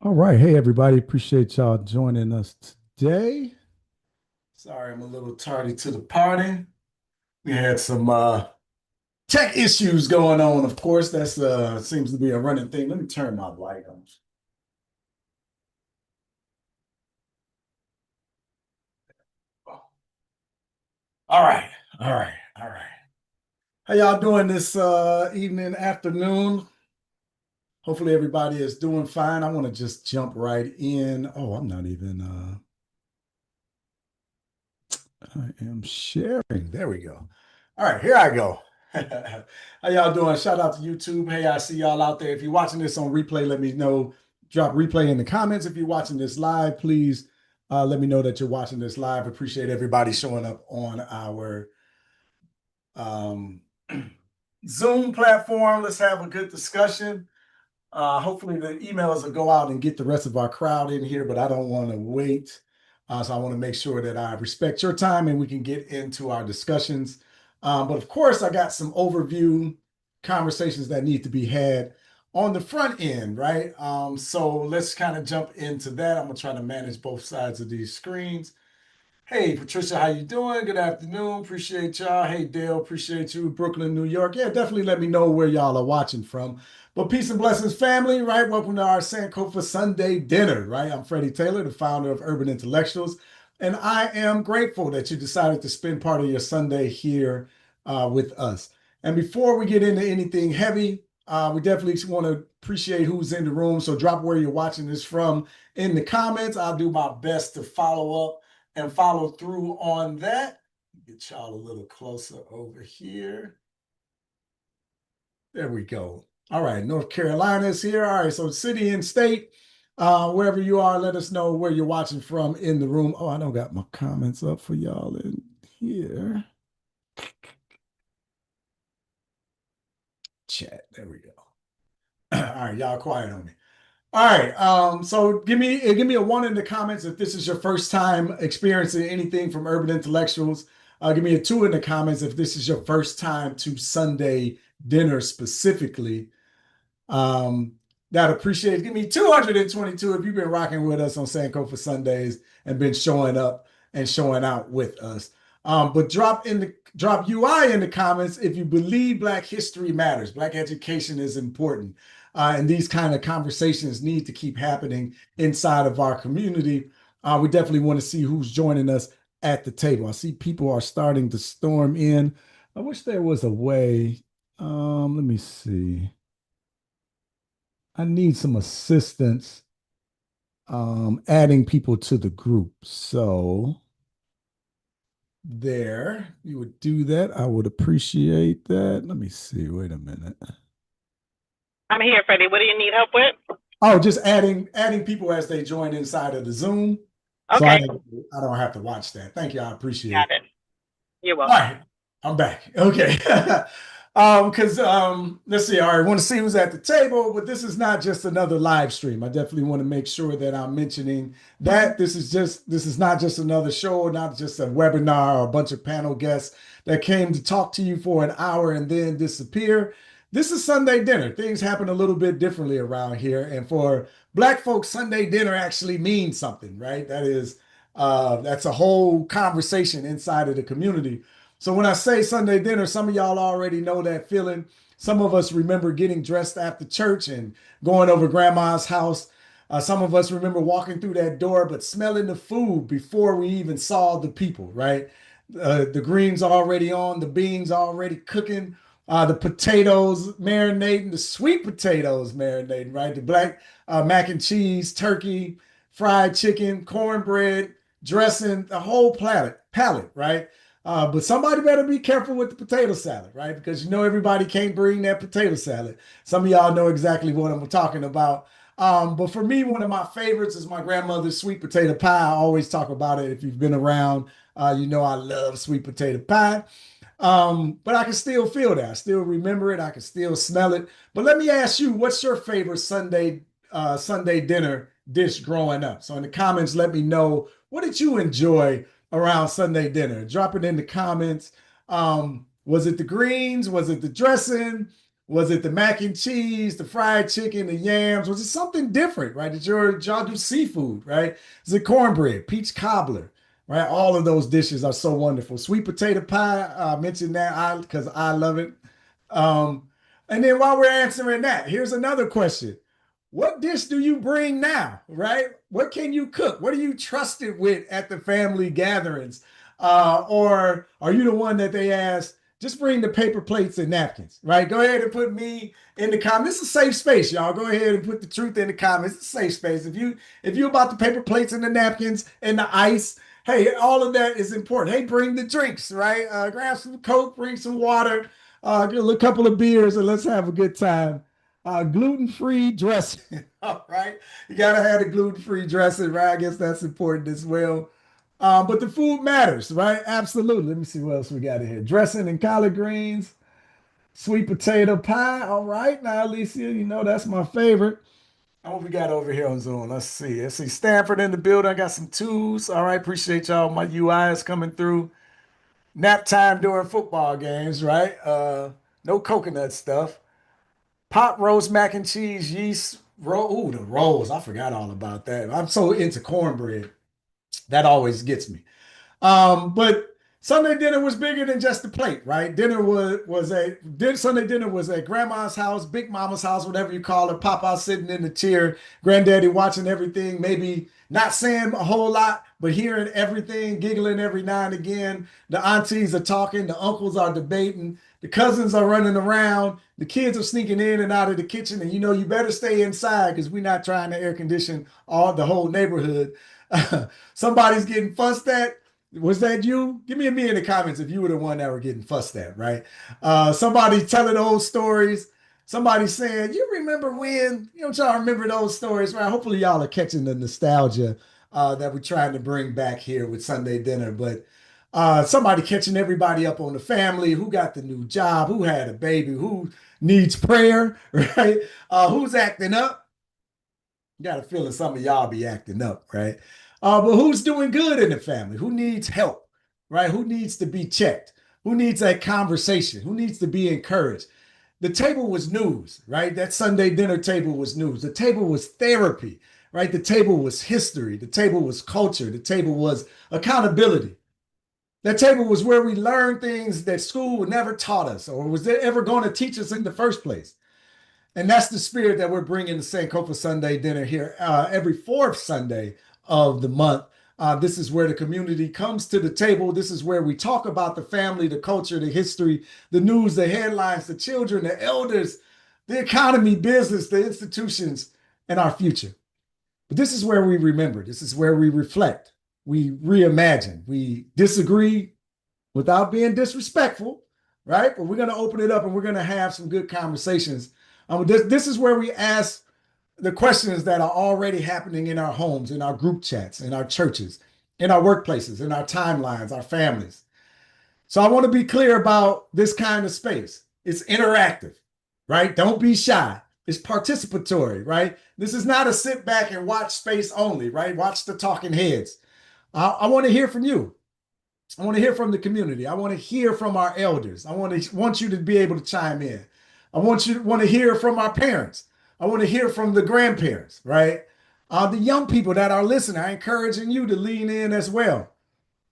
All right. Hey, everybody. Appreciate y'all joining us today. Sorry, I'm a little tardy to the party. We had some tech issues going on, of course. That's seems to be a running thing. Let me turn my light on. All right. All right. All right. How y'all doing this evening, afternoon? Hopefully everybody is doing fine. I want to just jump right in. Oh, I'm not even I am sharing. There we go. All right, here I go. How y'all doing? Shout out to YouTube. Hey, I see y'all out there. If you're watching this on replay, let me know. Drop replay in the comments. If you're watching this live, please let me know that you're watching this live. Appreciate everybody showing up on our um, Zoom platform. Let's have a good discussion. Hopefully the emails will go out and get the rest of our crowd in here, but I don't want to wait. So I want to make sure that I respect your time and we can get into our discussions. But of course, I got some overview conversations that need to be had on the front end, right? So let's kind of jump into that. I'm gonna try to manage both sides of these screens. Hey, Patricia, how you doing? Good afternoon. Appreciate y'all. Hey, Dale, appreciate you. Brooklyn, New York. Yeah, definitely let me know where y'all are watching from. But peace and blessings, family, right? Welcome to our Sankofa Sunday Dinner, right? I'm Freddie Taylor, the founder of Urban Intellectuals, and I am grateful that you decided to spend part of your Sunday here with us. And before we get into anything heavy, we definitely want to appreciate who's in the room. So drop where you're watching this from in the comments. I'll do my best to follow up and follow through on that. Get y'all a little closer over here. There we go. All right, North Carolina is here. All right, so city and state, wherever you are, let us know where you're watching from in the room. Oh, I don't got my comments up for y'all in here. Chat. There we go. All right, y'all quiet on me. All right. So give me a one in the comments if this is your first time experiencing anything from Urban Intellectuals. Give me a two in the comments if this is your first time to Sunday dinner specifically. Um, that appreciate. Give me 222 if you've been rocking with us on Sankofa Sundays and been showing up and showing out with us. But drop UI in the comments if you believe Black history matters. Black education is important. And these kind of conversations need to keep happening inside of our community. We definitely want to see who's joining us at the table. I see people are starting to storm in. I wish there was a way. Let me see. I need some assistance adding people to the group. So there, you would do that. I would appreciate that. Let me see. Wait a minute. I'm here, Freddie. What do you need help with? Oh, just adding people as they join inside of the Zoom. So Okay, I don't have to watch that. Thank you. I appreciate got it. it. You're All welcome. right, I'm back. Okay. Because let's see. All right, I want to see who's at the table, but this is not just another live stream. I definitely want to make sure that I'm mentioning that this is not just another show, not just a webinar or a bunch of panel guests that came to talk to you for an hour and then disappear. This is Sunday dinner. Things happen a little bit differently around here. And for Black folks, Sunday dinner actually means something, right? That's a whole conversation inside of the community. So when I say Sunday dinner, some of y'all already know that feeling. Some of us remember getting dressed after church and going over grandma's house. Some of us remember walking through that door, but smelling the food before we even saw the people, right? The greens already on, the beans already cooking, the potatoes marinating, the sweet potatoes marinating, right? The black mac and cheese, turkey, fried chicken, cornbread, dressing, the whole palette, right? But somebody better be careful with the potato salad, right? Because you know everybody can't bring that potato salad. Some of y'all know exactly what I'm talking about. But for me, one of my favorites is my grandmother's sweet potato pie. I always talk about it. If you've been around, you know I love sweet potato pie. But I can still feel that. I still remember it. I can still smell it. But let me ask you, what's your favorite Sunday dinner dish growing up? So in the comments, let me know, what did you enjoy around Sunday dinner? Drop it in the comments. Was it the greens? Was it the dressing? Was it the mac and cheese, the fried chicken, the yams? Was it something different, right? Did y'all do seafood, right? Is it cornbread, peach cobbler? Right, all of those dishes are so wonderful. Sweet potato pie, I mentioned that because I love it. Um, and then while we're answering that, here's another question. What dish do you bring now, right? What can you cook? What are you trusted with at the family gatherings? Or are you the one that they ask, just bring the paper plates and napkins, right? Go ahead and put me in the comments. It's a safe space, y'all. Go ahead and put the truth in the comments. It's a safe space. If you about the paper plates and the napkins and the ice, hey, all of that is important. Hey, bring the drinks, right? Grab some Coke, bring some water, get a couple of beers, and let's have a good time. Gluten-free dressing. All right. You gotta have the gluten-free dressing, right? I guess that's important as well. But the food matters, right? Absolutely. Let me see what else we got in here. Dressing and collard greens, sweet potato pie. All right. Now, Alicia, you know that's my favorite. And what we got over here on Zoom? Let's see. Let's see. Stanford in the building. I got some twos. All right. Appreciate y'all. My UI is coming through. Nap time during football games, right? No coconut stuff. Pot roast mac and cheese, yeast roll. Ooh, the rolls. I forgot all about that. I'm so into cornbread. That always gets me. But Sunday dinner was bigger than just the plate, right? Sunday dinner was at grandma's house, big mama's house, whatever you call it. Papa sitting in the chair, granddaddy watching everything, maybe not saying a whole lot, but hearing everything, giggling every now and again. The aunties are talking, the uncles are debating, the cousins are running around, the kids are sneaking in and out of the kitchen, and you know you better stay inside because we're not trying to air condition all the whole neighborhood. Somebody's getting fussed at. Was that you? Give me a me in the comments if you were the one that were getting fussed at, right? Somebody telling old stories. Somebody saying, "You remember when?" You know, y'all remember those stories, right? Hopefully, y'all are catching the nostalgia that we're trying to bring back here with Sunday dinner. But somebody catching everybody up on the family, who got the new job, who had a baby, who needs prayer, right? Who's acting up? Got a feeling some of y'all be acting up, right? But who's doing good in the family? Who needs help, right? Who needs to be checked? Who needs a conversation? Who needs to be encouraged? The table was news, right? That Sunday dinner table was news. The table was therapy, right? The table was history. The table was culture. The table was accountability. That table was where we learned things that school never taught us or was ever going to teach us in the first place. And that's the spirit that we're bringing to Sankofa Sunday Dinner here every fourth Sunday of the month. This is where the community comes to the table. This is where we talk about the family, the culture, the history, the news, the headlines, the children, the elders, the economy, business, the institutions, and our future. But this is where we remember. This is where we reflect. We reimagine. We disagree without being disrespectful, right? But we're going to open it up and we're going to have some good conversations. This is where we ask the questions that are already happening in our homes, in our group chats, in our churches, in our workplaces, in our timelines, our families. So I want to be clear about this kind of space. It's interactive, right? Don't be shy. It's participatory, right? This is not a sit back and watch space only, right? Watch the talking heads. I want to hear from you. I want to hear from the community. I want to hear from our elders. I want you to be able to chime in. I want to hear from our parents. I want to hear from the grandparents, right? The young people that are listening, I'm encouraging you to lean in as well,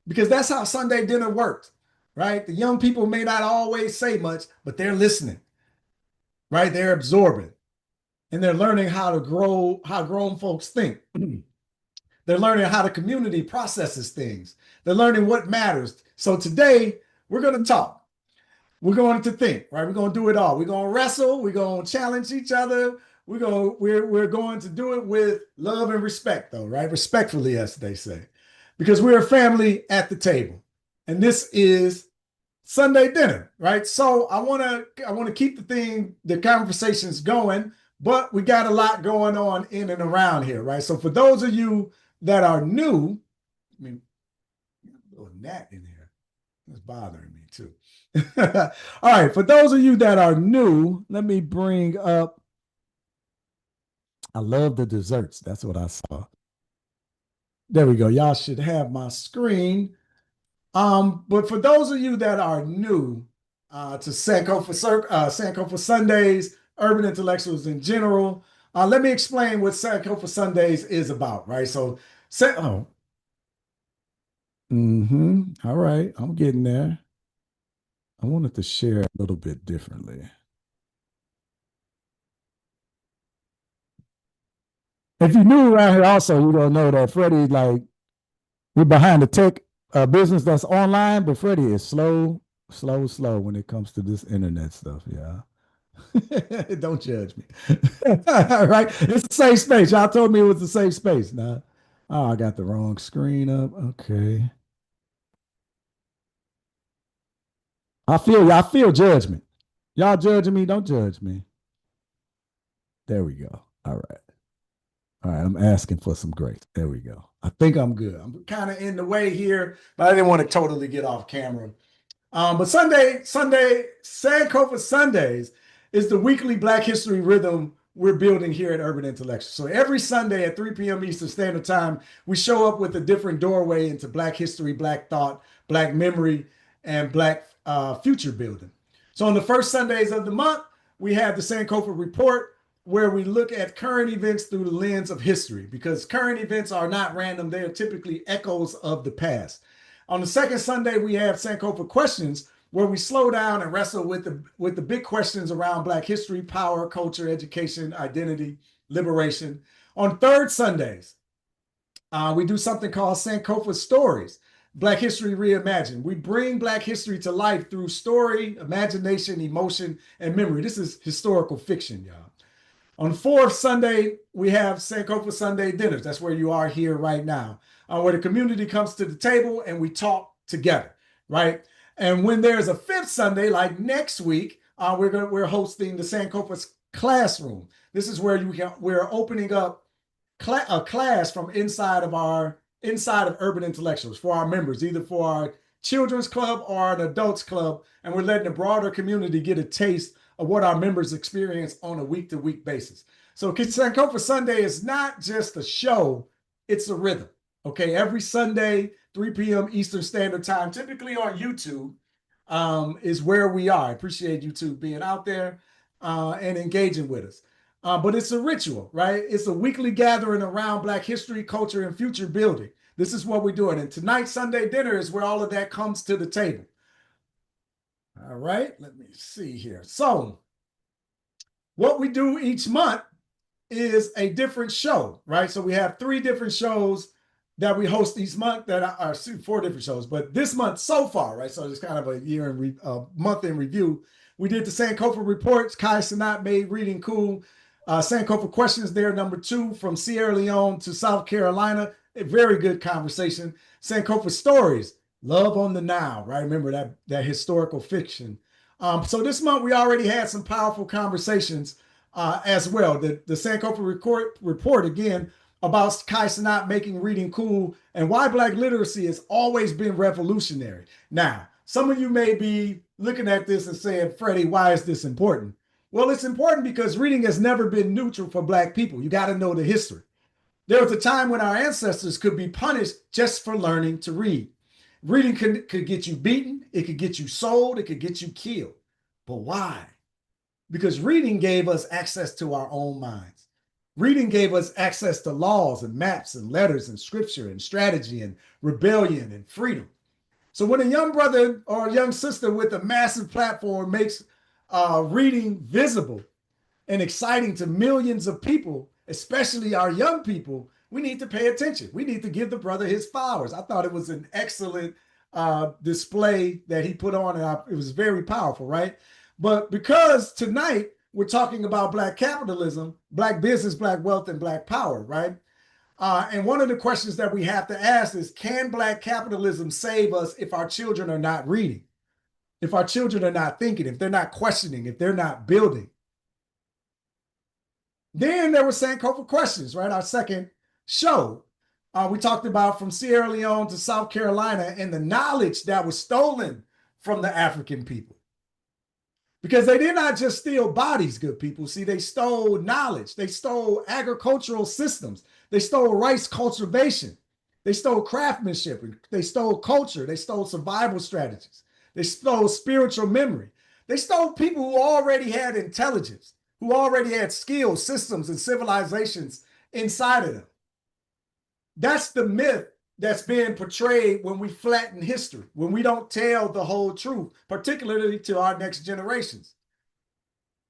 because that's how Sunday dinner works, right? The young people may not always say much, but they're listening, right? They're absorbing and they're learning how to grow, how grown folks think. They're learning how the community processes things. They're learning what matters. So today we're going to talk. We're going to think, right? We're going to do it all. We're going to wrestle. We're going to challenge each other. We're going to do it with love and respect, though, right? Respectfully, as they say, because we're a family at the table, and this is Sunday dinner, right? So I want to keep the conversations going, but we got a lot going on in and around here, right? So for those of you that are new, I mean, a little gnat in here. That's bothering me too. All right, for those of you that are new, let me bring up. I love the desserts. That's what I saw. There we go. Y'all should have my screen. But for those of you that are new to Sankofa Sundays, urban intellectuals in general, let me explain what Sankofa Sundays is about, right? So, all right, I'm getting there. I wanted to share a little bit differently. If you're new around here, also, you're gonna know that Freddie, like, we're behind the tech business that's online, but Freddie is slow when it comes to this internet stuff. Yeah. Don't judge me. All right. It's a safe space. Y'all told me it was a safe space. Now, oh, I got the wrong screen up. Okay. I feel judgment. Y'all judging me, don't judge me. There we go. All right. All right, I'm asking for some grace. There we go. I think I'm good. I'm kind of in the way here, but I didn't want to totally get off camera. But Sankofa Sundays is the weekly Black History rhythm we're building here at Urban Intellectual. So every Sunday at 3 p.m. Eastern Standard Time, we show up with a different doorway into Black history, Black thought, Black memory, and Black future building. So on the first Sundays of the month, we have the Sankofa Report, where we look at current events through the lens of history, because current events are not random. They are typically echoes of the past. On the second Sunday, we have Sankofa Questions, where we slow down and wrestle with the big questions around Black history, power, culture, education, identity, liberation. On third Sundays, we do something called Sankofa Stories, Black History Reimagined. We bring Black history to life through story, imagination, emotion, and memory. This is historical fiction, y'all. On the fourth Sunday, we have Sankofa Sunday Dinners. That's where you are here right now, where the community comes to the table and we talk together, right? And when there's a fifth Sunday, like next week, we're hosting the Sankofa Classroom. This is where we're opening up a class from inside of Urban Intellectuals for our members, either for our children's club or an adults club, and we're letting the broader community get a taste of what our members experience on a week-to-week basis. So Sankofa Sunday is not just a show, it's a rhythm. Okay, every Sunday, 3 p.m. Eastern Standard Time, typically on YouTube, is where we are. I appreciate YouTube being out there and engaging with us. But it's a ritual, right? It's a weekly gathering around Black history, culture, and future building. This is what we're doing. And tonight's Sunday dinner is where all of that comes to the table. All right, let me see here. So, what we do each month is a different show, right? So, we have 3 different shows that we host each month that are 4 different shows. But this month so far, right? So, it's kind of a month in review. We did the Sankofa Reports. Kai Sanat made reading cool. Sankofa Questions there, number 2, from Sierra Leone to South Carolina. A very good conversation. Sankofa Stories, Love on the Now, right? Remember that historical fiction. So this month we already had some powerful conversations as well. The Sankofa report again about Kai Sanat making reading cool and why Black literacy has always been revolutionary. Now, some of you may be looking at this and saying, Freddie, why is this important? Well, it's important because reading has never been neutral for Black people. You got to know the history. There was a time when our ancestors could be punished just for learning to read. Reading could get you beaten, it could get you sold, it could get you killed. But why? because reading gave us access to our own minds. Reading gave us access to laws and maps and letters and scripture and strategy and rebellion and freedom. So when a young brother or a young sister with a massive platform makes reading visible and exciting to millions of people, especially our young people, we need to pay attention. We need to give the brother his flowers. I thought it was an excellent display that he put on, and it was very powerful, right? But because tonight we're talking about Black capitalism, Black business, Black wealth, and Black power, right? And one of the questions that we have to ask is, can Black capitalism save us if our children are not reading, if our children are not thinking, if they're not questioning, if they're not building? Then there were Sankofa questions, right? Our second show. We talked about from Sierra Leone to South Carolina and the knowledge that was stolen from the African people. Because they did not just steal bodies, good people. See, they stole knowledge. They stole agricultural systems. They stole rice cultivation. They stole craftsmanship. They stole culture. They stole survival strategies. They stole spiritual memory. They stole people who already had intelligence, who already had skills, systems, and civilizations inside of them. That's the myth that's being portrayed when we flatten history, when we don't tell the whole truth, particularly to our next generations.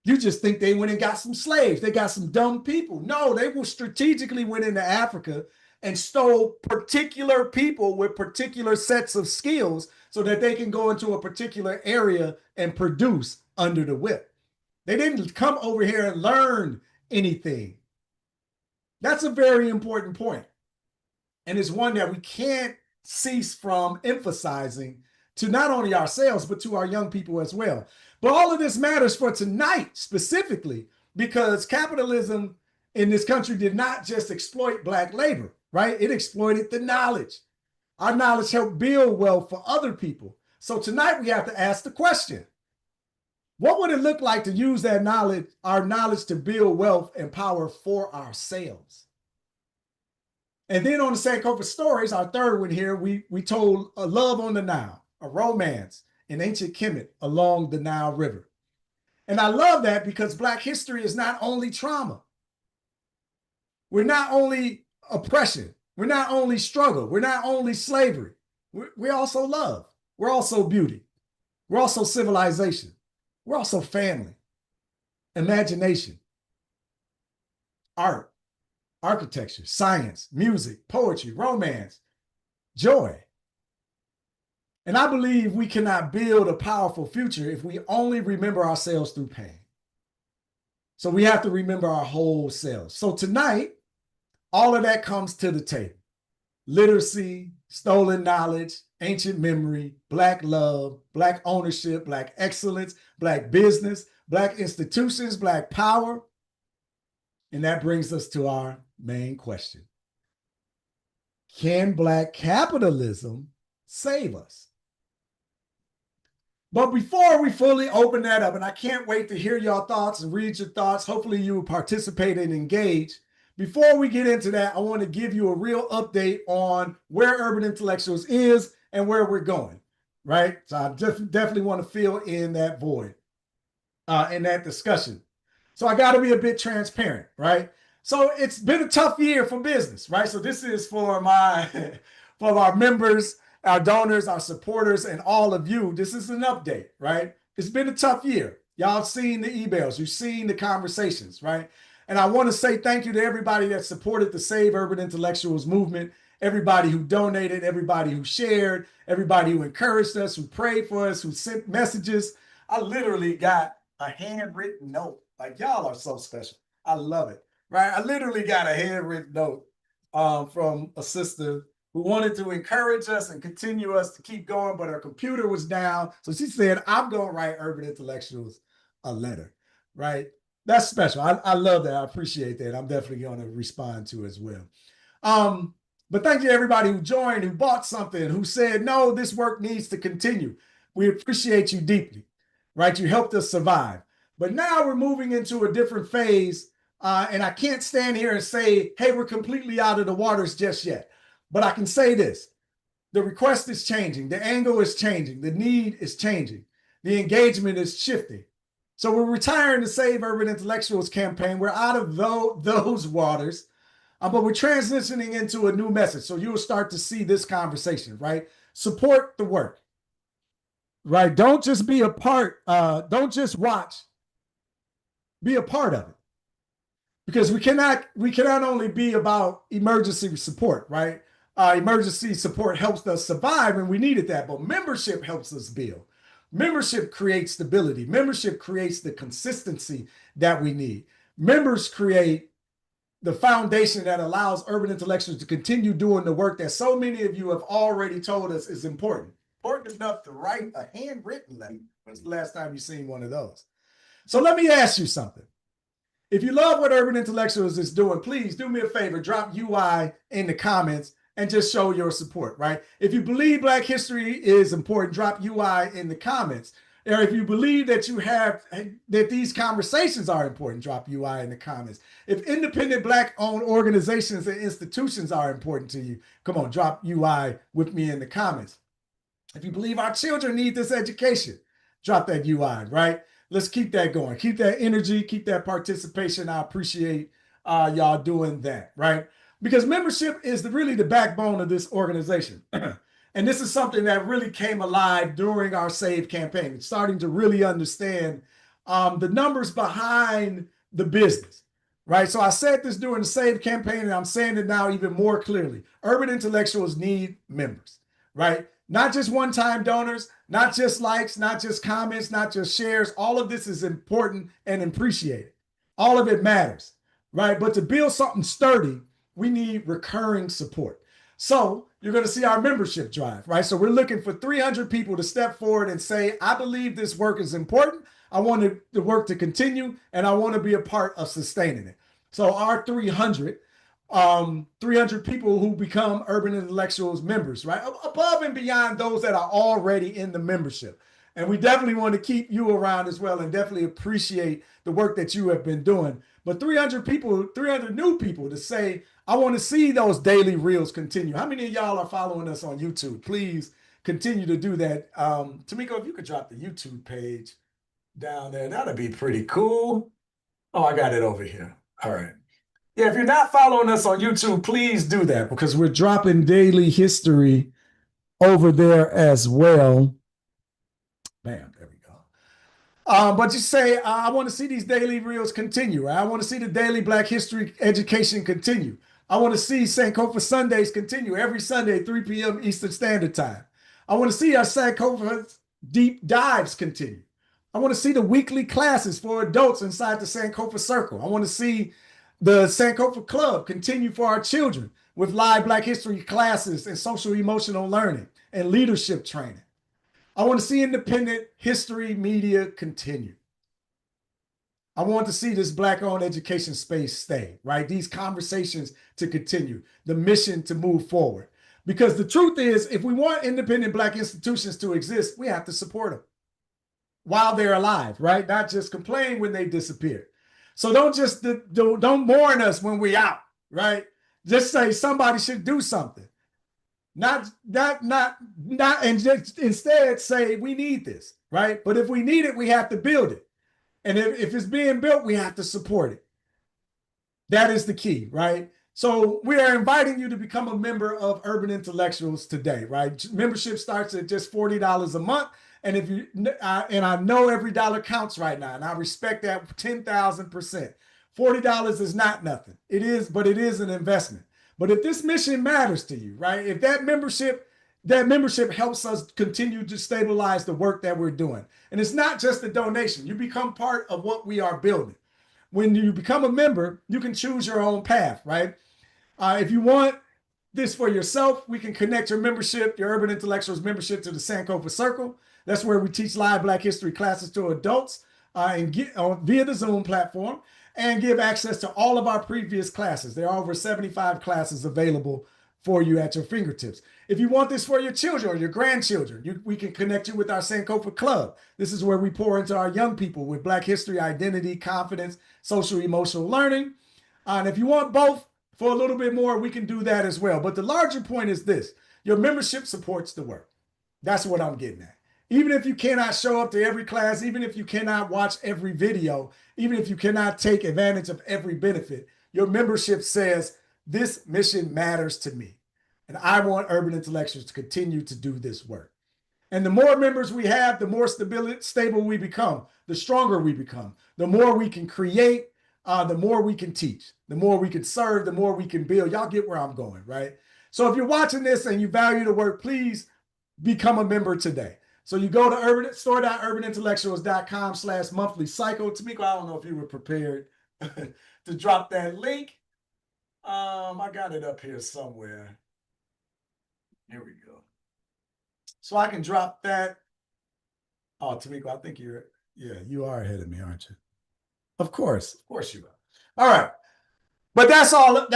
You just think they went and got some slaves. They got some dumb people. No, they will strategically went into Africa and stole particular people with particular sets of skills so that they can go into a particular area and produce under the whip. They didn't come over here and learn anything. That's a very important point. And it's one that we can't cease from emphasizing to not only ourselves, but to our young people as well. But all of this matters for tonight specifically, because capitalism in this country did not just exploit Black labor, right? It exploited the knowledge. Our knowledge helped build wealth for other people. So tonight we have to ask the question, what would it look like to use that knowledge, our knowledge, to build wealth and power for ourselves? And then on the Sankofa stories, our third one here, we told a love on the Nile, a romance in ancient Kemet along the Nile River. And I love that because Black history is not only trauma. We're not only oppression. We're not only struggle. We're not only slavery. We're also love. We're also beauty. We're also civilization. We're also family, imagination, art, architecture, science, music, poetry, romance, joy. And I believe we cannot build a powerful future if we only remember ourselves through pain. So we have to remember our whole selves. So tonight, all of that comes to the table. Literacy, stolen knowledge, ancient memory, Black love, Black ownership, Black excellence, Black business, Black institutions, Black power. And that brings us to our main question. Can Black capitalism save us? But before we fully open that up, and I can't wait to hear your thoughts and read your thoughts, hopefully you will participate and engage. Before we get into that, I want to give you a real update on where Urban Intellectuals is and where we're going, right? So I definitely want to fill in that void in that discussion. So I got to be a bit transparent, right? So it's been a tough year for business, right? So this is for for our members, our donors, our supporters, and all of you. This is an update, right? It's been a tough year. Y'all have seen the emails, you've seen the conversations, right? And I want to say thank you to everybody that supported the Save Urban Intellectuals movement, everybody who donated, everybody who shared, everybody who encouraged us, who prayed for us, who sent messages. I literally got a handwritten note. Like, y'all are so special. I love it, right? I literally got a handwritten note from a sister who wanted to encourage us and continue us to keep going, but her computer was down. So she said, I'm going to write Urban Intellectuals a letter, right? That's special. I love that. I appreciate that. I'm definitely going to respond to as well. But thank you to everybody who joined, who bought something, who said, no, this work needs to continue. We appreciate you deeply, right? You helped us survive. But now we're moving into a different phase. And I can't stand here and say, hey, we're completely out of the waters just yet. But I can say this. The request is changing. The angle is changing. The need is changing. The engagement is shifting. So we're retiring the Save Urban Intellectuals campaign. We're out of those waters, but we're transitioning into a new message. So you'll start to see this conversation, right? Support the work, right? Don't just be a part. Don't just watch. Be a part of it, because we cannot only be about emergency support, right? Emergency support helps us survive, and we needed that, but membership helps us build. Membership creates stability. Membership creates the consistency that we need. Members create the foundation that allows urban intellectuals to continue doing the work that so many of you have already told us is important. Important enough to write a handwritten letter. When's the last time you've seen one of those? So let me ask you something. If you love what Urban Intellectuals is doing, please do me a favor, drop UI in the comments and just show your support, right? If you believe Black history is important, drop UI in the comments. Or if you believe that that these conversations are important, drop UI in the comments. If independent Black-owned organizations and institutions are important to you, come on, drop UI with me in the comments. If you believe our children need this education, drop that UI, right? Let's keep that going. Keep that energy, keep that participation. I appreciate y'all doing that, right? Because membership is really the backbone of this organization. And this is something that really came alive during our SAVE campaign. It's starting to really understand the numbers behind the business, right? So I said this during the SAVE campaign, and I'm saying it now even more clearly. Urban intellectuals need members, right? Not just one-time donors, not just likes, not just comments, not just shares. All of this is important and appreciated. All of it matters, right? But to build something sturdy, we need recurring support. So you're going to see our membership drive, right? So we're looking for 300 people to step forward and say, I believe this work is important. I want the work to continue, and I want to be a part of sustaining it. So our 300 people who become Urban Intellectuals members, right? Above and beyond those that are already in the membership. And we definitely want to keep you around as well and definitely appreciate the work that you have been doing. But 300 people, 300 new people to say, I want to see those daily reels continue. How many of y'all are following us on YouTube? Please continue to do that. Tamiko, if you could drop the YouTube page down there, that'd be pretty cool. Oh, I got it over here. All right. Yeah, if you're not following us on YouTube, please do that, because we're dropping daily history over there as well. Bam, there we go. But you say, I want to see these daily reels continue, right? I want to see the daily Black history education continue. I want to see Sankofa Sundays continue every Sunday, 3 p.m. Eastern Standard Time. I want to see our Sankofa deep dives continue. I want to see the weekly classes for adults inside the Sankofa Circle. I want to see the Sankofa Club continue for our children with live Black history classes and social emotional learning and leadership training. I want to see independent history media continue. I want to see this Black-owned education space stay, right? These conversations to continue, the mission to move forward. Because the truth is, if we want independent Black institutions to exist, we have to support them while they're alive, right? Not just complain when they disappear. So don't mourn us when we're out, right? Just say somebody should do something. And just instead say we need this, right? But if we need it, we have to build it. And if it's being built, we have to support it. That is the key, right? So we are inviting you to become a member of Urban Intellectuals today, right? Membership starts at just $40 a month. And and I know every dollar counts right now, and I respect that 10,000%. $40 is not nothing. It is, but it is an investment. But if this mission matters to you, right? If that membership helps us continue to stabilize the work that we're doing. And it's not just a donation. You become part of what we are building. When you become a member, you can choose your own path, right? If you want this for yourself, we can connect your membership, your Urban Intellectuals membership, to the Sankofa Circle. That's where we teach live Black history classes to adults via the Zoom platform, and give access to all of our previous classes. There are over 75 classes available for you at your fingertips. If you want this for your children or your grandchildren, we can connect you with our Sankofa Club. This is where we pour into our young people with Black history, identity, confidence, social emotional learning. And if you want both for a little bit more, we can do that as well. But the larger point is this: your membership supports the work. That's what I'm getting at. Even if you cannot show up to every class, even if you cannot watch every video, even if you cannot take advantage of every benefit, your membership says, this mission matters to me. And I want urban intellectuals to continue to do this work. And the more members we have, the more stable we become, the stronger we become, the more we can create, the more we can teach, the more we can serve, the more we can build. Y'all get where I'm going, right? So if you're watching this and you value the work, please become a member today. So you go to store.urbanintellectuals.com/monthly cycle. Tamiko, I don't know if you were prepared to drop that link. I got it up here somewhere. Here we go. So I can drop that. Oh, Tamiko, I think you are ahead of me, aren't you? Of course you are. All right. But that's all of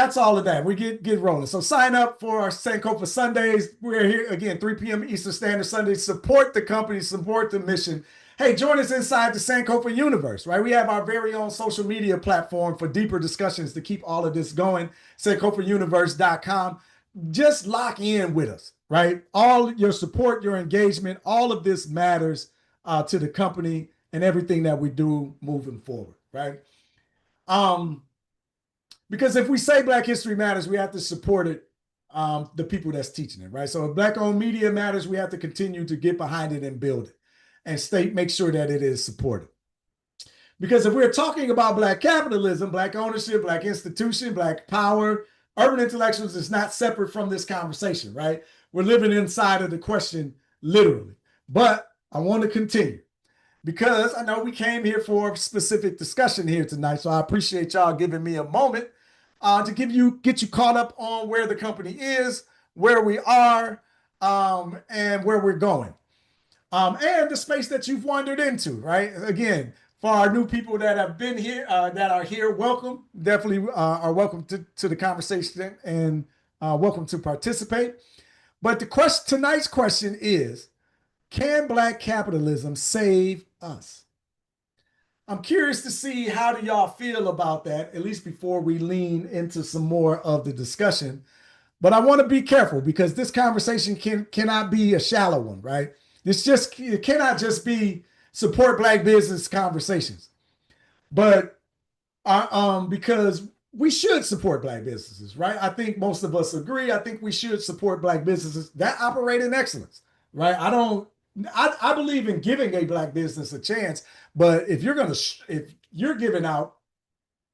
that. We get rolling. So sign up for our Sankofa Sundays. We're here again, 3 p.m. Eastern Standard Sunday. Support the company, support the mission. Hey, join us inside the Sankofa universe, right? We have our very own social media platform for deeper discussions to keep all of this going. SankofaUniverse.com. Just lock in with us, right? All your support, your engagement, all of this matters to the company and everything that we do moving forward, right? Because if we say Black History Matters, we have to support it, the people that's teaching it, right? So if Black-owned media matters, we have to continue to get behind it and build it and make sure that it is supported. Because if we're talking about Black capitalism, Black ownership, Black institution, Black power, urban intellectuals is not separate from this conversation, right? We're living inside of the question literally. But I want to continue, because I know we came here for a specific discussion here tonight. So I appreciate y'all giving me a moment to get you caught up on where the company is, where we are, and where we're going, and the space that you've wandered into. Right? Again, for our new people that have been here, that are here, welcome. Definitely are welcome to the conversation and welcome to participate. But tonight's question is: can Black capitalism save us? I'm curious to see how do y'all feel about that, at least before we lean into some more of the discussion. But I want to be careful, because this conversation cannot be a shallow one, right? It cannot just be support Black business conversations. But because we should support Black businesses, right? I think most of us agree. I think we should support Black businesses that operate in excellence, right? I believe in giving a Black business a chance, but if you're giving out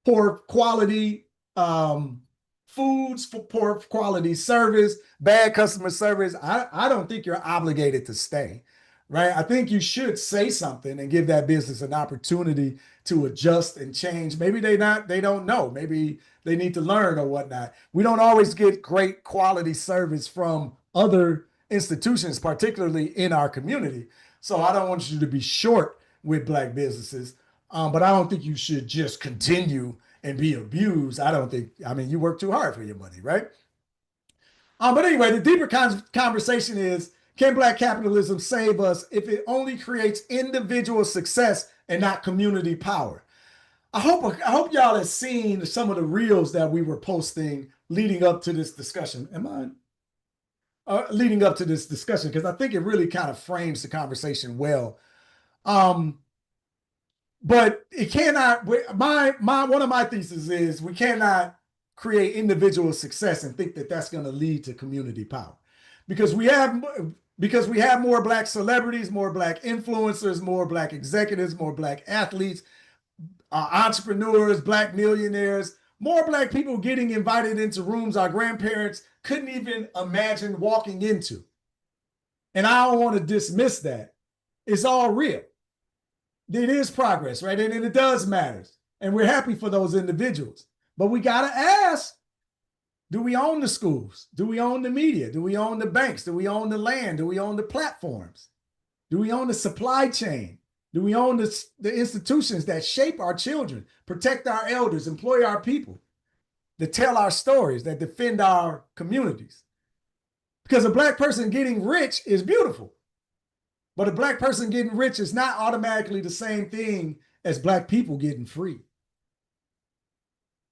poor quality foods, for poor quality service, bad customer service, I don't think you're obligated to stay, right? I think you should say something and give that business an opportunity to adjust and change. Maybe they don't know. Maybe they need to learn or whatnot. We don't always get great quality service from other institutions, particularly in our community. So I don't want you to be short with Black businesses, but I don't think you should just continue and be abused. You work too hard for your money, right? But anyway, the deeper conversation is, can Black capitalism save us if it only creates individual success and not community power? I hope y'all have seen some of the reels that we were posting leading up to this discussion. Leading up to this discussion, because I think it really kind of frames the conversation well. But it cannot. One of my theses is we cannot create individual success and think that that's going to lead to community power, because we have more Black celebrities, more Black influencers, more Black executives, more Black athletes, entrepreneurs, Black millionaires, more Black people getting invited into rooms our grandparents couldn't even imagine walking into. And I don't want to dismiss that. It's all real. It is progress, right? And it does matter. And we're happy for those individuals. But we got to ask, do we own the schools? Do we own the media? Do we own the banks? Do we own the land? Do we own the platforms? Do we own the supply chain? Do we own the institutions that shape our children, protect our elders, employ our people, that tell our stories, that defend our communities? Because a Black person getting rich is beautiful, but a Black person getting rich is not automatically the same thing as Black people getting free.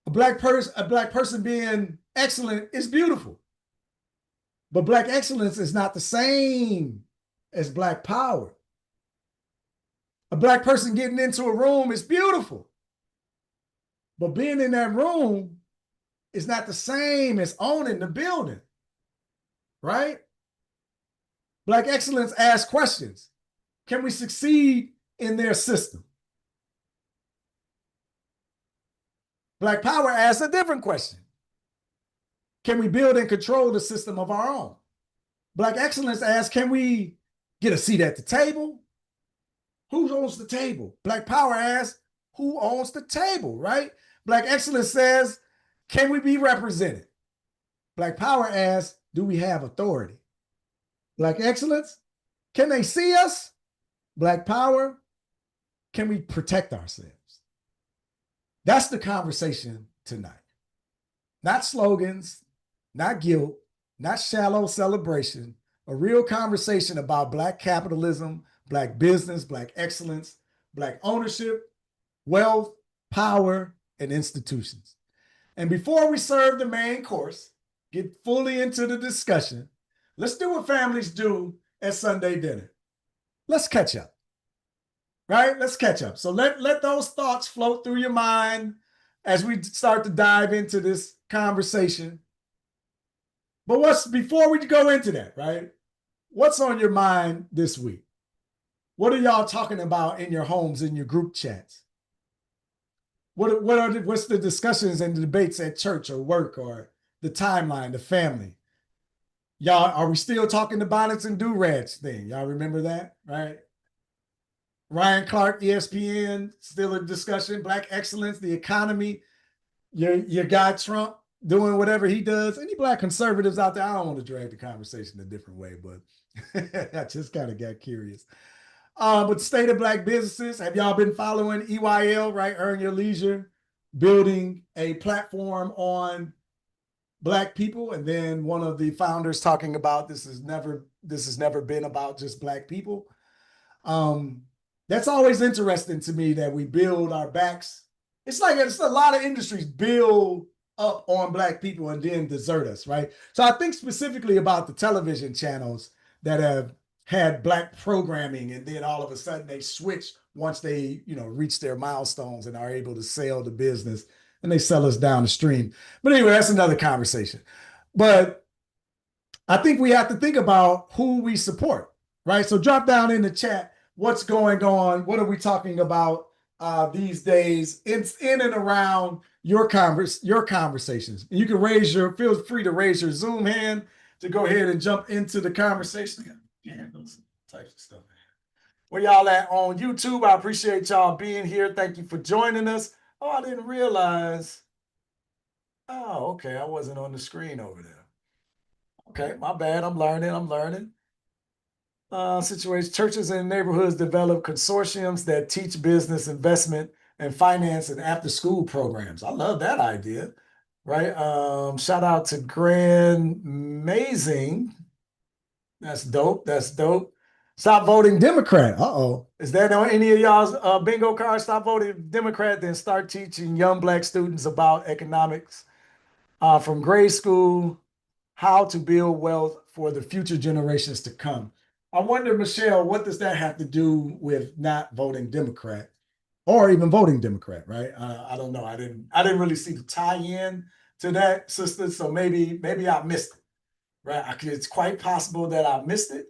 A Black person being excellent is beautiful, but Black excellence is not the same as Black power. A Black person getting into a room is beautiful. But being in that room is not the same as owning the building, right? Black excellence asks questions. Can we succeed in their system? Black power asks a different question. Can we build and control the system of our own? Black excellence asks, can we get a seat at the table? Who owns the table? Black power asks, who owns the table, right? Black excellence says, can we be represented? Black power asks, do we have authority? Black excellence, can they see us? Black power, can we protect ourselves? That's the conversation tonight. Not slogans, not guilt, not shallow celebration, a real conversation about Black capitalism, Black business, Black excellence, Black ownership, wealth, power, and institutions. And before we serve the main course, get fully into the discussion, let's do what families do at Sunday dinner. Let's catch up, right? Let's catch up. So let those thoughts float through your mind as we start to dive into this conversation. But before we go into that, right? What's on your mind this week? What are y'all talking about in your homes, in your group chats? What's the discussions and the debates at church or work or the timeline, the family? Y'all, are we still talking the bonnets and do-rags thing? Y'all remember that, right? Ryan Clark, ESPN, still a discussion. Black excellence, the economy, your guy Trump doing whatever he does. Any Black conservatives out there? I don't want to drag the conversation a different way, but I just kind of got curious. But state of Black businesses, have y'all been following EYL, right? Earn Your Leisure, building a platform on Black people. And then one of the founders talking about this has never been about just Black people. That's always interesting to me that we build our backs. It's a lot of industries build up on Black people and then desert us, right? So I think specifically about the television channels that have had Black programming, and then all of a sudden they switch once they, reach their milestones and are able to sell the business, and they sell us down the stream. But anyway, that's another conversation. But I think we have to think about who we support, right? So drop down in the chat, what's going on? What are we talking about these days in and around your conversations? And you can feel free to raise your Zoom hand to go ahead and jump into the conversation. Yeah, those types of stuff. Where y'all at on YouTube? I appreciate y'all being here. Thank you for joining us. Oh, I didn't realize. Oh, okay. I wasn't on the screen over there. Okay, my bad. I'm learning. Situation. Churches and neighborhoods develop consortiums that teach business, investment, and finance and after-school programs. I love that idea, right? Shout out to Grand Amazing. That's dope. Stop voting Democrat. Uh-oh. Is that on any of y'all's bingo cards? Stop voting Democrat, then start teaching young Black students about economics from grade school, how to build wealth for the future generations to come. I wonder, Michelle, what does that have to do with not voting Democrat or even voting Democrat, right? I don't know. I didn't really see the tie-in to that, sister. So maybe I missed it, right? It's quite possible that I missed it.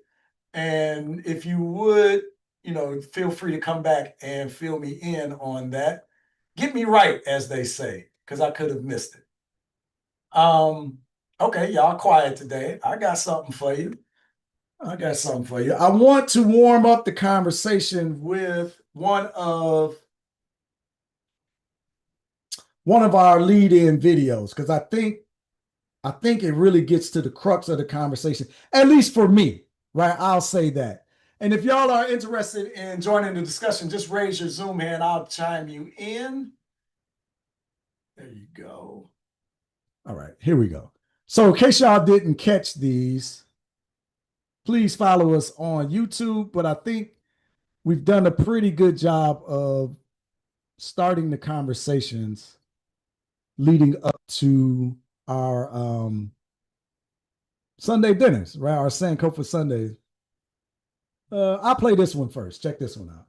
And if you would, feel free to come back and fill me in on that. Get me right, as they say, because I could have missed it. Okay, y'all quiet today. I got something for you. I want to warm up the conversation with one of our lead-in videos, because I think it really gets to the crux of the conversation, at least for me, right? I'll say that. And if y'all are interested in joining the discussion, just raise your Zoom hand. I'll chime you in. There you go. All right, here we go. So in case y'all didn't catch these, please follow us on YouTube. But I think we've done a pretty good job of starting the conversations leading up to our Sunday dinners, right? Our Sankofa Sunday I'll play this one first. Check this one out.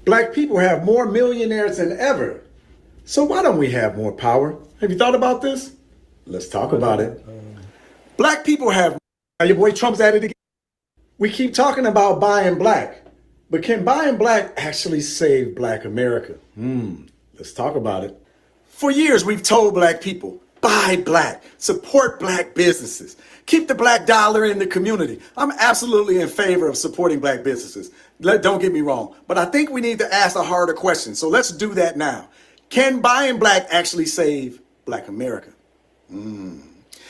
Black people have more millionaires than ever. So why don't we have more power? Have you thought about this? Let's talk about it. Black people have. Your boy Trump's at it again. We keep talking about buying black, but can buying black actually save Black America? Let's talk about it. For years, we've told black people, buy black, support black businesses, keep the black dollar in the community. I'm absolutely in favor of supporting black businesses. Don't get me wrong, but I think we need to ask a harder question. So let's do that now. Can buying black actually save Black America?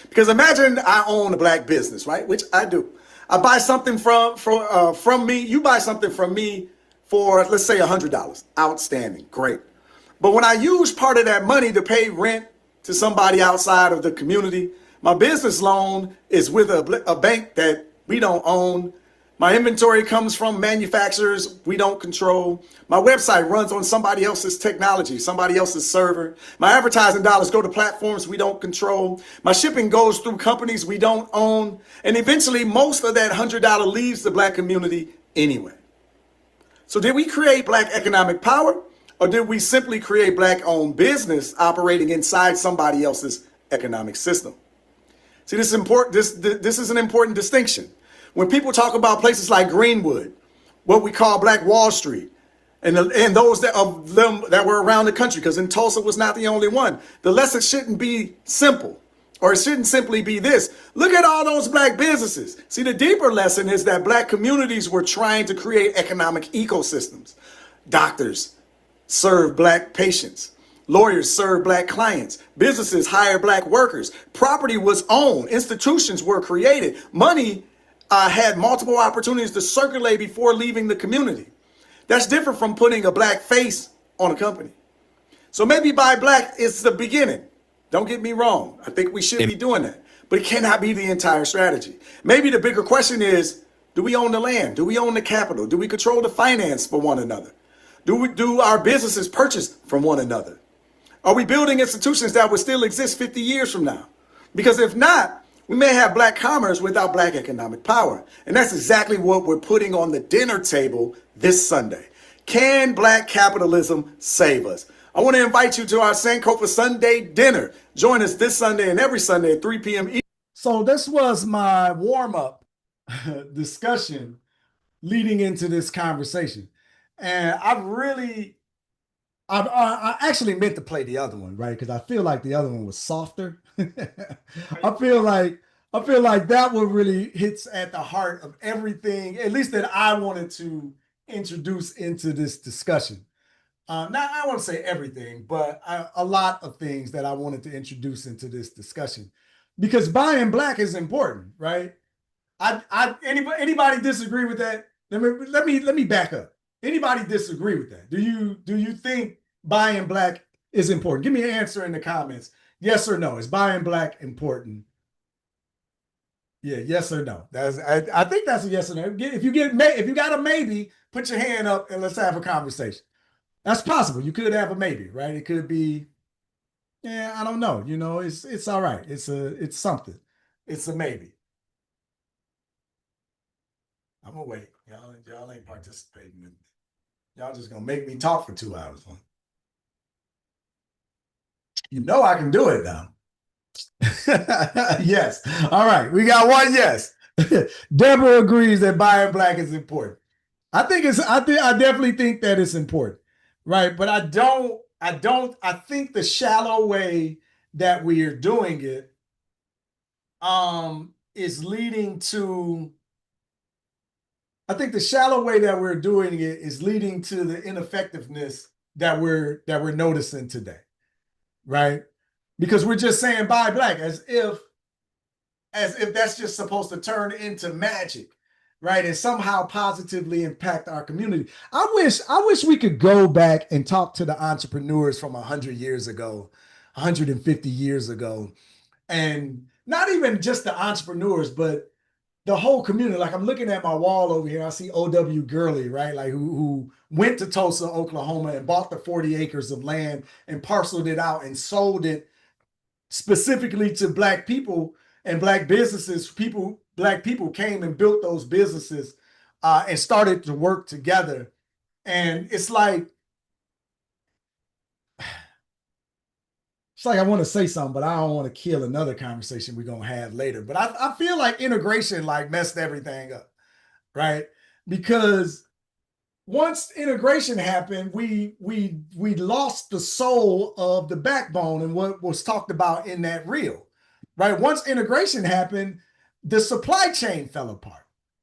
Because imagine I own a black business, right? Which I do. I buy something from me. You buy something from me for, let's say, $100. Outstanding. Great. But when I use part of that money to pay rent to somebody outside of the community, my business loan is with a bank that we don't own. My inventory comes from manufacturers we don't control. My website runs on somebody else's technology, somebody else's server. My advertising dollars go to platforms we don't control. My shipping goes through companies we don't own. And eventually, most of that $100 leaves the black community anyway. So did we create black economic power, or did we simply create black-owned business operating inside somebody else's economic system? See, this is important. This is an important distinction. When people talk about places like Greenwood, what we call Black Wall Street, and those of them that were around the country, because in Tulsa was not the only one, the lesson shouldn't be simple, or it shouldn't simply be this. Look at all those black businesses. See, the deeper lesson is that black communities were trying to create economic ecosystems. Doctors serve black patients. Lawyers serve black clients. Businesses hire black workers. Property was owned. Institutions were created. Money had multiple opportunities to circulate before leaving the community. That's different from putting a black face on a company. So maybe buy black is the beginning. Don't get me wrong. I think we should be doing that. But it cannot be the entire strategy. Maybe the bigger question is, do we own the land? Do we own the capital? Do we control the finance for one another? Do our businesses purchase from one another? Are we building institutions that will still exist 50 years from now? Because if not, we may have black commerce without black economic power. And that's exactly what we're putting on the dinner table this Sunday. Can black capitalism save us? I want to invite you to our Sankofa Sunday Dinner. Join us this Sunday and every Sunday at 3 p.m. So this was my warm-up discussion leading into this conversation. And I actually meant to play the other one, right? Because I feel like the other one was softer. I feel like that one really hits at the heart of everything, at least that I wanted to introduce into this discussion. Not I want to say everything, but a lot of things that I wanted to introduce into this discussion, because buying black is important, right? Anybody disagree with that? Let me back up. Anybody disagree with that? Do you think buying black is important? Give me an answer in the comments. Yes or no. Is buying black important? Yeah, yes or no. I think that's a yes or no. If you got a maybe, put your hand up and let's have a conversation. That's possible. You could have a maybe, right? It could be, yeah, I don't know. You know, it's all right. It's something. It's a maybe. I'm gonna wait. Y'all ain't participating with me. Y'all just gonna make me talk for 2 hours. You know I can do it now. Yes. All right. We got one yes. Deborah agrees that buying black is important. I definitely think that it's important. Right. But I think the shallow way that we are doing it is leading to I think the shallow way that we're doing it is leading to the ineffectiveness that we're noticing today, right? Because we're just saying buy black as if that's just supposed to turn into magic, right? And somehow positively impact our community. I wish we could go back and talk to the entrepreneurs from 100 years ago, 150 years ago, and not even just the entrepreneurs, but the whole community. Like I'm looking at my wall over here, I see O.W. Gurley, right? Like who went to Tulsa, Oklahoma and bought the 40 acres of land and parceled it out and sold it specifically to black people and black businesses. Black people came and built those businesses and started to work together. And it's like I want to say something, but I don't want to kill another conversation we're gonna have later. But I feel like integration like messed everything up, right? Because once integration happened, we lost the soul of the backbone and what was talked about in that reel, right? Once integration happened, the supply chain fell apart.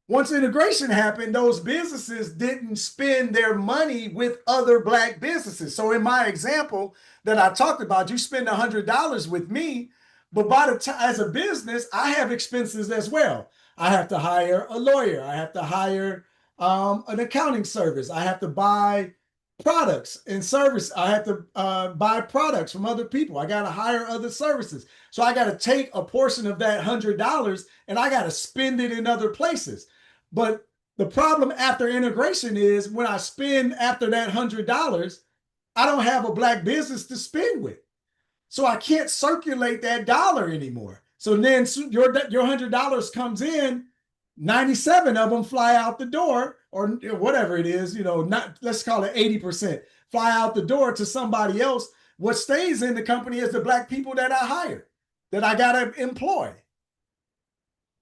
Once integration happened, those businesses didn't spend their money with other Black businesses. So in my example that I talked about, you spend $100 with me, but by the time as a business, I have expenses as well. I have to hire a lawyer. I have to hire an accounting service. I have to buy products and service. I have to buy products from other people. I got to hire other services. So I got to take a portion of that $100 and I got to spend it in other places. But the problem after integration is when I spend after that $100, I don't have a Black business to spend with. So I can't circulate that dollar anymore. So then your $100 comes in, 97 of them fly out the door, or whatever it is, not, let's call it 80%, fly out the door to somebody else. What stays in the company is the Black people that I hired, that I got to employ.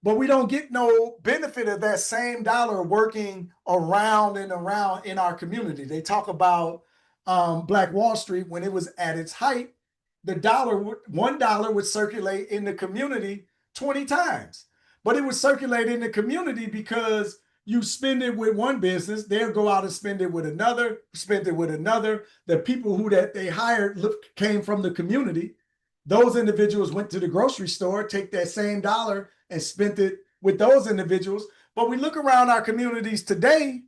But we don't get no benefit of that same dollar working around and around in our community. They talk about Black Wall Street when it was at its height. The $1 would circulate in the community 20 times. But it would circulate in the community because you spend it with one business, they'll go out and spend it with another, spend it with another. The people that they hired came from the community. Those individuals went to the grocery store, take that same dollar and spent it with those individuals. But we look around our communities today,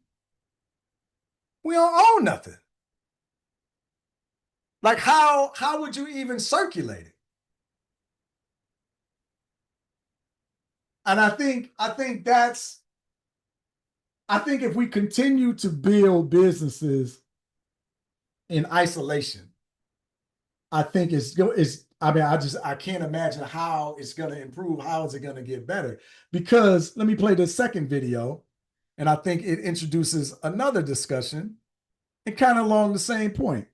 we don't own nothing. Like how would you even circulate it? And I think if we continue to build businesses in isolation, I think I can't imagine how it's going to improve. How is it going to get better? Because let me play the second video, and I think it introduces another discussion and kind of along the same point.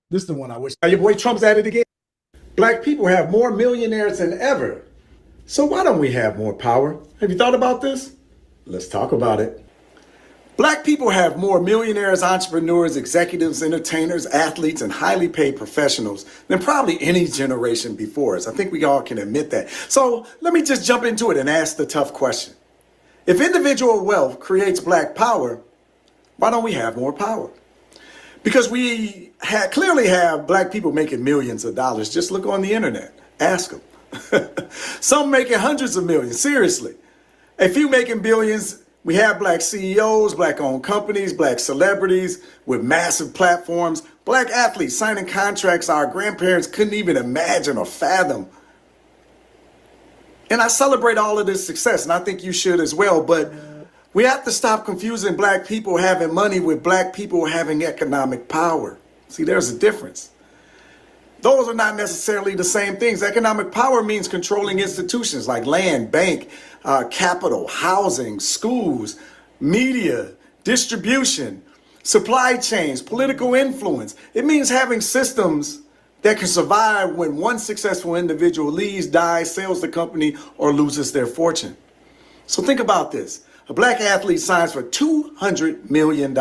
This is the one I wish. Your boy Trump's at it again. Black people have more millionaires than ever. So why don't we have more power? Have you thought about this? Let's talk about it. Black people have more millionaires, entrepreneurs, executives, entertainers, athletes, and highly paid professionals than probably any generation before us. I think we all can admit that. So let me just jump into it and ask the tough question. If individual wealth creates Black power, why don't we have more power? Because we clearly have Black people making millions of dollars. Just look on the internet. Ask them. Some making hundreds of millions. Seriously. A few making billions. We have Black CEOs, Black-owned companies, Black celebrities with massive platforms, Black athletes signing contracts our grandparents couldn't even imagine or fathom. And I celebrate all of this success, and I think you should as well. But we have to stop confusing Black people having money with Black people having economic power. See, there's a difference. Those are not necessarily the same things. Economic power means controlling institutions like land, bank, capital, housing, schools, media, distribution, supply chains, political influence. It means having systems that can survive when one successful individual leaves, dies, sells the company, or loses their fortune. So think about this. A Black athlete signs for $200 million.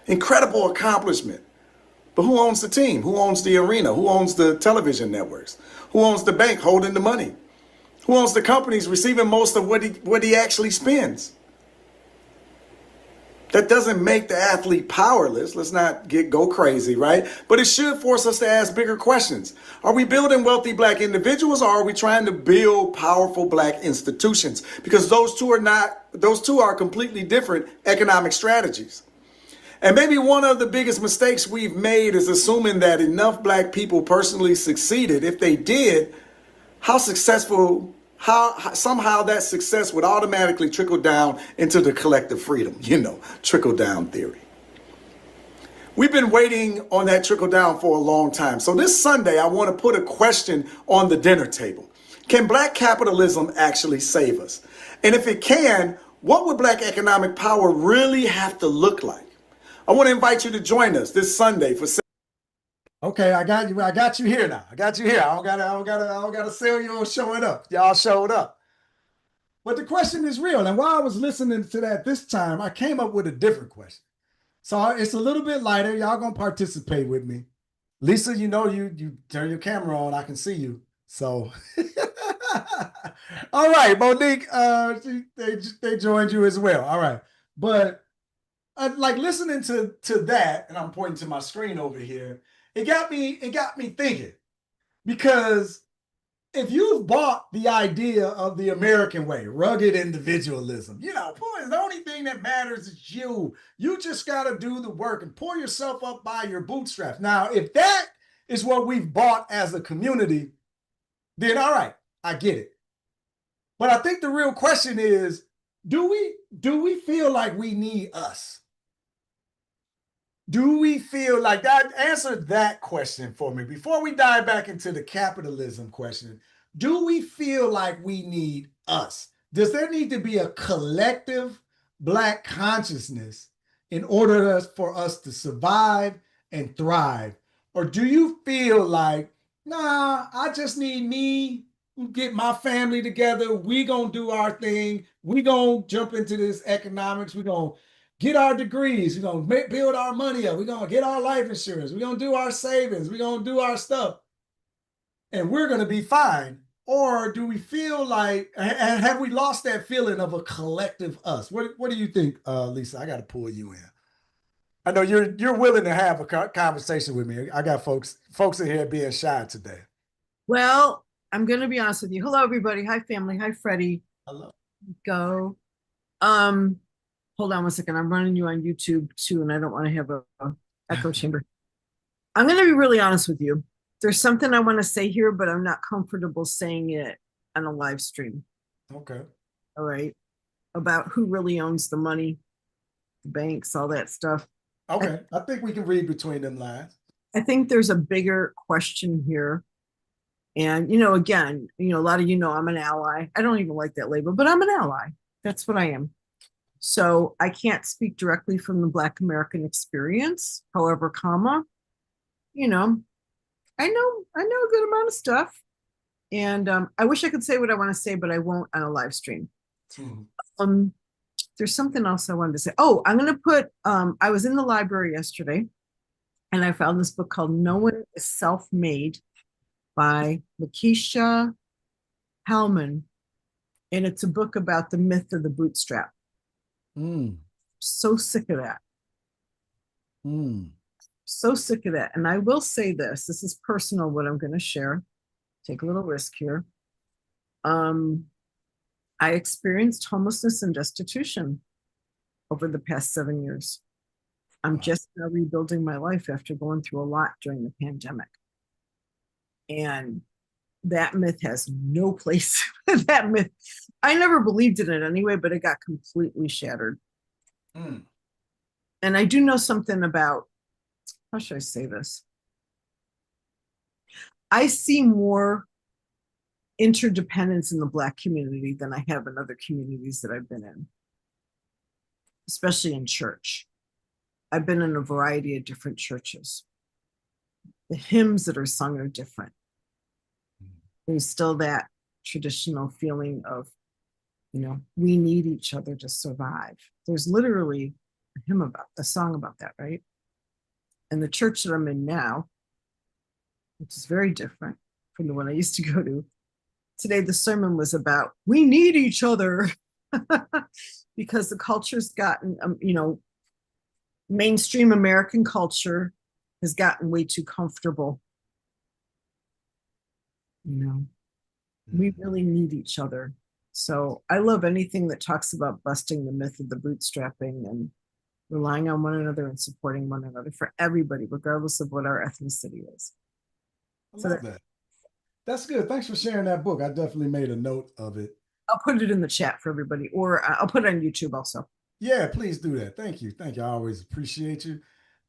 Incredible accomplishment. But who owns the team? Who owns the arena? Who owns the television networks? Who owns the bank holding the money? Who owns the companies receiving most of what he actually spends? That doesn't make the athlete powerless. Let's not go crazy, right? But it should force us to ask bigger questions. Are we building wealthy Black individuals, or are we trying to build powerful Black institutions? Because those two are completely different economic strategies. And maybe one of the biggest mistakes we've made is assuming that enough Black people personally succeeded. If they did, somehow that success would automatically trickle down into the collective freedom, trickle down theory. We've been waiting on that trickle down for a long time. So this Sunday, I want to put a question on the dinner table. Can Black capitalism actually save us? And if it can, what would black economic power really have to look like? I want to invite you to join us this Sunday for. Okay, I got you. I got you here now. I got you here. I don't gotta sell you on showing up. Y'all showed up. But the question is real. And while I was listening to that this time, I came up with a different question. So it's a little bit lighter. Y'all gonna participate with me. Lisa, you turn your camera on. I can see you. So, all right, Monique. They joined you as well. All right, but like listening to that, and I'm pointing to my screen over here. It got me thinking because if you've bought the idea of the American way, rugged individualism, boy, the only thing that matters is you. You just got to do the work and pull yourself up by your bootstraps. Now, if that is what we've bought as a community, then all right, I get it. But I think the real question is, do we feel like we need us? Do we feel like that? Answer that question for me before we dive back into the capitalism question. Do we feel like we need us? Does there need to be a collective black consciousness in order for us to survive and thrive? Or do you feel like, nah, I just need me, get my family together. We gonna do our thing. We gonna jump into this economics. We gonna get our degrees. We're going to build our money up. We're going to get our life insurance. We're going to do our savings. We're going to do our stuff. And we're going to be fine. Or do we feel like, and have we lost that feeling of a collective us? What do you think, Lisa? I got to pull you in. I know you're willing to have a conversation with me. I got folks in here being shy today. Well, I'm going to be honest with you. Hello, everybody. Hi, family. Hi, Freddie. Hello. Go. Hold on one second. I'm running you on YouTube too, and I don't want to have a echo chamber. I'm going to be really honest with you. There's something I want to say here, but I'm not comfortable saying it on a live stream. Okay. All right. About who really owns the money, the banks, all that stuff. Okay. I think we can read between them lines. I think there's a bigger question here. And, again, a lot of I'm an ally. I don't even like that label, but I'm an ally. That's what I am. So I can't speak directly from the Black American experience. However, I know a good amount of stuff. And I wish I could say what I want to say, but I won't on a live stream. Mm-hmm. There's something else I wanted to say. Oh, I'm going to put, I was in the library yesterday and I found this book called No One is Self-Made by Lakeisha Hellman. And it's a book about the myth of the bootstrap. So sick of that. So sick of that. And I will say this is personal, what I'm going to share. Take a little risk here. I experienced homelessness and destitution over the past 7 years. I'm just now rebuilding my life after going through a lot during the pandemic. And that myth has no place. That myth, I never believed in it anyway, but it got completely shattered. And I do know something about, how should I say this? I see more interdependence in the Black community than I have in other communities that I've been in, especially in church. I've been in a variety of different churches. The hymns that are sung are different. There's still that traditional feeling of, we need each other to survive. There's literally a song about that, right? And the church that I'm in now, which is very different from the one I used to go to, today the sermon was about, we need each other because the culture's gotten, mainstream American culture has gotten way too comfortable. We really need each other. So I love anything that talks about busting the myth of the bootstrapping and relying on one another and supporting one another for everybody, regardless of what our ethnicity is. I love that. That's good. Thanks for sharing that book. I definitely made a note of it. I'll put it in the chat for everybody, or I'll put it on YouTube also. Yeah, please do that. Thank you. I always appreciate you.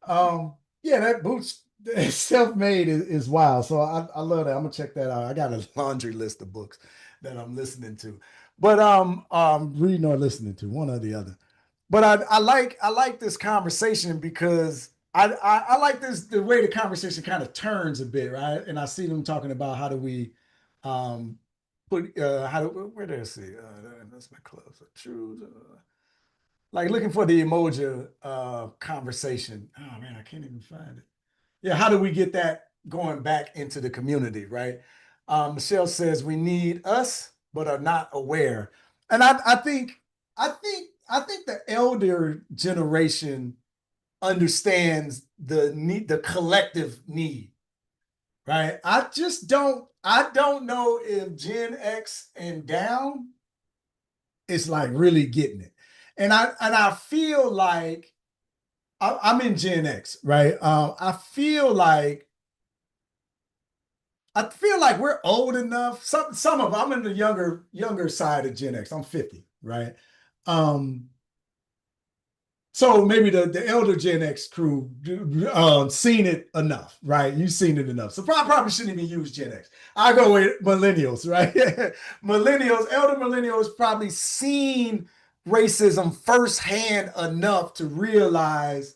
Yeah, that boots self-made is wild. So I love that. I'm gonna check that out. I got a laundry list of books that I'm listening to. But reading or listening to one or the other. But I like this conversation because I like the way the conversation kind of turns a bit, right? And I see them talking about how do we put how do where did I see that's my clothes true like looking for the emoji conversation. Oh man, I can't even find it. Yeah, how do we get that going back into the community, right? Michelle says we need us, but are not aware. And I think the elder generation understands the need, the collective need, right? I don't know if Gen X and down is like really getting it. And I feel like I'm in Gen X, right? I feel like we're old enough. Some of I'm in the younger side of Gen X. I'm 50, right? Um, so maybe the elder Gen X crew seen it enough, right? You've seen it enough. So probably shouldn't even use Gen X. I go with millennials, right? Elder millennials probably seen racism firsthand enough to realize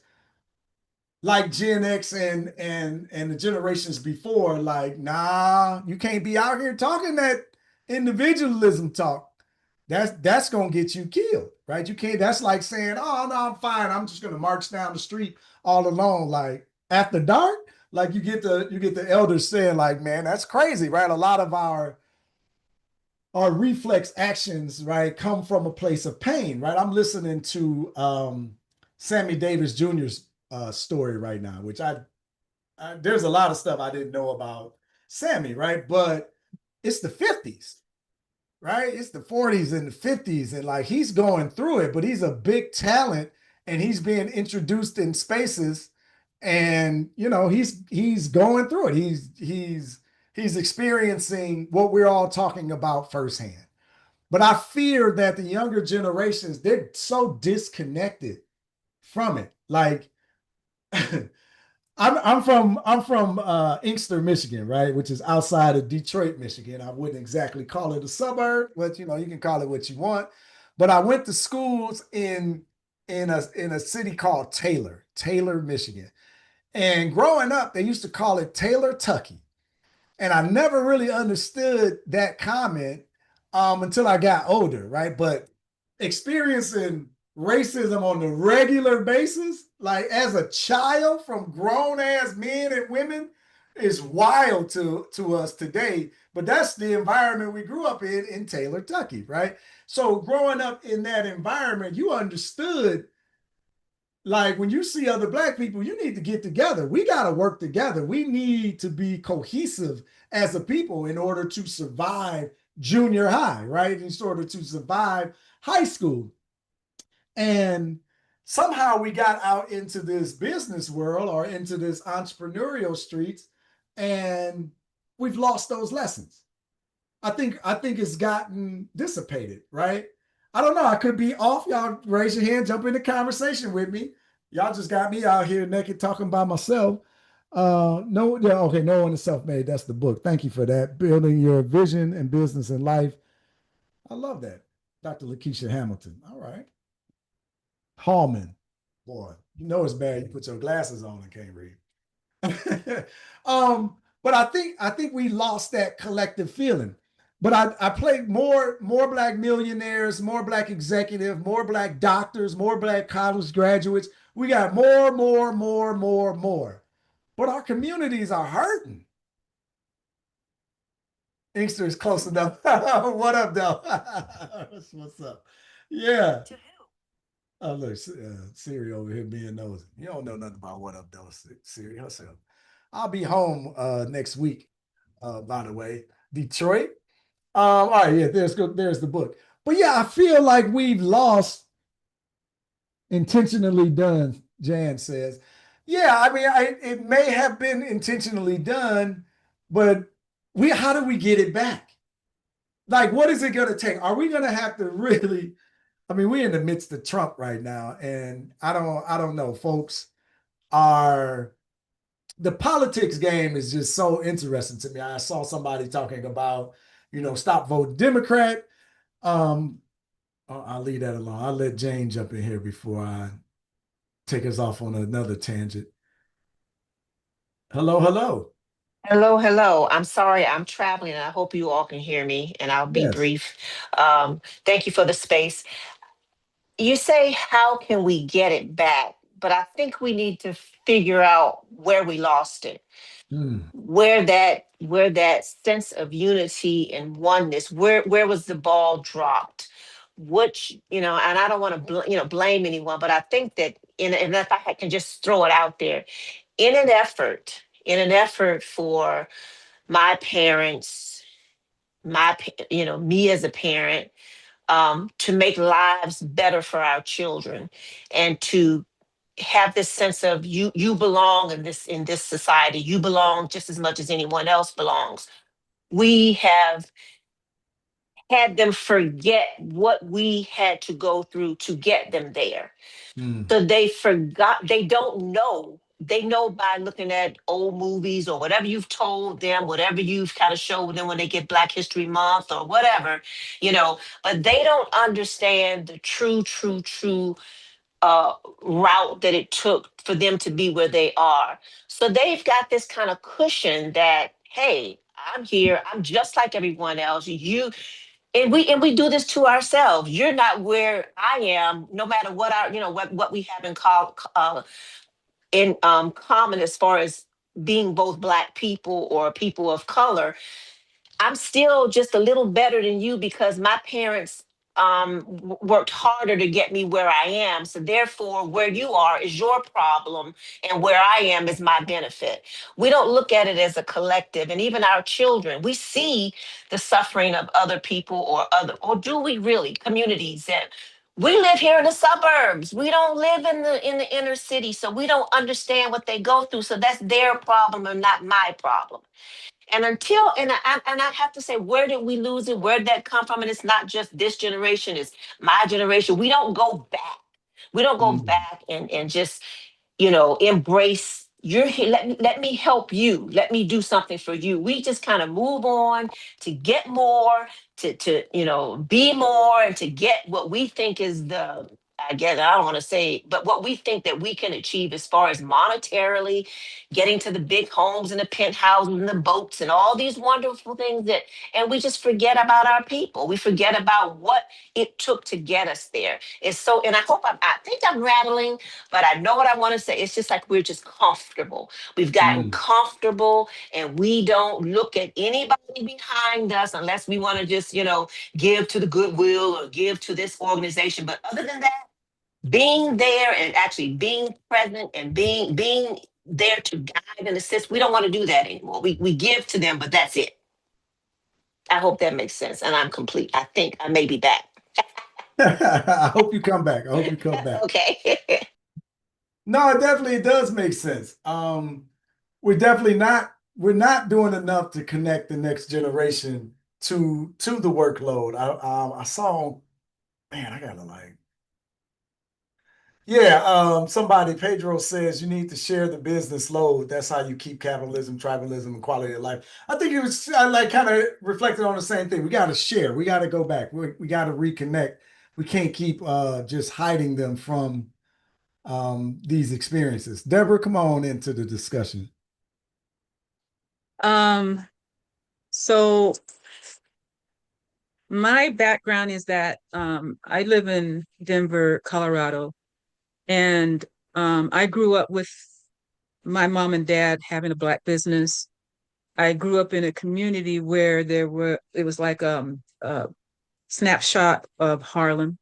like Gen X and the generations before, like, nah, you can't be out here talking that individualism talk. That's gonna get you killed, right? You can't. That's like saying, "Oh no, I'm fine. I'm just gonna march down the street all alone." Like after dark, like you get the elders saying, like, "Man, that's crazy, right?" A lot of our reflex actions, right, come from a place of pain, right? I'm listening to Sammy Davis Jr.'s story right now, which there's a lot of stuff I didn't know about Sammy, right? But it's the 50s, right? It's the 40s and the 50s, and like he's going through it, but he's a big talent and he's being introduced in spaces, and he's going through it. He's experiencing what we're all talking about firsthand. But I fear that the younger generations, they're so disconnected from it. Like I'm from Inkster, Michigan, right, which is outside of Detroit, Michigan. I wouldn't exactly call it a suburb, but you can call it what you want. But I went to schools in a city called Taylor, Michigan. And growing up, they used to call it Taylor Tucky. And I never really understood that comment until I got older, right? But experiencing racism on the regular basis, like as a child from grown ass men and women, is wild to us today. But that's the environment we grew up in Taylor, Tucky, right? So growing up in that environment, you understood like when you see other black people, you need to get together. We got to work together. We need to be cohesive as a people in order to survive junior high, right? In order to survive high school. And somehow we got out into this business world or into this entrepreneurial streets, and we've lost those lessons. I think it's gotten dissipated, right? I don't know. I could be off. Y'all raise your hand, jump in the conversation with me. Y'all just got me out here naked talking by myself. No, yeah, okay. No one is self-made. That's the book. Thank you for that. Building your vision and business and life. I love that. Dr. Lakeisha Hamilton. All right. Hallman. Boy, you know it's bad. You put your glasses on and can't read. But I think we lost that collective feeling. But I played more black millionaires, more black executive, more black doctors, more black college graduates. We got more. But our communities are hurting. Inkster is close enough. What up, though? What's up? Yeah. Oh, look, Siri over here being nosy. You don't know nothing about what up, though, Siri herself. I'll be home next week, by the way. Detroit. All right, yeah, there's the book. But yeah, I feel like we've lost intentionally done, Jan says. Yeah, I mean, it may have been intentionally done, but how do we get it back? Like, what is it going to take? Are we going to have to really? I mean, we're in the midst of Trump right now, and I don't know, folks. Are The politics game is just so interesting to me. I saw somebody talking about, stop voting Democrat. Um, I'll leave that alone. I'll let Jane jump in here before I take us off on another tangent. Hello, hello. Hello, hello. I'm sorry, I'm traveling and I hope you all can hear me and I'll be Yes. brief. Thank you for the space. You say, how can we get it back? But I think we need to figure out where we lost it, Mm, where that sense of unity and oneness, where was the ball dropped? Which, and I don't want to blame anyone, but I think that and if I can just throw it out there, in an effort for my parents, me as a parent, to make lives better for our children, and to have this sense of you belong in this society. You belong just as much as anyone else belongs. We have had them forget what we had to go through to get them there. mm, So they forgot, they don't know. They know by looking at old movies or whatever you've told them, whatever you've kind of showed them when they get Black History Month or whatever, but they don't understand the true uh, route that it took for them to be where they are. So they've got this kind of cushion that, hey, I'm here. I'm just like everyone else. And we do this to ourselves. You're not where I am, no matter what what we have in common as far as being both Black people or people of color. I'm still just a little better than you because my parents worked harder to get me where I am. So therefore, where you are is your problem, and where I am is my benefit. We don't look at it as a collective, and even our children, we see the suffering of other people or do we really? Communities that. We live here in the suburbs. We don't live in the inner city, so we don't understand what they go through. So that's their problem and not my problem. And I have to say, where did we lose it? Where did that come from? And it's not just this generation; it's my generation. We don't go back. We don't go mm, back and just embrace. You're here. Let me help you. Let me do something for you. We just kind of move on to get more, to be more, and to get what we think is the. I guess I don't want to say, but what we think that we can achieve as far as monetarily, getting to the big homes and the penthouses and the boats and all these wonderful things and we just forget about our people. We forget about what it took to get us there. It's so, and I think I'm rattling, but I know what I want to say. It's just like we're just comfortable. We've gotten mm. comfortable and we don't look at anybody behind us unless we want to just, give to the goodwill or give to this organization. But other than that, being there and actually being present and being there to guide and assist, we don't want to do that anymore. We give to them, but that's it. I hope that makes sense. And I'm complete. I think I may be back. I hope you come back. I hope you come back. Okay. No, it definitely does make sense. We're not doing enough to connect the next generation to the workload. I saw, man, I gotta like, yeah. Somebody Pedro says you need to share the business load. That's how you keep capitalism, tribalism, and quality of life. I think it was like kind of reflected on the same thing. We got to share. We got to go back. We got to reconnect. We can't keep just hiding them from these experiences. Deborah, come on into the discussion. Um, so my background is that I live in Denver, Colorado, and I grew up with my mom and dad having a Black business. I grew up in a community where it was like a snapshot of Harlem,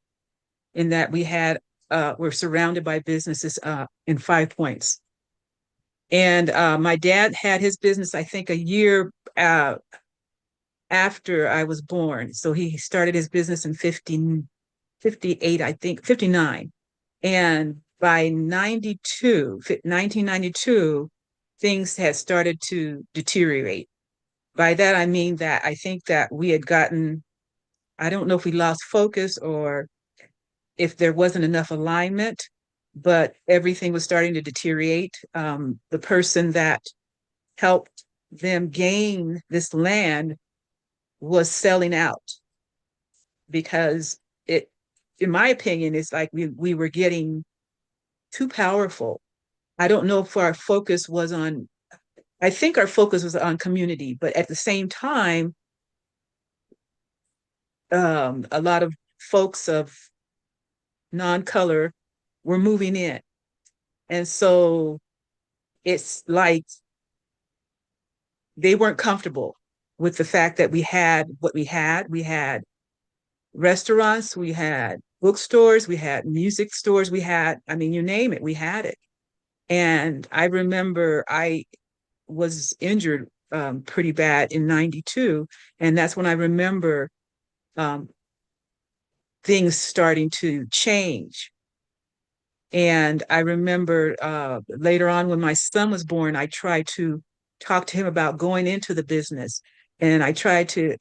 in that we're surrounded by businesses in 5 points. And my dad had his business, I think, a year after I was born. So he started his business in 58, I think, 59. And by 1992, things had started to deteriorate. By that, I mean that I think that we had gotten, I don't know if we lost focus or if there wasn't enough alignment, but everything was starting to deteriorate. The person that helped them gain this land was selling out. because it, in my opinion, it's like we were getting too powerful. I don't know if our focus was on, I think our focus was on community, but at the same time, a lot of folks of non-color were moving in. And so it's like they weren't comfortable with the fact that we had what we had. We had restaurants, we had bookstores, we had music stores, we had, I mean, you name it, we had it. And I remember I was injured pretty bad in 92. And that's when I remember um, things starting to change. And I remember later on when my son was born, I tried to talk to him about going into the business. And I tried to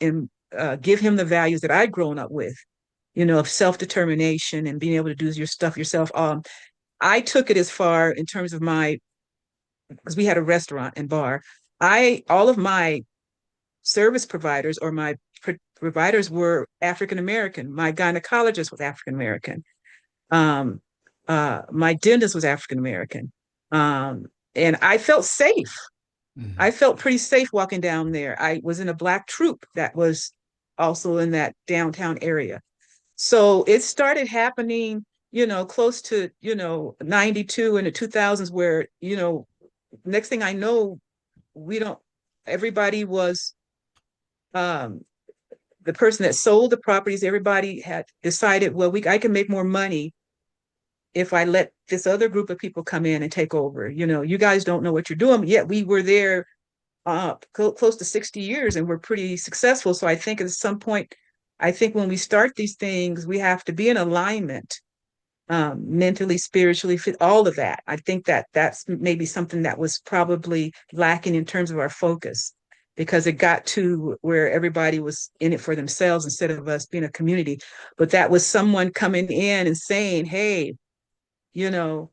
give him the values that I'd grown up with, you know, of self-determination and being able to do your stuff yourself. I took it as far in terms of because we had a restaurant and bar. All of my service providers or my providers were African American. My gynecologist was African American. Um, my dentist was African American. And I felt safe. Mm-hmm. I felt pretty safe walking down there. I was in a Black troupe that was also in that downtown area. So it started happening, you know, close to, you know, 92 and the 2000s where, you know, next thing I know, everybody was, the person that sold the properties, everybody had decided, well, I can make more money if I let this other group of people come in and take over. You know, you guys don't know what you're doing, yet we were there close to 60 years and we're pretty successful. So I think at some point, I think when we start these things, we have to be in alignment, mentally, spiritually, all of that. I think that's maybe something that was probably lacking in terms of our focus, because it got to where everybody was in it for themselves instead of us being a community. But that was someone coming in and saying, hey, you know,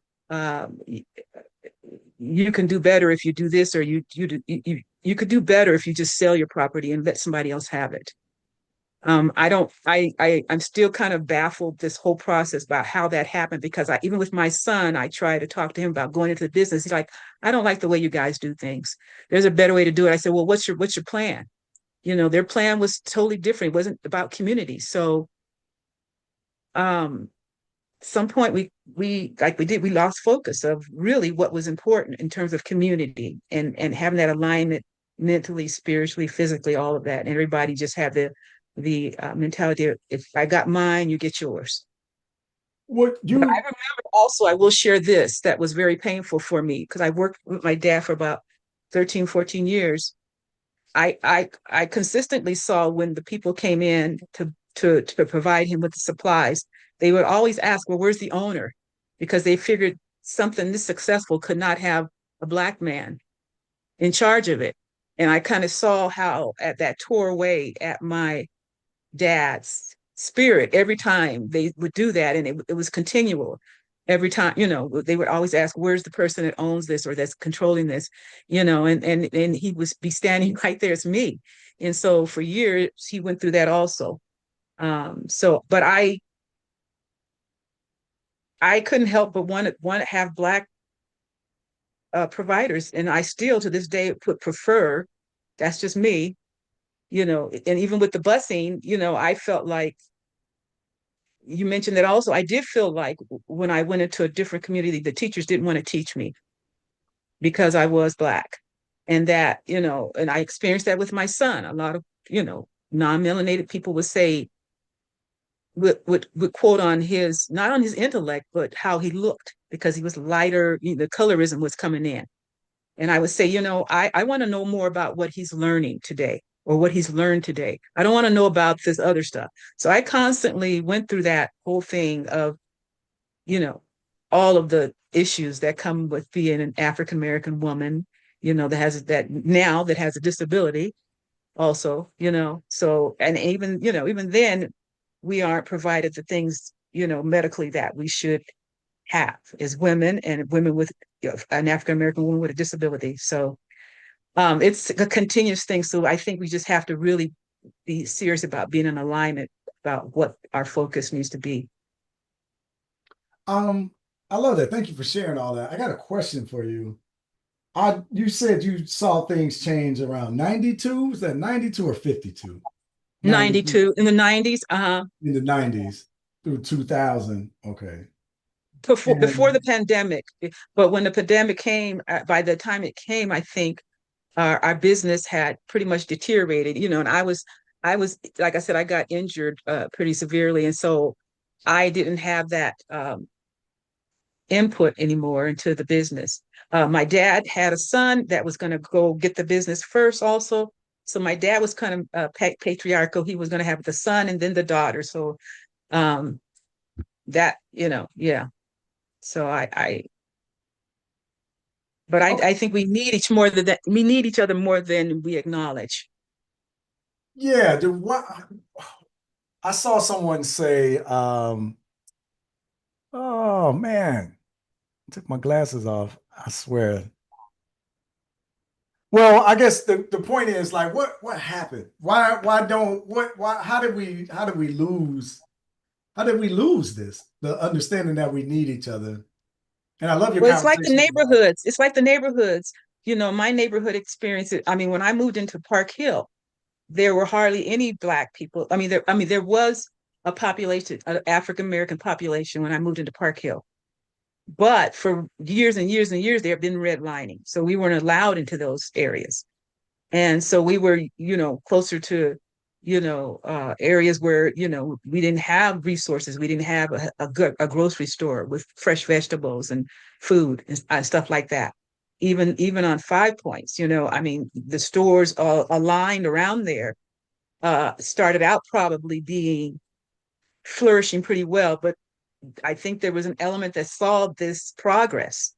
you can do better if you do this, or you could do better if you just sell your property and let somebody else have it. I'm still kind of baffled this whole process about how that happened, because even with my son, I try to talk to him about going into the business. He's like, I don't like the way you guys do things. There's a better way to do it. I said, well, what's your plan? You know, their plan was totally different. It wasn't about community. So, some point we lost focus of really what was important in terms of community and having that alignment mentally, spiritually, physically, all of that. And everybody just had the mentality of, if I got mine, you get yours. What you? But I remember also, I will share this, that was very painful for me, because I worked with my dad for about 13, 14 years. I consistently saw when the people came in to provide him with the supplies, they would always ask, well, where's the owner? Because they figured something this successful could not have a Black man in charge of it. And I kind of saw how that tore away at my dad's spirit every time they would do that. And it was continual. Every time, you know, they would always ask, where's the person that owns this or that's controlling this, you know, and he would be standing right there, it's me. And so for years, he went through that also. But I couldn't help but want to have Black providers. And I still to this day would prefer, that's just me, you know, and even with the busing, you know, I felt like, you mentioned that also, I did feel like when I went into a different community, the teachers didn't want to teach me because I was Black. And that, you know, and I experienced that with my son. A lot of, you know, non-melanated people would say, would quote on his, not on his intellect, but how he looked, because he was lighter, you know, the colorism was coming in. And I would say, you know, I want to know more about what he's learning today or what he's learned today. I don't want to know about this other stuff. So I constantly went through that whole thing of, you know, all of the issues that come with being an African American woman, you know, that has a disability also, you know. So, and even, you know, even then we aren't provided the things, you know, medically that we should have as women, and women with, you know, an African American woman with a disability. So it's a continuous thing. So I think we just have to really be serious about being in alignment about what our focus needs to be. I love that. Thank you for sharing all that. I got a question for you. You said you saw things change around 92. Was that 92 or 52? 92 92 in the 90s, in the 90s through 2000. Okay. before the And pandemic. But when the pandemic came, by the time it came, I think our business had pretty much deteriorated, and I was, like I said, I got injured pretty severely. And so I didn't have that input anymore into the business. My dad had a son that was going to go get the business first also. So my dad was kind of patriarchal. He was going to have the son and then the daughter. So um, that, yeah. So but okay. I think we need we need each other more than we acknowledge. Yeah, I saw someone say, oh man, I took my glasses off. I swear. Well, I guess the point is like what happened? Why don't what why how did we lose this? The understanding that we need each other. And I love your Well, it's like the conversation about neighborhoods. It's like the neighborhoods. My neighborhood experience. I mean, when I moved into Park Hill, there were hardly any Black people. There was a population, an African American population when I moved into Park Hill. But for years and years and years, there have been redlining. So we weren't allowed into those areas. And so we were, closer to, areas where, we didn't have resources. We didn't have a grocery store with fresh vegetables and food and stuff like that. Even on Five Points, the stores aligned around there started out probably being flourishing pretty well, but I think there was an element that saw this progress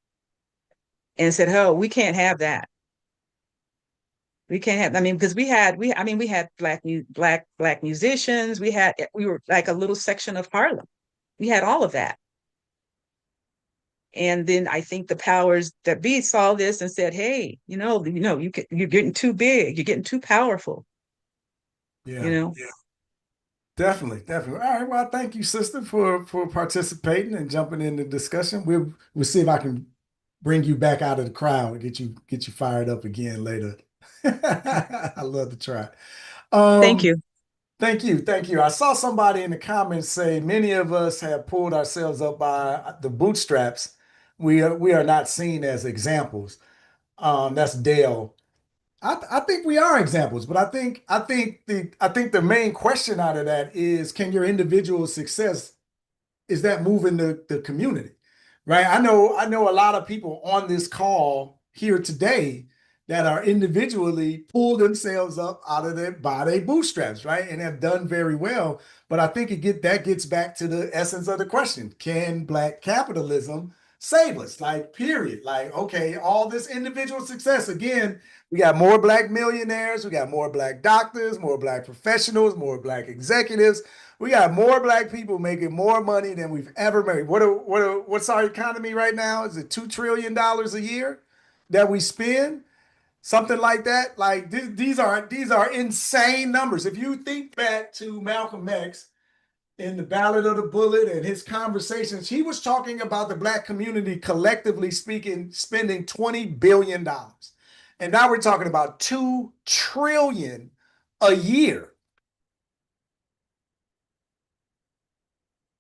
and said, "Oh, we can't have that. We can't have." I mean, because we had black musicians. We were like a little section of Harlem. We had all of that. And then I think the powers that be saw this and said, "Hey, you're getting too big. You're getting too powerful." You yeah. know. Definitely, definitely. All right. Well, thank you, sister, for participating and jumping in the discussion. We'll see if I can bring you back out of the crowd and get you fired up again later. I love to try. Thank Um, you. thank you, thank you. I saw somebody in the comments say many of us have pulled ourselves up by the bootstraps. We are not seen as examples. That's Dale. I think we are examples, but I think the main question out of that is, can your individual success, is that moving the community? Right? I know a lot of people on this call here today that are individually pull themselves up out of their by their bootstraps, right? And have done very well. But I think that gets back to the essence of the question. Can Black capitalism save us? Like, period. Like, okay, all this individual success, again, we got more Black millionaires, we got more Black doctors, more Black professionals, more Black executives. We got more Black people making more money than we've ever made. What's our economy right now? Is it $2 trillion a year that we spend? Something like that. Like these are insane numbers. If you think back to Malcolm X in the Ballad of the Bullet and his conversations, he was talking about the Black community collectively speaking, spending $20 billion. And now we're talking about 2 trillion a year.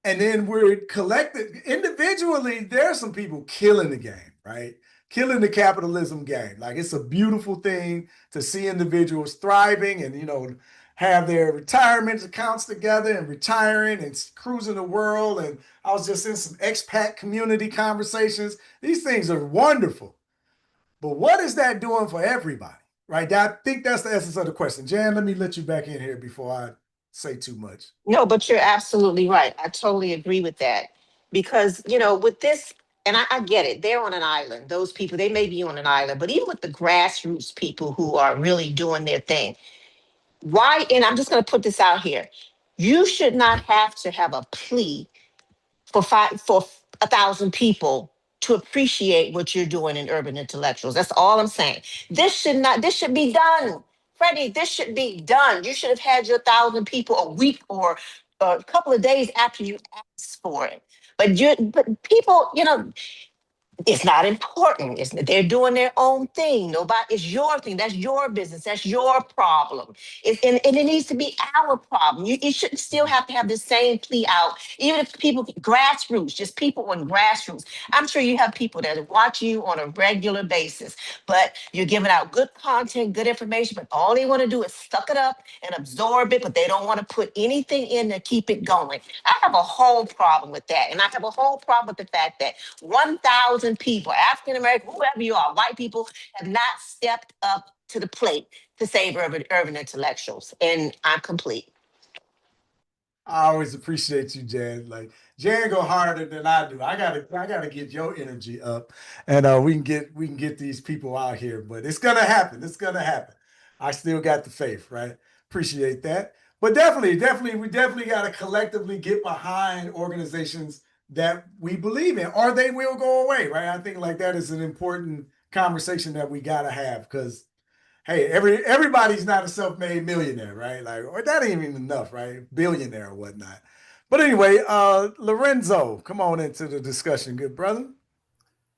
And then we're collected individually. There are some people killing the game, right? Killing the capitalism game. Like, it's a beautiful thing to see individuals thriving and, have their retirement accounts together and retiring and cruising the world. And I was just in some expat community conversations. These things are wonderful. But what is that doing for everybody? Right? I think that's the essence of the question. Jan, let me let you back in here before I say too much. No, but you're absolutely right. I totally agree with that. Because, with this, and I get it, they're on an island. Those people, they may be on an island, but even with the grassroots people who are really doing their thing, why? And I'm just going to put this out here. You should not have to have a plea for 1,000 people to appreciate what you're doing in urban intellectuals. That's all I'm saying. This should be done. Freddie, this should be done. You should have had your 1,000 people a week or a couple of days after you ask for it. But people, it's not important. They're doing their own thing. Nobody, it's your thing. That's your business. That's your problem. And it needs to be our problem. You should still have to have the same plea out, even if people, grassroots, just people on grassroots. I'm sure you have people that watch you on a regular basis, but you're giving out good content, good information, but all they want to do is suck it up and absorb it, but they don't want to put anything in to keep it going. I have a whole problem with that. And I have a whole problem with the fact that 1,000 people, African American, whoever you are, white people, have not stepped up to the plate to save urban intellectuals. And I'm complete. I always appreciate you, Jan. Like Jan go harder than I do. I gotta get your energy up, and we can get these people out here. But it's gonna happen. It's gonna happen. I still got the faith, right? Appreciate that. But definitely, we definitely gotta collectively get behind organizations that we believe in, or they will go away, right? I think like that is an important conversation that we gotta have because hey, everybody's not a self-made millionaire, right? Like, or that ain't even enough, right? Billionaire or whatnot. But anyway, Lorenzo, come on into the discussion, good brother.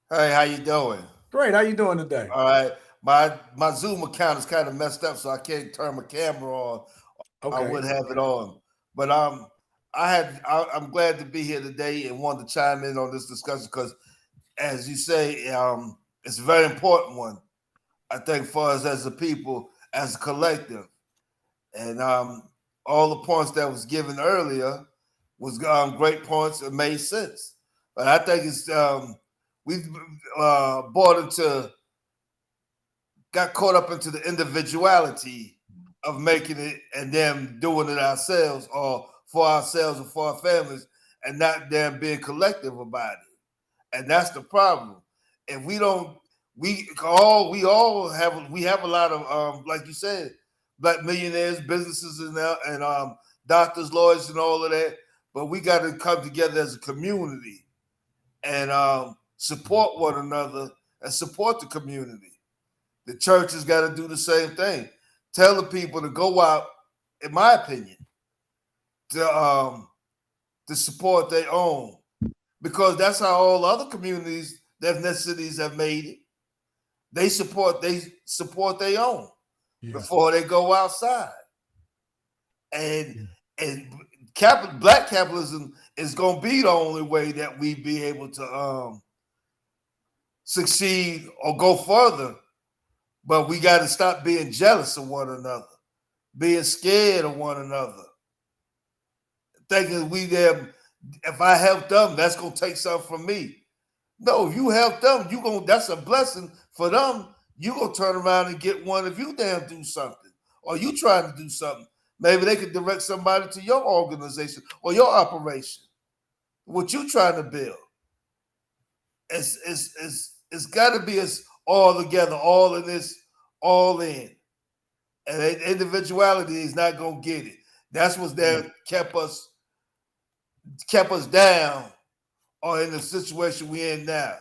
Hey, how you doing? Great, how you doing today? All right. My Zoom account is kind of messed up, so I can't turn my camera on. I Okay. would have it on. But I'm glad to be here today and wanted to chime in on this discussion because as you say, it's a very important one. I think for us as a people, as a collective. And all the points that was given earlier was great points that made sense. But I think it's we've got caught up into the individuality of making it and then doing it ourselves or for ourselves or for our families and not them being collective about it. And that's the problem. If we don't, we all have a lot of like you said, black millionaires, businesses and doctors, lawyers, and all of that. But we got to come together as a community and support one another and support the community. The church has got to do the same thing. Tell the people to go out, in my opinion, to support their own, because that's how all other communities, ethnicities have made it. They support their own before they go outside. And black capitalism is going to be the only way that we be able to succeed or go further. But we got to stop being jealous of one another, being scared of one another, thinking if I help them, that's going to take something from me. No, if you help them, that's a blessing for them. You gonna turn around and get one if you damn do something, or you trying to do something. Maybe they could direct somebody to your organization or your operation. What you trying to build? It's got to be us all together, all in this, all in. And individuality is not gonna get it. That's what's there kept us down, or in the situation we're in now.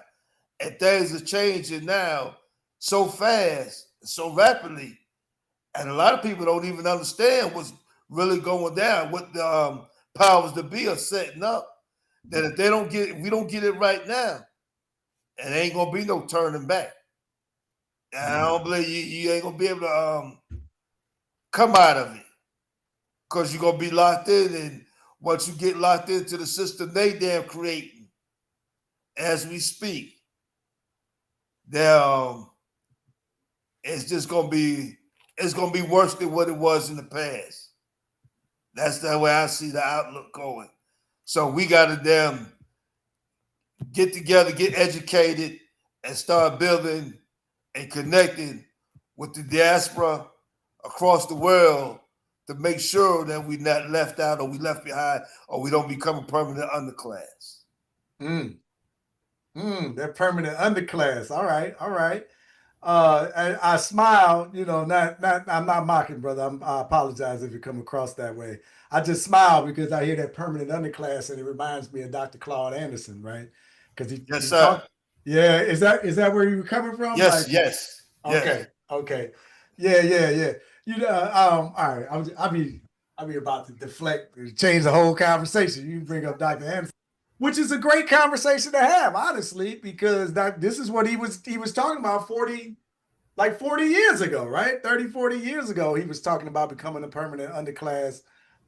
And things are changing now so fast, so rapidly. And a lot of people don't even understand what's really going down, what the powers that be are setting up. That if we don't get it right now, it ain't gonna be no turning back. And I don't believe you ain't gonna be able to come out of it. Because you're gonna be locked in, and once you get locked into the system they damn creating as we speak, it's gonna be worse than what it was in the past. That's the way I see the outlook going. So we gotta get together, get educated, and start building and connecting with the diaspora across the world to make sure that we're not left out or we left behind or we don't become a permanent underclass. That permanent underclass. All right. I smile, I'm not mocking, brother. I apologize if you come across that way. I just smile because I hear that permanent underclass and it reminds me of Dr. Claude Anderson, right? Because yes, sir. Yeah, is that where you were coming from? Yes, like, yes. Okay. Yeah. All right. I mean, about to deflect, change the whole conversation. You bring up Dr. Anderson, which is a great conversation to have, honestly, because this is what he was talking about 40 years ago, right? 30, 40 years ago, he was talking about becoming a permanent underclass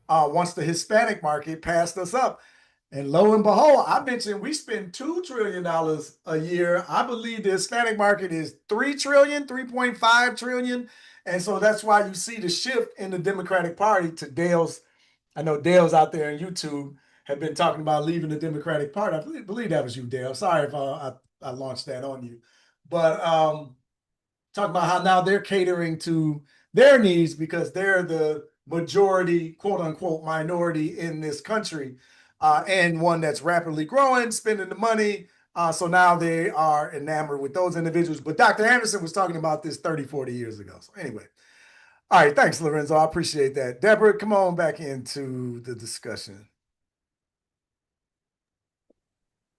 once the Hispanic market passed us up. And lo and behold, I mentioned we spend $2 trillion a year. I believe the Hispanic market is 3 trillion, 3.5 trillion. And so that's why you see the shift in the Democratic Party to Dale's. I know Dale's out there on YouTube have been talking about leaving the Democratic Party. I believe that was you, Dale. Sorry if I launched that on you. But talking about how now they're catering to their needs because they're the majority, quote unquote, minority in this country, and one that's rapidly growing, spending the money. So now they are enamored with those individuals. But Dr. Anderson was talking about this 30, 40 years ago. So anyway, all right, thanks, Lorenzo. I appreciate that. Deborah, come on back into the discussion.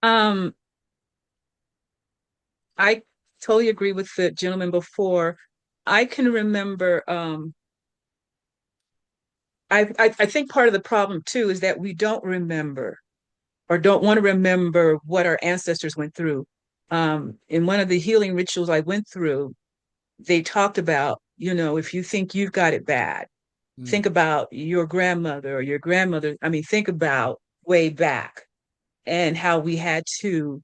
I totally agree with the gentleman before. I can remember, I think part of the problem too is that we don't remember or don't want to remember what our ancestors went through. In one of the healing rituals I went through, they talked about, if you think you've got it bad, think about your grandmother or your grandmother. I mean, think about way back and how we had to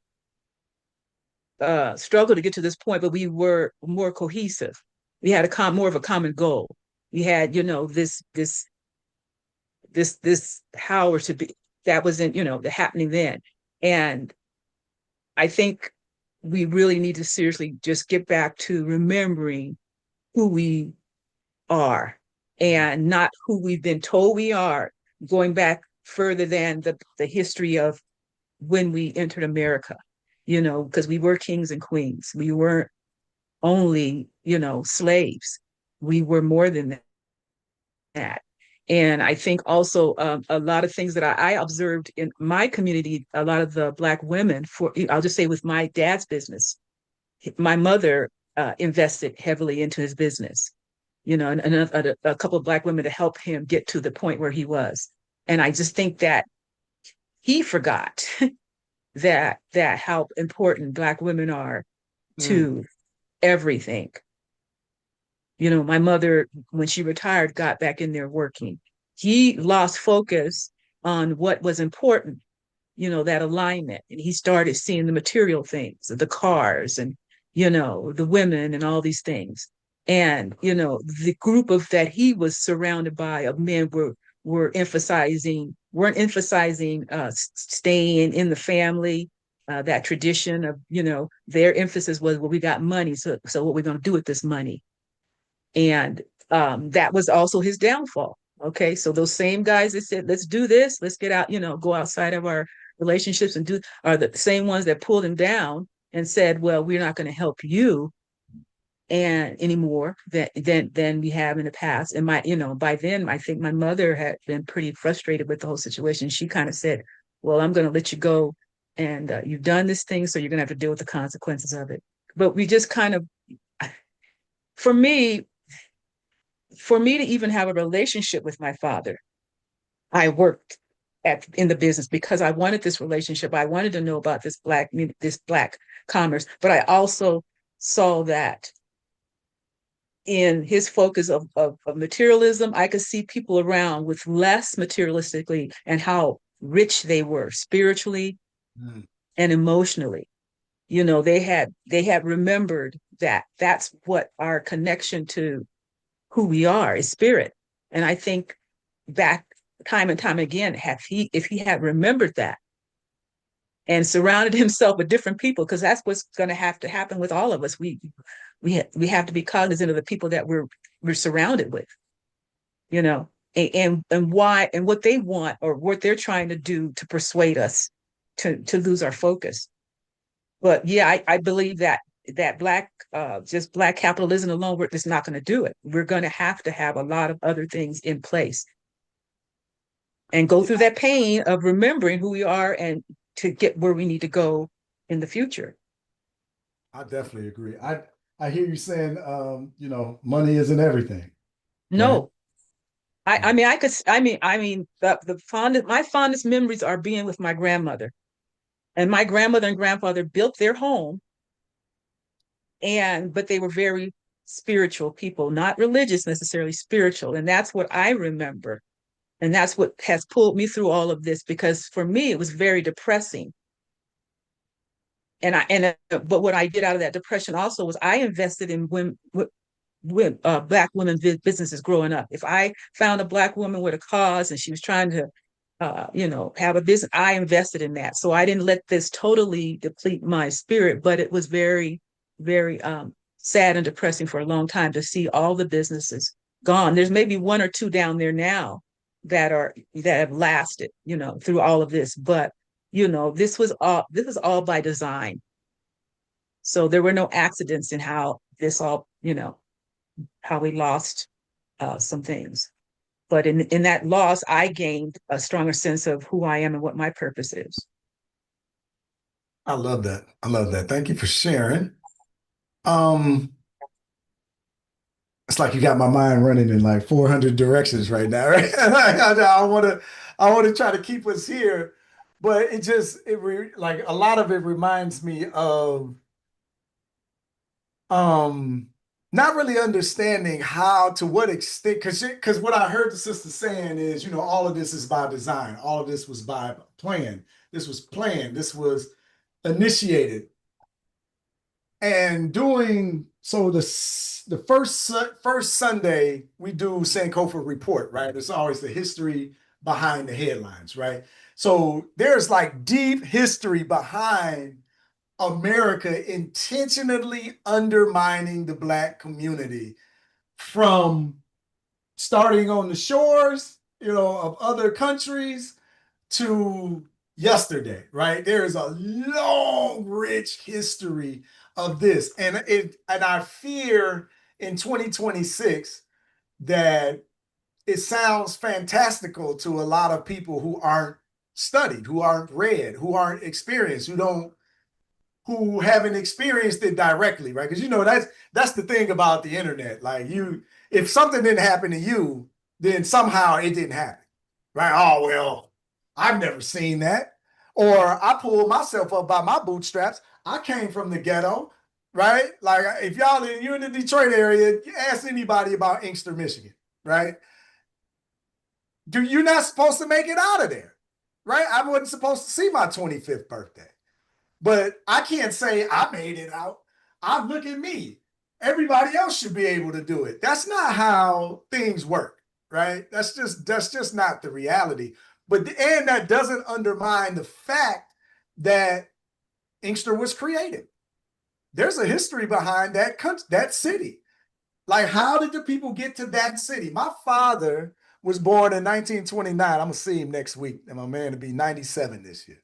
struggle to get to this point, but we were more cohesive. We had more of a common goal. We had, this power to be that wasn't, happening then. And I think we really need to seriously just get back to remembering who we are and not who we've been told we are, going back further than the history of when we entered America, because we were kings and queens. We weren't only, slaves. We were more than that. And I think also a lot of things that I observed in my community, a lot of the Black women, I'll just say with my dad's business, my mother invested heavily into his business, and a couple of Black women to help him get to the point where he was. And I just think that he forgot that how important Black women are to everything. My mother, when she retired, got back in there working. He lost focus on what was important, that alignment. And he started seeing the material things, the cars and, the women and all these things. And, the group of that he was surrounded by of men weren't emphasizing staying in the family, that tradition of, their emphasis was, well, we got money. So what we're going to do with this money. And that was also his downfall. Okay. So those same guys that said, let's do this, let's get out, go outside of our relationships and are the same ones that pulled him down and said, well, we're not going to help you and anymore than we have in the past. And by then I think my mother had been pretty frustrated with the whole situation. She kind of said, well, I'm going to let you go and you've done this thing, so you're going to have to deal with the consequences of it. But we just kind of, for me to even have a relationship with my father, I worked in the business because I wanted this relationship. I wanted to know about this black commerce, but I also saw that in his focus of materialism, I could see people around with less materialistically and how rich they were spiritually and emotionally. They had remembered that that's what our connection to who we are is spirit. And I think back time and time again, if he had remembered that and surrounded himself with different people, because that's what's going to have to happen with all of us. We have to be cognizant of the people that we're surrounded with, and why and what they want or what they're trying to do to persuade us to lose our focus. But yeah, I believe that just black capitalism alone, it's not going to do it. We're going to have a lot of other things in place and go through that pain of remembering who we are and to get where we need to go in the future. I definitely agree. I hear you saying, money isn't everything. No. I mean, my fondest memories are being with my grandmother. And my grandmother and grandfather built their home, but they were very spiritual people, not religious necessarily, spiritual. And that's what I remember. And that's what has pulled me through all of this, because for me, it was very depressing. But what I did out of that depression also was I invested in Black women businesses growing up. If I found a Black woman with a cause and she was trying to, have a business, I invested in that. So I didn't let this totally deplete my spirit, but it was very, very sad and depressing for a long time to see all the businesses gone. There's maybe one or two down there now that have lasted, through all of this. But this was all by design. So there were no accidents in how this all, how we lost some things. But in that loss, I gained a stronger sense of who I am and what my purpose is. I love that. I love that. Thank you for sharing. Um, it's like you got my mind running in like 400 directions right now, right? I want to try to keep us here, but like a lot of it reminds me of not really understanding how, to what extent, because what I heard the sister saying is, all of this is by design, all of this was by plan, this was planned, this was initiated. And doing so, the first Sunday we do Sankofa report, right? It's always the history behind the headlines, right? So there's like deep history behind America intentionally undermining the Black community, from starting on the shores, of other countries to yesterday, right? There is a long, rich history of this. And I fear in 2026 that it sounds fantastical to a lot of people who aren't studied, who aren't read, who aren't experienced, who haven't experienced it directly, right? Because that's the thing about the internet. Like, if something didn't happen to you, then somehow it didn't happen, right? Oh, well, I've never seen that. Or I pulled myself up by my bootstraps. I came from the ghetto, right? Like, if you're in the Detroit area, ask anybody about Inkster, Michigan, right? You're not supposed to make it out of there, right? I wasn't supposed to see my 25th birthday. But I can't say I made it out. Look at me. Everybody else should be able to do it. That's not how things work, right? That's just not the reality. And that doesn't undermine the fact that Inkster was created. There's a history behind that city. Like, how did the people get to that city? My father was born in 1929. I'm gonna see him next week, and my man will be 97 this year.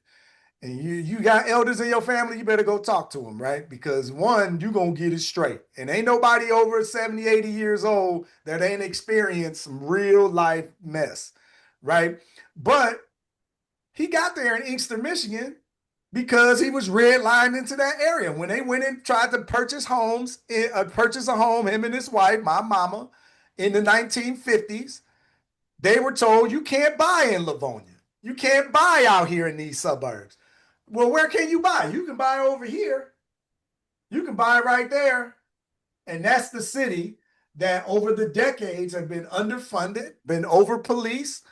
And you got elders in your family, you better go talk to them, right? Because one, you're going to get it straight. And ain't nobody over 70, 80 years old that ain't experienced some real life mess, right? But he got there in Inkster, Michigan, because he was redlined into that area. When they went and tried to purchase a home, him and his wife, my mama, in the 1950s, they were told, you can't buy in Livonia. You can't buy out here in these suburbs. Well, where can you buy? You can buy over here. You can buy right there. And that's the city that over the decades have been underfunded, been over-policed,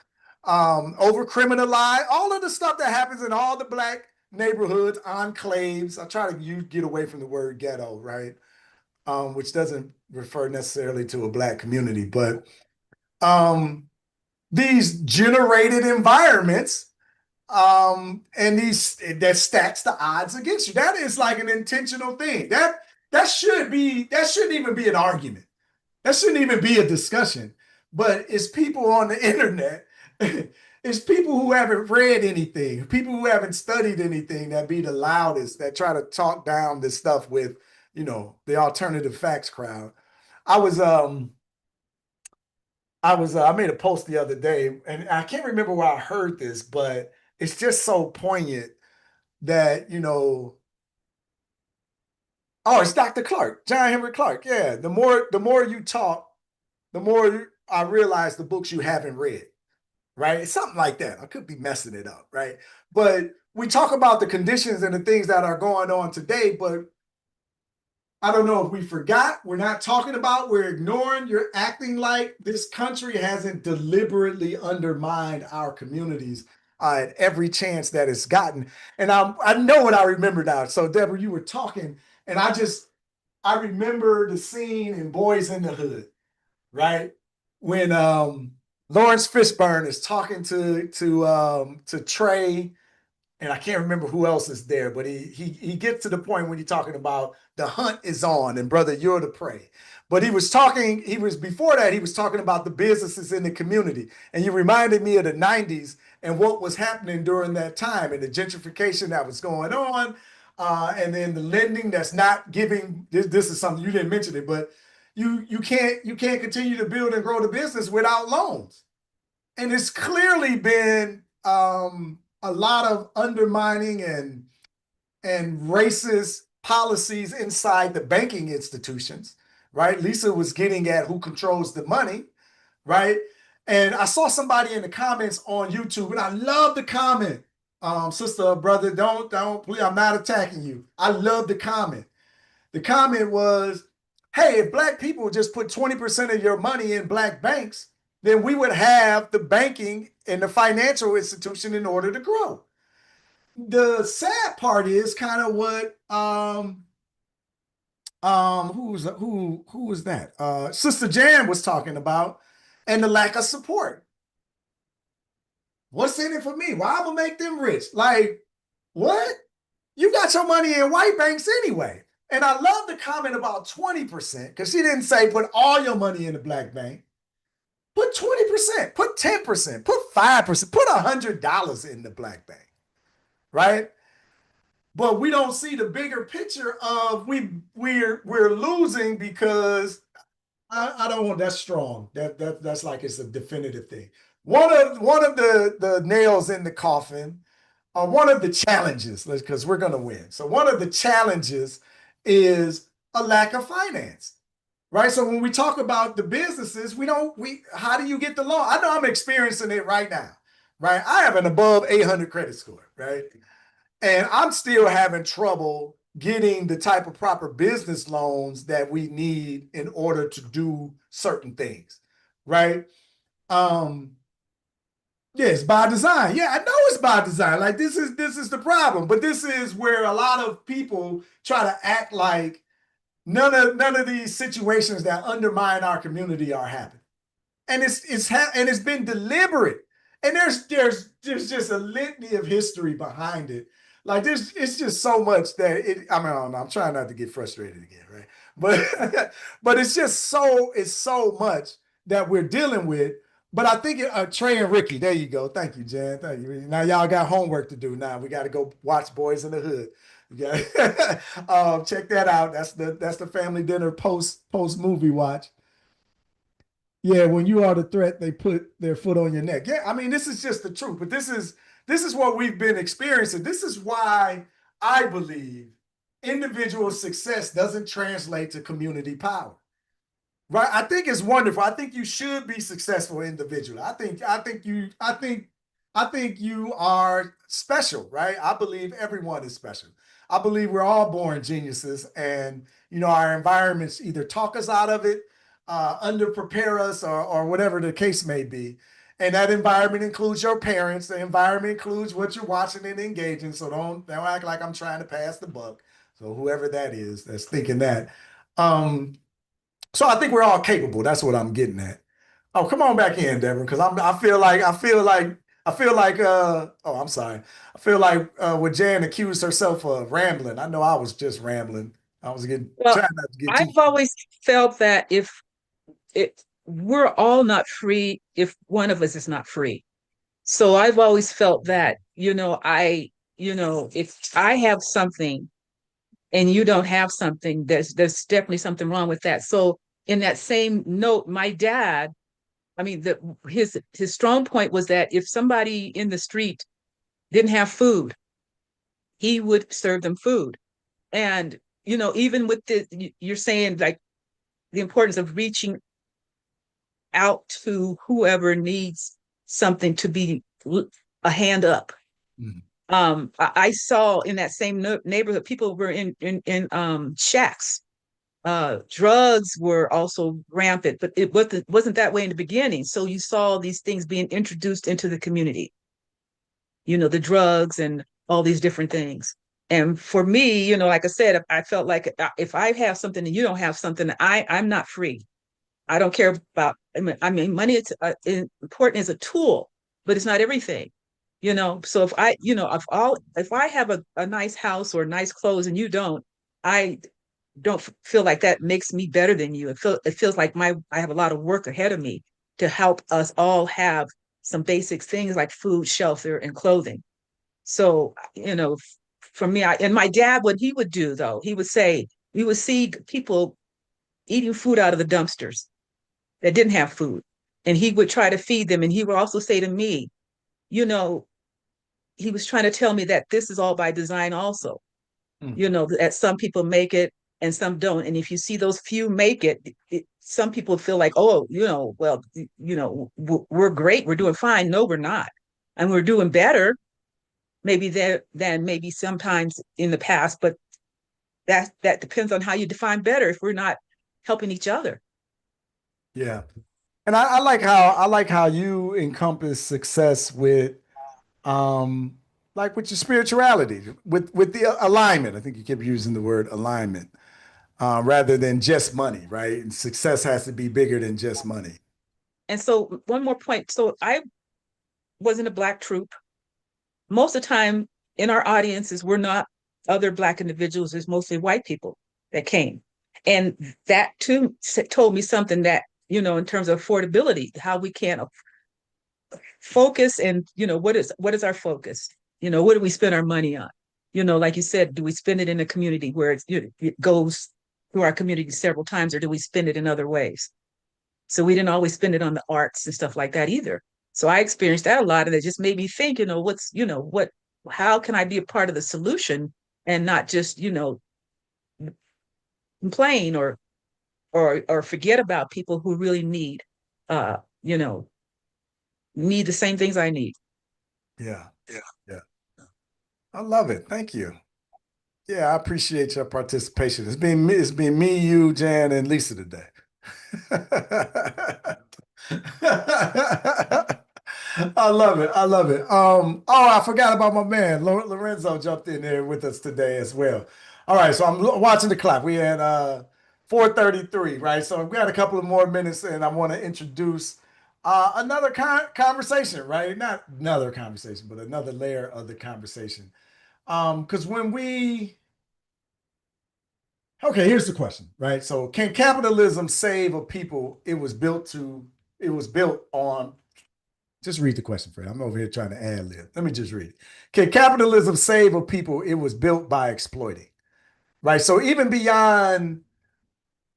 over-criminalized, all of the stuff that happens in all the Black neighborhoods, enclaves. I try to get away from the word ghetto, right? Which doesn't refer necessarily to a Black community. But these generated environments, and that stacks the odds against you. That is like an intentional thing. That shouldn't even be an argument. That shouldn't even be a discussion. But it's people on the internet, it's people who haven't read anything, people who haven't studied anything, that be the loudest, that try to talk down this stuff with, the alternative facts crowd. I made a post the other day, and I can't remember where I heard this, but it's just so poignant that, it's Dr. Clark, John Henry Clark. Yeah. The more you talk, the more I realize the books you haven't read, right? It's something like that. I could be messing it up, right? But we talk about the conditions and the things that are going on today, but I don't know if we forgot, we're not talking about, we're ignoring, you're acting like this country hasn't deliberately undermined our communities at every chance that it's gotten. And I know what I remember now. So Deborah, you were talking, and I remember the scene in Boys in the Hood, right? When Lawrence Fishburne is talking to Trey, and I can't remember who else is there, but he gets to the point when he's talking about the hunt is on, and brother, you're the prey. But before that, he was talking about the businesses in the community. And you reminded me of the 90s and what was happening during that time and the gentrification that was going on. And then the lending that's not giving, this is something you didn't mention it, but you can't continue to build and grow the business without loans. And it's clearly been a lot of undermining and racist policies inside the banking institutions, right? Lisa was getting at who controls the money, right? And I saw somebody in the comments on YouTube, and I love the comment. Sister, brother, don't, please, I'm not attacking you. I love the comment. The comment was, hey, if Black people just put 20% of your money in Black banks, then we would have the banking and the financial institution in order to grow. The sad part is kind of what who was that? Sister Jan was talking about, and the lack of support. What's in it for me? Why I'm gonna make them rich? Like, what? You got your money in white banks anyway. And I love the comment about 20%, because she didn't say put all your money in the Black bank. Put 20%, put 10%, put 5%, put $100 in the Black bank, right? But we don't see the bigger picture of we're losing because I don't want that's strong. That's like it's a definitive thing. One of the nails in the coffin, one of the challenges, because we're gonna win. So one of the challenges is a lack of finance. Right. So when we talk about the businesses, how do you get the loan? I know I'm experiencing it right now. Right. I have an above 800 credit score. Right. And I'm still having trouble getting the type of proper business loans that we need in order to do certain things. Right. Yeah, it's by design. Yeah, I know it's by design. Like this is the problem. But this is where a lot of people try to act like none of these situations that undermine our community are happening, and it's been deliberate. And there's just a litany of history behind it. Like it's just so much that I don't know. I'm trying not to get frustrated again, right? But but it's so much that we're dealing with. But I think Trey and Ricky, there you go. Thank you, Jan. Thank you. Now y'all got homework to do. Now we got to go watch Boys in the Hood. Yeah, check that out. That's the family dinner post movie watch. Yeah, when you are the threat, they put their foot on your neck. Yeah, I mean this is just the truth. But this is what we've been experiencing. This is why I believe individual success doesn't translate to community power. Right? I think it's wonderful. I think you should be successful individually. I think you are special, right? I believe everyone is special. I believe we're all born geniuses, and our environments either talk us out of it, under prepare us, or whatever the case may be. And that environment includes your parents. The environment includes what you're watching and engaging. So don't act like I'm trying to pass the buck. So whoever that is that's thinking that. So I think we're all capable. That's what I'm getting at. Oh, come on back in, Devin, because I feel like oh, I'm sorry. I feel like when Jan accused herself of rambling. I know I was just rambling. I was trying not to get too. I've always felt that if we're all not free if one of us is not free. So I've always felt that, if I have something and you don't have something, there's definitely something wrong with that. So in that same note, my dad, I mean, his strong point was that if somebody in the street didn't have food, he would serve them food. And, even with you're saying like the importance of reaching out to whoever needs something to be a hand up. I saw in that same neighborhood, people were in shacks. Drugs were also rampant, but it wasn't that way in the beginning. So you saw these things being introduced into the community, the drugs and all these different things. And for me, like I said, I felt like if I have something and you don't have something, I'm not free. I don't care about, money is important as a tool, but it's not everything. So if I have a nice house or nice clothes and you don't, I don't feel like that makes me better than you. It feels like I have a lot of work ahead of me to help us all have some basic things like food, shelter, and clothing. So, for me, and my dad, what he would do though, he would say, we would see people eating food out of the dumpsters that didn't have food. And he would try to feed them. And he would also say to me, you know, he was trying to tell me that this is all by design also, that some people make it and some don't. And if you see those few make it, some people feel like, oh, well, we're great, we're doing fine. No, we're not. And we're doing better maybe than maybe sometimes in the past, but that depends on how you define better if we're not helping each other. Yeah. And I like how you encompass success with like with your spirituality, with the alignment. I think you kept using the word alignment, rather than just money, right? And success has to be bigger than just money. And so one more point. So I was in a Black troupe. Most of the time in our audiences, we're not other Black individuals, it's mostly white people that came. And that too told me something that, in terms of affordability, how we can focus and, what is our focus? What do we spend our money on? Like you said, do we spend it in a community where it goes through our community several times, or do we spend it in other ways? So we didn't always spend it on the arts and stuff like that either. So I experienced that a lot, and it just made me think, how can I be a part of the solution and not just, complain or forget about people who really need, uh, you know, need the same things I need. Yeah. Yeah. Yeah. I love it. Thank you. Yeah, I appreciate your participation. It's been me, you, Jan, and Lisa today. I love it. I love it. Oh, I forgot about my man. Lorenzo jumped in there with us today as well. All right, so I'm watching the clock. We at 4:33, right? So we've got a couple of more minutes, and I want to introduce another conversation, right? Not another conversation, but another layer of the conversation. Because okay, here's the question, right? So can capitalism save a people it was built on? Just read the question, Fred. I'm over here trying to ad lib. Let me just read it. Can capitalism save a people it was built by exploiting? Right. So even beyond,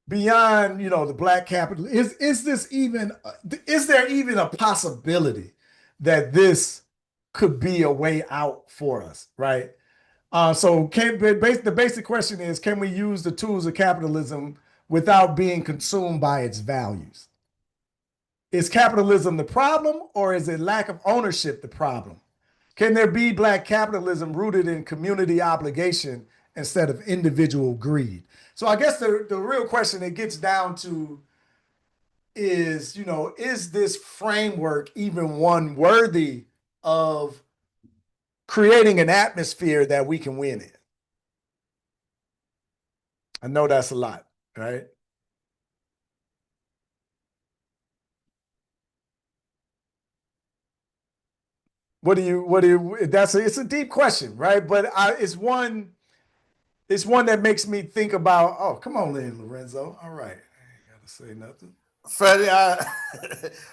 the Black capital, is there even a possibility that this could be a way out for us? Right. The basic question is, can we use the tools of capitalism without being consumed by its values? Is capitalism the problem, or is it lack of ownership the problem? Can there be Black capitalism rooted in community obligation instead of individual greed? So I guess the real question it gets down to is, is this framework even one worthy of creating an atmosphere that we can win in? I know that's a lot, right? It's a deep question, right? But it's one that makes me think about, oh, come on in, Lorenzo. All right. I ain't gotta say nothing. Freddie,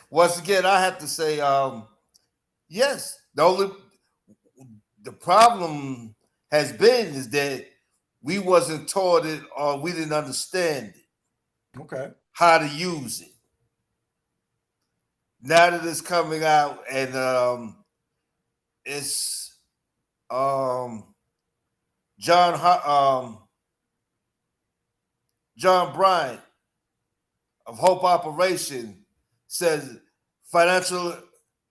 once again, I have to say, yes. The problem has been is that we wasn't taught it, or we didn't understand it, Okay. how to use it. Now that it's coming out, and it's John John Bryant of Hope Operation says financial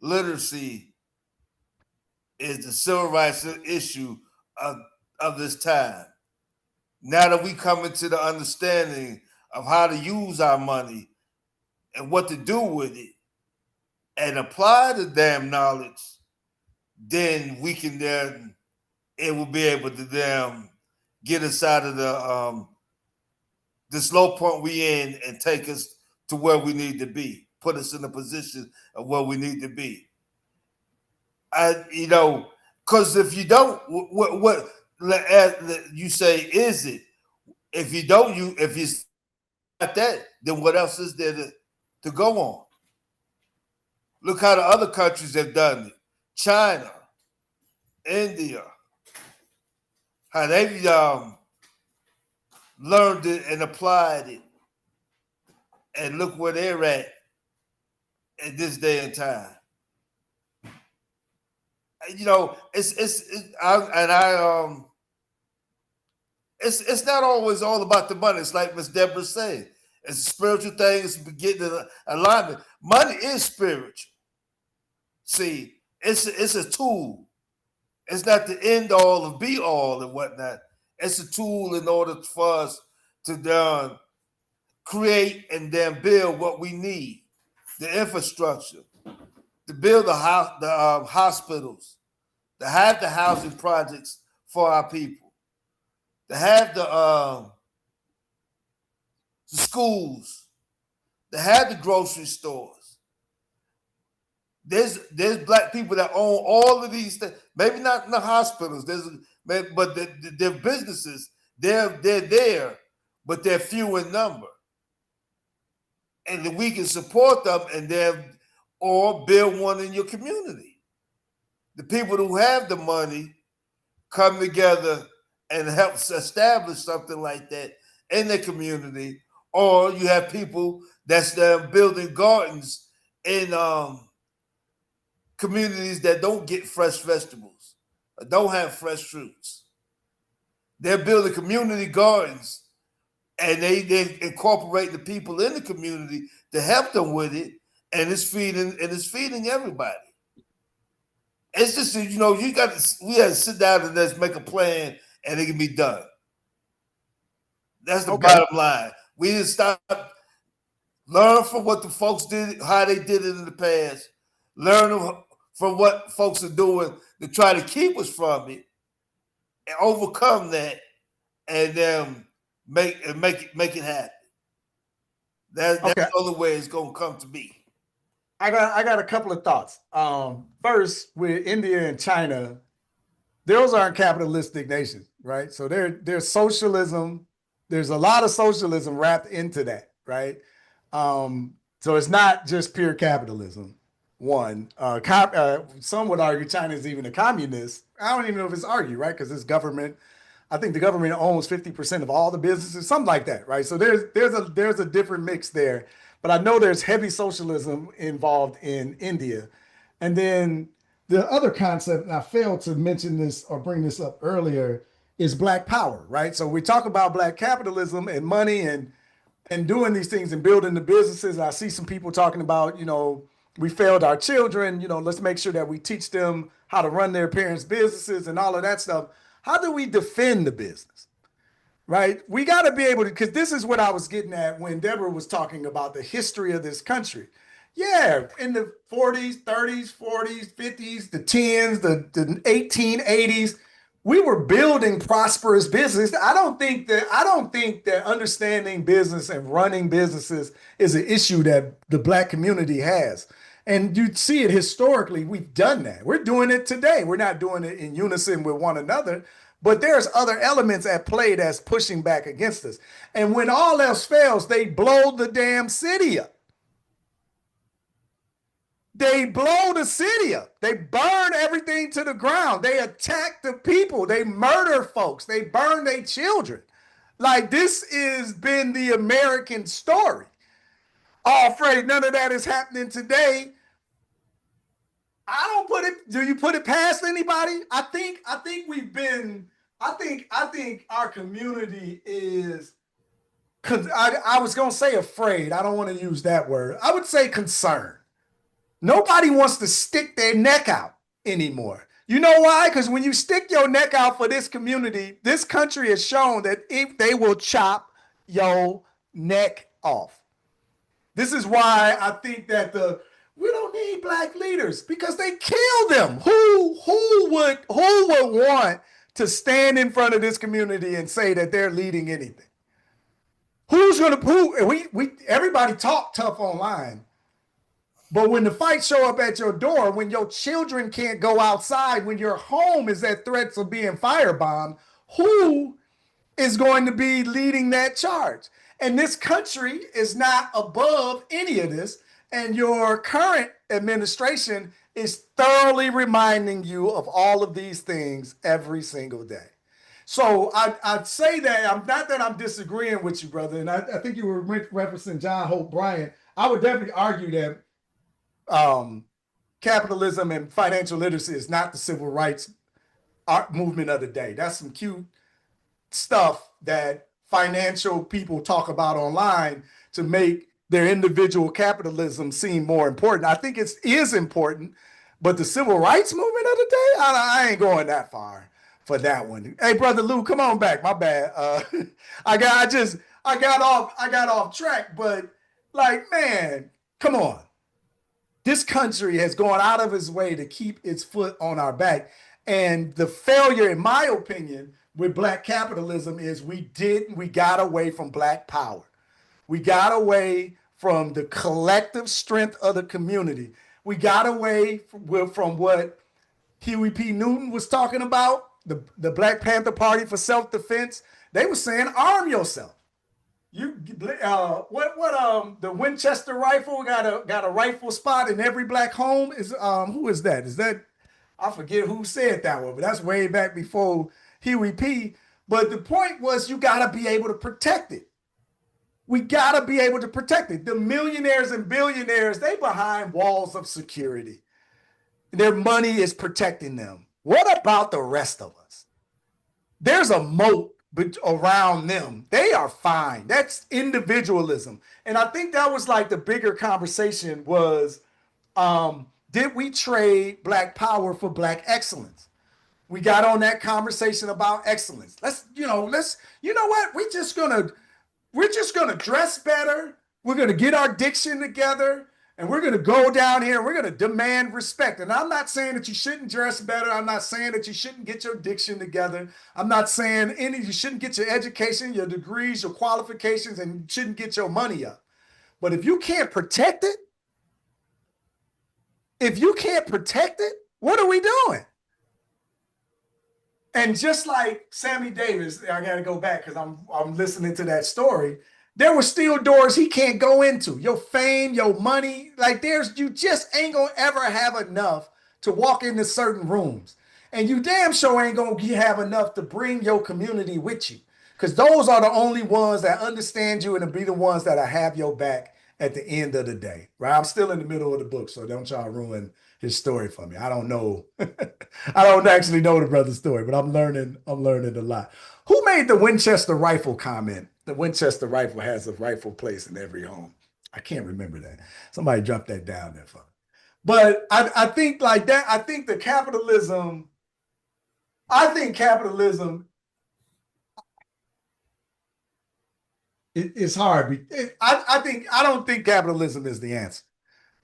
literacy is the civil rights issue of this time. Now that we come into the understanding of how to use our money and what to do with it and apply the damn knowledge, then we can then, it will be able to then get us out of the this low point we in and take us to where we need to be, put us in a position of where we need to be. Because if you don't, what you say is it? If you don't, if you not that, then what else is there to go on? Look how the other countries have done it. China, India, how they've learned it and applied it. And look where they're at this day and time. It's not always all about the money. It's like Miss Deborah said. It's a spiritual thing. It's getting alignment. Money is spiritual. See, it's a tool. It's not the end all and be all and whatnot. It's a tool in order for us to create and then build what we need, the infrastructure, to build the hospitals, to have the housing projects for our people, to have the schools, to have the grocery stores. There's black people that own all of these things. Maybe not in the hospitals. But their businesses. They're there, but they're few in number. And we can support them or build one in your community. The people who have the money come together and help establish something like that in the community. Or you have people that's building gardens in communities that don't get fresh vegetables, or don't have fresh fruits. They're building community gardens, and they incorporate the people in the community to help them with it, and it's feeding everybody. It's just we have to sit down and let's make a plan, and it can be done. That's the bottom line. We didn't stop. Learn from what the folks did, how they did it in the past. Learn from what folks are doing to try to keep us from it, and overcome that, and then make it happen. That's the only way it's gonna come to be. I got a couple of thoughts. First, with India and China, those aren't capitalistic nations, right? So there's socialism. There's a lot of socialism wrapped into that, right? So it's not just pure capitalism. One, some would argue China is even a communist. I don't even know if it's argued, right? Because it's government. I think the government owns 50% of all the businesses, something like that, right? So there's a different mix there. But I know there's heavy socialism involved in India. And then the other concept, and I failed to mention this or bring this up earlier, is Black power, right? So we talk about Black capitalism and money and doing these things and building the businesses. I see some people talking about, we failed our children, let's make sure that we teach them how to run their parents' businesses and all of that stuff. How do we defend the business, right? We got to be able to, because this is what I was getting at when Deborah was talking about the history of this country. Yeah, in the 40s, 30s, 40s, 50s, the 10s, the 1880s, we were building prosperous business. I don't think that understanding business and running businesses is an issue that the Black community has. And you see it historically, we've done that. We're doing it today. We're not doing it in unison with one another, but there's other elements at play that's pushing back against us. And when all else fails, they blow the damn city up. They blow the city up. They burn everything to the ground. They attack the people. They murder folks. They burn their children. Like, this has been the American story. Oh, Freddie, none of that is happening today. I don't put it. Do you put it past anybody? I think we've been. I think our community is I was going to say afraid. I don't want to use that word. I would say concerned. Nobody wants to stick their neck out anymore. You know why? Because when you stick your neck out for this community, this country has shown that if they will chop your neck off. This is why I think that we don't need black leaders because they kill them. Who would want to stand in front of this community and say that they're leading anything? Everybody talk tough online. But when the fights show up at your door, when your children can't go outside, when your home is at threats of being firebombed, who is going to be leading that charge? And this country is not above any of this. And your current administration is thoroughly reminding you of all of these things every single day. So I'd say that I'm disagreeing with you, brother. And I think you were referencing John Hope Bryant. I would definitely argue that capitalism and financial literacy is not the civil rights movement of the day. That's some cute stuff that financial people talk about online to make their individual capitalism seem more important. I think it is important, but the civil rights movement of the day, I ain't going that far for that one. Hey, brother Lou, come on back. My bad. I got off track, but like, man, come on. This country has gone out of its way to keep its foot on our back. And the failure, in my opinion, with black capitalism is we got away from black power. We got away from the collective strength of the community. We got away from what Huey P. Newton was talking about, the Black Panther Party for self-defense. They were saying, arm yourself. The Winchester rifle got a rifle spot in every black home. Who is that? Is that, I forget who said that one, but that's way back before Huey P. But the point was you got to be able to protect it. We got to be able to protect it. The millionaires and billionaires, they behind walls of security. Their money is protecting them. What about the rest of us? There's a moat around them. They are fine. That's individualism. And I think that was like the bigger conversation was, did we trade black power for black excellence? We got on that conversation about excellence. You know what? We're just gonna dress better. We're gonna get our diction together, and we're gonna go down here and we're gonna demand respect. And I'm not saying that you shouldn't dress better. I'm not saying that you shouldn't get your diction together. I'm not saying you shouldn't get your education, your degrees, your qualifications, and you shouldn't get your money up. But if you can't protect it, what are we doing? And just like Sammy Davis, I got to go back because I'm listening to that story. There were still doors he can't go into. Your fame, your money, like you just ain't gonna ever have enough to walk into certain rooms. And you damn sure ain't gonna have enough to bring your community with you. Because those are the only ones that understand you and to be the ones that'll have your back at the end of the day. Right? I'm still in the middle of the book, so don't y'all ruin his story for me. I don't know. I don't actually know the brother's story, but I'm learning a lot. Who made the Winchester rifle comment? The Winchester rifle has a rifle placed in every home. I can't remember that. Somebody dropped that down there for me. But I think like that, I think capitalism it's hard. I don't think capitalism is the answer.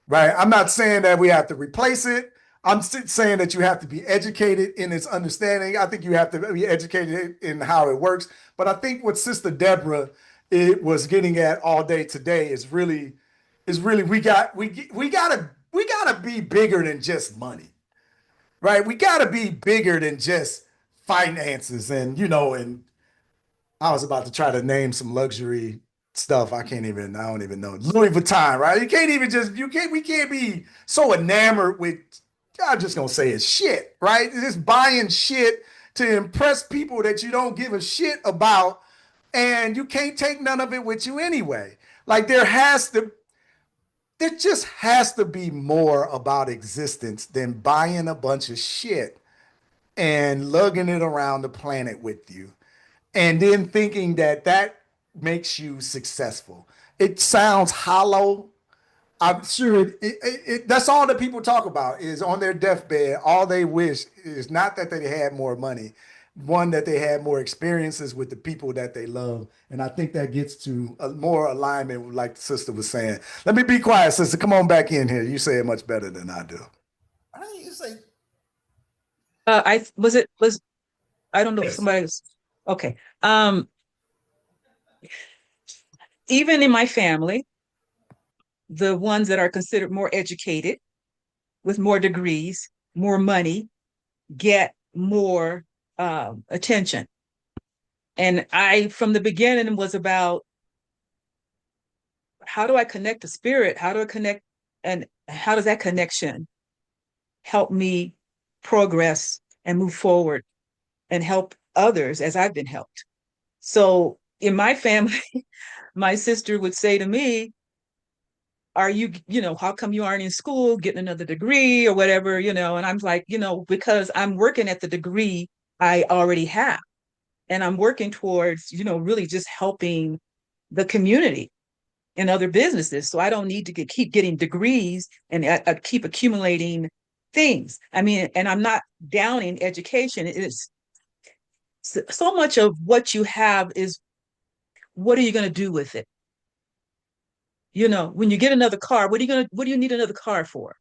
Right? I'm not saying that we have to replace it. I'm saying that you have to be educated in its understanding. I think you have to be educated in how it works. But I think what Sister Deborah was getting at all day today is really we gotta be bigger than just money, right? We gotta be bigger than just finances, and I was about to try to name some luxury stuff. I don't even know. Louis Vuitton, right? We can't be so enamored with, I'm just gonna say it's shit, right? Just buying shit to impress people that you don't give a shit about, and you can't take none of it with you anyway. Like there just has to be more about existence than buying a bunch of shit and lugging it around the planet with you. And then thinking that makes you successful. It sounds hollow. I'm sure that's all that people talk about is on their deathbed. All they wish is not that they had more money, one that they had more experiences with the people that they love. And I think that gets to a more alignment, like the sister was saying. Let me be quiet, sister. Come on back in here. You say it much better than I do. I think you say I don't know if yes. somebody was okay. Even in my family, the ones that are considered more educated with more degrees, more money, get more attention. And I, from the beginning, was about how do I connect to spirit? How do I connect? And how does that connection help me progress and move forward and help others as I've been helped? So in my family, my sister would say to me, are you, how come you aren't in school getting another degree or whatever, and I'm like, because I'm working at the degree I already have. And I'm working towards, really just helping the community and other businesses. So I don't need to keep getting degrees and keep accumulating things. I mean, and I'm not downing education. It's so much of what you have is what are you going to do with it? When you get another car, what do you need another car for?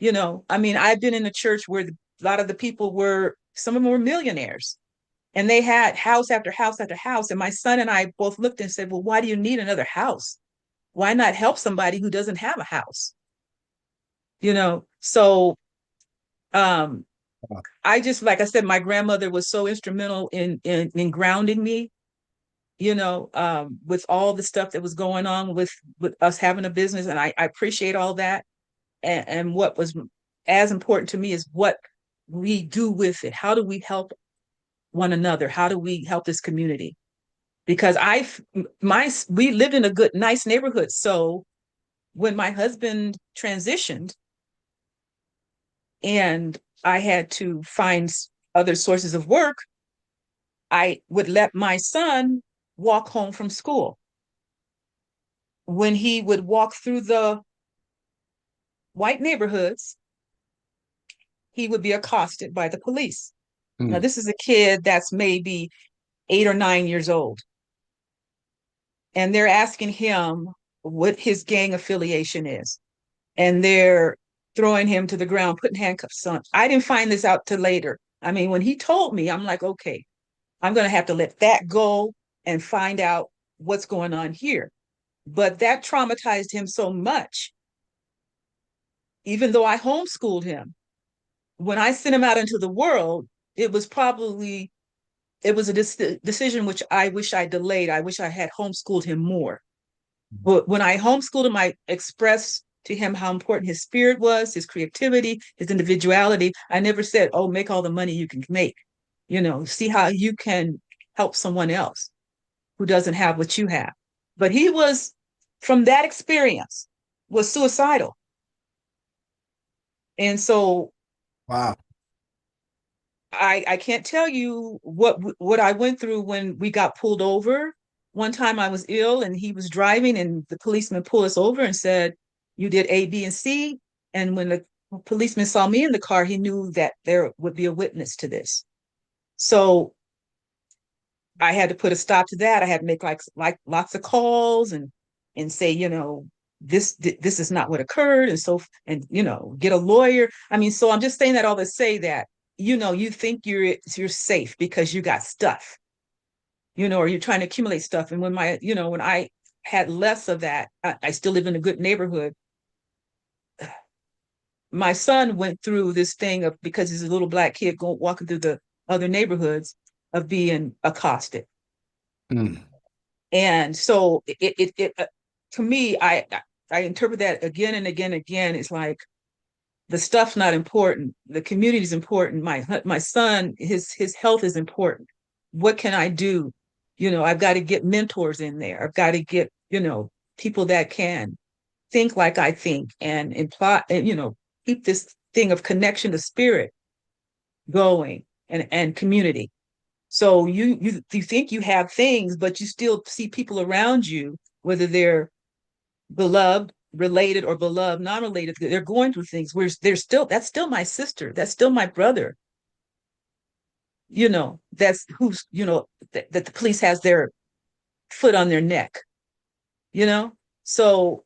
I mean, I've been in a church where a lot of the people some of them were millionaires and they had house after house after house. And my son and I both looked and said, well, why do you need another house? Why not help somebody who doesn't have a house? So um, I just, like I said, my grandmother was so instrumental in grounding me, with all the stuff that was going on with us having a business. And I appreciate all that. And what was as important to me is what we do with it. How do we help one another? How do we help this community? Because we lived in a nice neighborhood. So when my husband transitioned and I had to find other sources of work, I would let my son walk home from school. When he would walk through the white neighborhoods, he would be accosted by the police. Now, this is a kid that's maybe 8 or 9 years old. And they're asking him what his gang affiliation is. And they're throwing him to the ground, putting handcuffs on. I didn't find this out till later. I mean, when he told me, I'm like, okay, I'm going to have to let that go and find out what's going on here. But that traumatized him so much, even though I homeschooled him. When I sent him out into the world, it was a decision which I wish I delayed. I wish I had homeschooled him more. But when I homeschooled him, I expressed to him how important his spirit was, his creativity, his individuality. I never said, oh, make all the money you can make. See how you can help someone else who doesn't have what you have. But he was, from that experience, was suicidal. And so Wow. I can't tell you what I went through when we got pulled over. One time I was ill and he was driving and the policeman pulled us over and said, you did A, B, and C. And when the policeman saw me in the car, he knew that there would be a witness to this. So I had to put a stop to that. I had to make like lots of calls and say, this is not what occurred. And get a lawyer. I mean, so I'm just saying that all to say that, you think you're safe because you got stuff, or you're trying to accumulate stuff. And when when I had less of that, I still live in a good neighborhood. My son went through this thing of, because he's a little black kid walking through the other neighborhoods, of being accosted. And so to me, I interpret that again and again and again. It's like the stuff's not important. The community is important. My son, his health is important. What can I do? I've got to get mentors in there. I've got to get, people that can think like I think and imply, keep this thing of connection to spirit going and community. So you think you have things, but you still see people around you, whether they're beloved, related, or beloved, non-related, they're going through things where that's still my sister, that's still my brother. That's who's, that the police has their foot on their neck, you know? So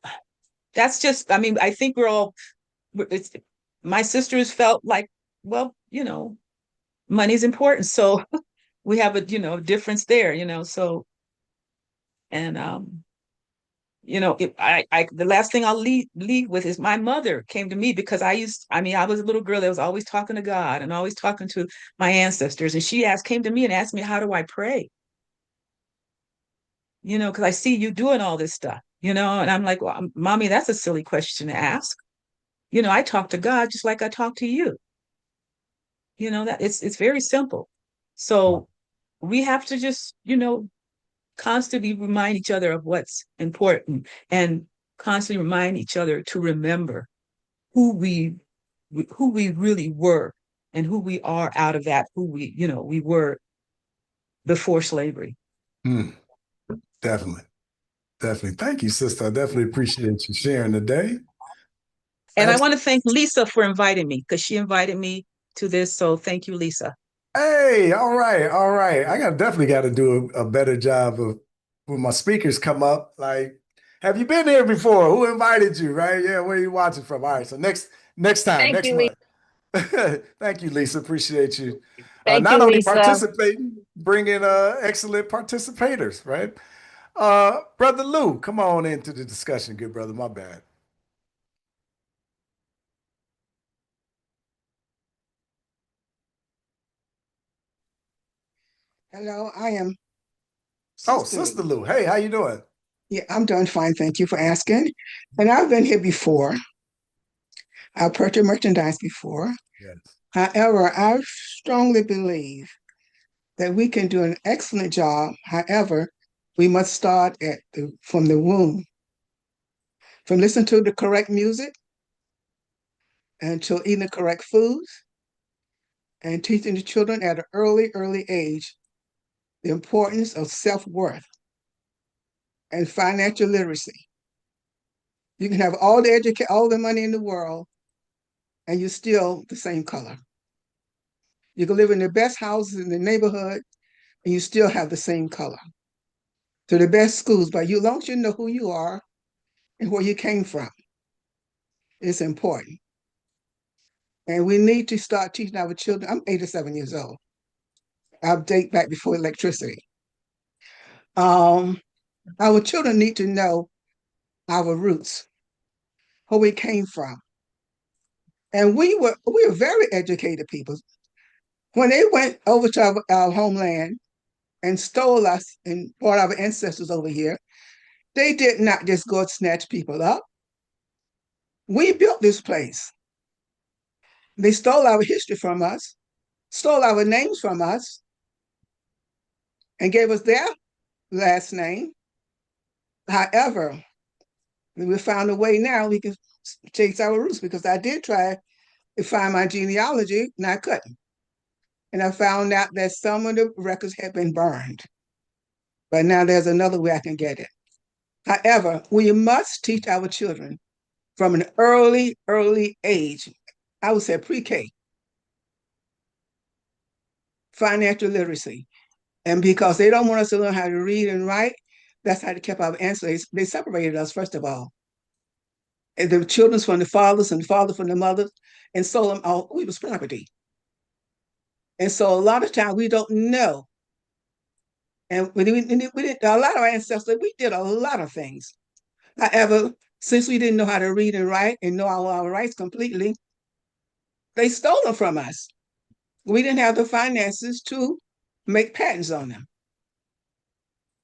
that's just, I mean, I think it's, my sisters felt like, well, money's important. So we have a, difference there, so, and, the last thing I'll leave with is my mother came to me because I was a little girl that was always talking to God and always talking to my ancestors. And came to me and asked me, how do I pray? Because I see you doing all this stuff, and I'm like, well, mommy, that's a silly question to ask. I talk to God just like I talk to you. That it's very simple. So we have to just, constantly remind each other of what's important and constantly remind each other to remember who we really were and who we are out of that, who we were before slavery. Definitely. Definitely. Thank you, sister. I definitely appreciate you sharing today. And I want to thank Lisa for inviting me because she invited me to this. So thank you, Lisa. Hey, all right, all right. Definitely got to do a better job of when my speakers come up. Like, have you been here before? Who invited you? Right? Yeah, where are you watching from? All right. So next time, next month. Thank you, Lisa. Appreciate you. Thank Not you, only Lisa. participating, bringing excellent participators, right? Brother Lou, come on into the discussion, good brother. My bad. Hello, I am Oh, Sister Sister Lou. Lou. Hey, how you doing? Yeah, I'm doing fine. Thank you for asking. And I've been here before. I've purchased merchandise before. Yes. However, I strongly believe that we can do an excellent job. However, we must start from the womb, from listening to the correct music and to eating the correct foods and teaching the children at an early age the importance of self-worth and financial literacy. You can have all the money in the world, and you're still the same color. You can live in the best houses in the neighborhood, and you still have the same color. To the best schools, but as long as you know who you are and where you came from, it's important. And we need to start teaching our children. I'm 87 years old. I'll date back before electricity. Our children need to know our roots, where we came from. And we were very educated people. When they went over to our homeland and stole us and brought our ancestors over here, they did not just go and snatch people up. We built this place. They stole our history from us, stole our names from us, and gave us their last name. However, we found a way now we can chase our roots because I did try to find my genealogy and I couldn't. And I found out that some of the records had been burned. But now there's another way I can get it. However, we must teach our children from an early age, I would say pre-K, financial literacy. And because they don't want us to learn how to read and write, that's how they kept our ancestors. They separated us, first of all. And the children from the fathers and the father from the mothers, and sold them all. We was property. And so a lot of times we don't know. And we didn't, a lot of our ancestors, we did a lot of things. However, since we didn't know how to read and write and know our rights completely, they stole them from us. We didn't have the finances to make patents on them.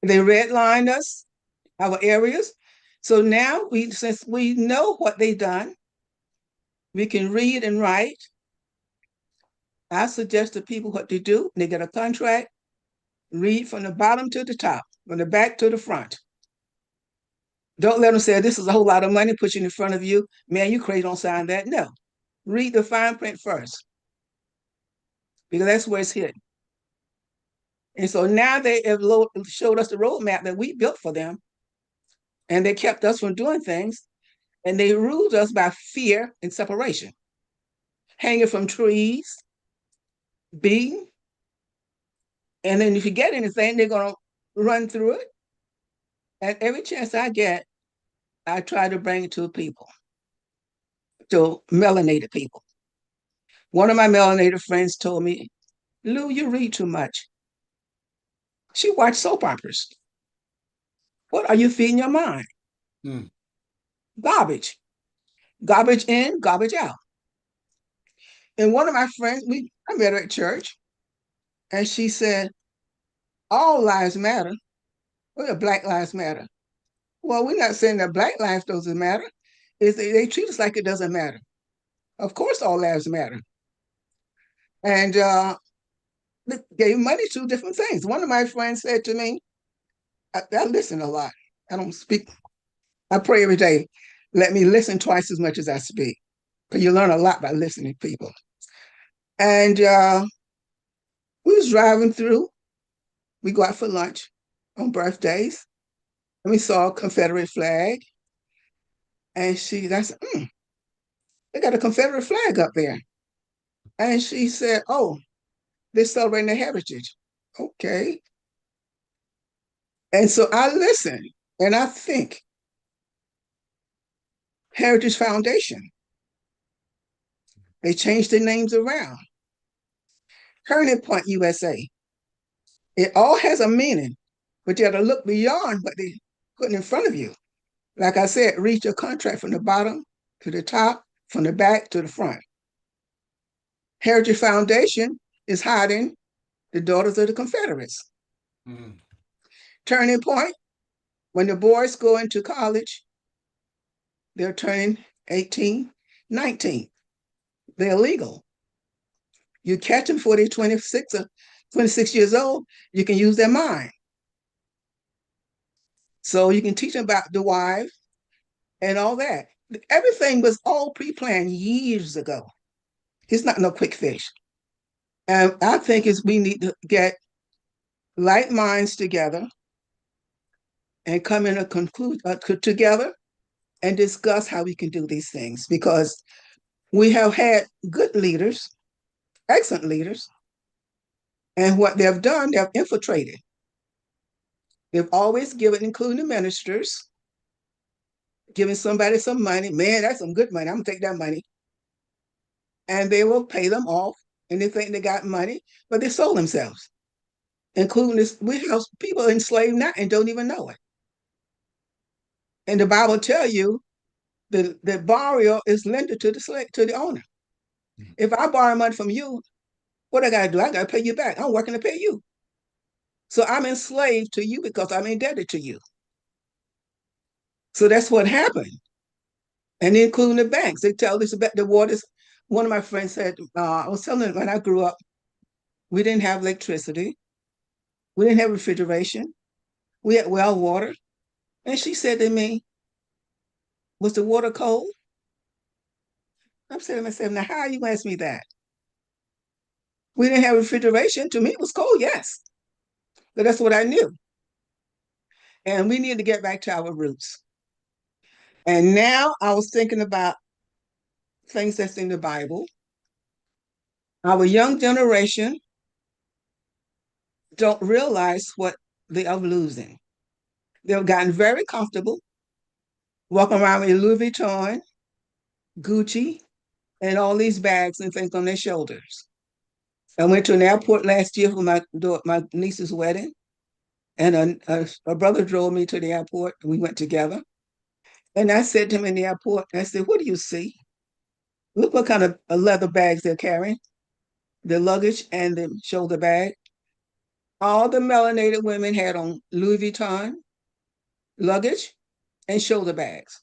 They redlined us, our areas. So now since we know what they've done, we can read and write. I suggest to people what to do. They get a contract, read from the bottom to the top, from the back to the front. Don't let them say, this is a whole lot of money, put you in front of you. Man, you crazy, don't sign that. No. Read the fine print first, because that's where it's hidden. And so now they have showed us the roadmap that we built for them. And they kept us from doing things. And they ruled us by fear and separation, hanging from trees, beaten. And then if you get anything, they're going to run through it. And every chance I get, I try to bring it to people, to melanated people. One of my melanated friends told me, Lou, you read too much. She watched soap operas. What are you feeding your mind? Mm. Garbage. Garbage in, garbage out. And one of my friends, I met her at church, and she said, all lives matter. Well, Black Lives Matter. Well, we're not saying that Black lives doesn't matter. They treat us like it doesn't matter. Of course, all lives matter. And they gave money to different things. One of my friends said to me, I listen a lot. I don't speak. I pray every day. Let me listen twice as much as I speak. Because you learn a lot by listening to people. And we was driving through. We go out for lunch on birthdays. And we saw a Confederate flag. And I said, they got a Confederate flag up there. And she said, oh, they're celebrating their heritage. Okay. And so I listen and I think, Heritage Foundation. They changed their names around. Turning Point USA. It all has a meaning, but you have to look beyond what they put in front of you. Like I said, read your contract from the bottom to the top, from the back to the front. Heritage Foundation is hiding the Daughters of the Confederates. Mm. Turning Point, when the boys go into college, they're turning 18, 19. They're legal. You catch them before they're 26 or 26 years old, you can use their mind. So you can teach them about the wife and all that. Everything was all pre-planned years ago. It's not no quick fix. And I think we need to get like minds together and come in a conclusion together and discuss how we can do these things, because we have had good leaders, excellent leaders, and what they've done, they've infiltrated. They've always given, including the ministers, giving somebody some money. Man, that's some good money. I'm gonna take that money. And they will pay them off, and they think they got money, but they sold themselves. Including this, we have people enslaved now and don't even know it. And the Bible tell you the borrower is lender to the owner. Mm-hmm. If I borrow money from you, what I gotta do? I gotta pay you back. I'm working to pay you. So I'm enslaved to you because I'm indebted to you. So that's what happened. And including the banks, they tell us about the waters. One of my friends said, I was telling them when I grew up, we didn't have electricity. We didn't have refrigeration. We had well water. And she said to me, was the water cold? I'm saying to myself, now how are you ask me that? We didn't have refrigeration. To me, it was cold, yes. But that's what I knew. And we need to get back to our roots. And now I was thinking about things that's in the Bible. Our young generation don't realize what they are losing. They've gotten very comfortable, walking around with Louis Vuitton, Gucci, and all these bags and things on their shoulders. I went to an airport last year for my niece's wedding, and a brother drove me to the airport, and we went together. And I said to him in the airport, I said, what do you see? Look what kind of leather bags they're carrying, the luggage and the shoulder bag. All the melanated women had on Louis Vuitton luggage and shoulder bags.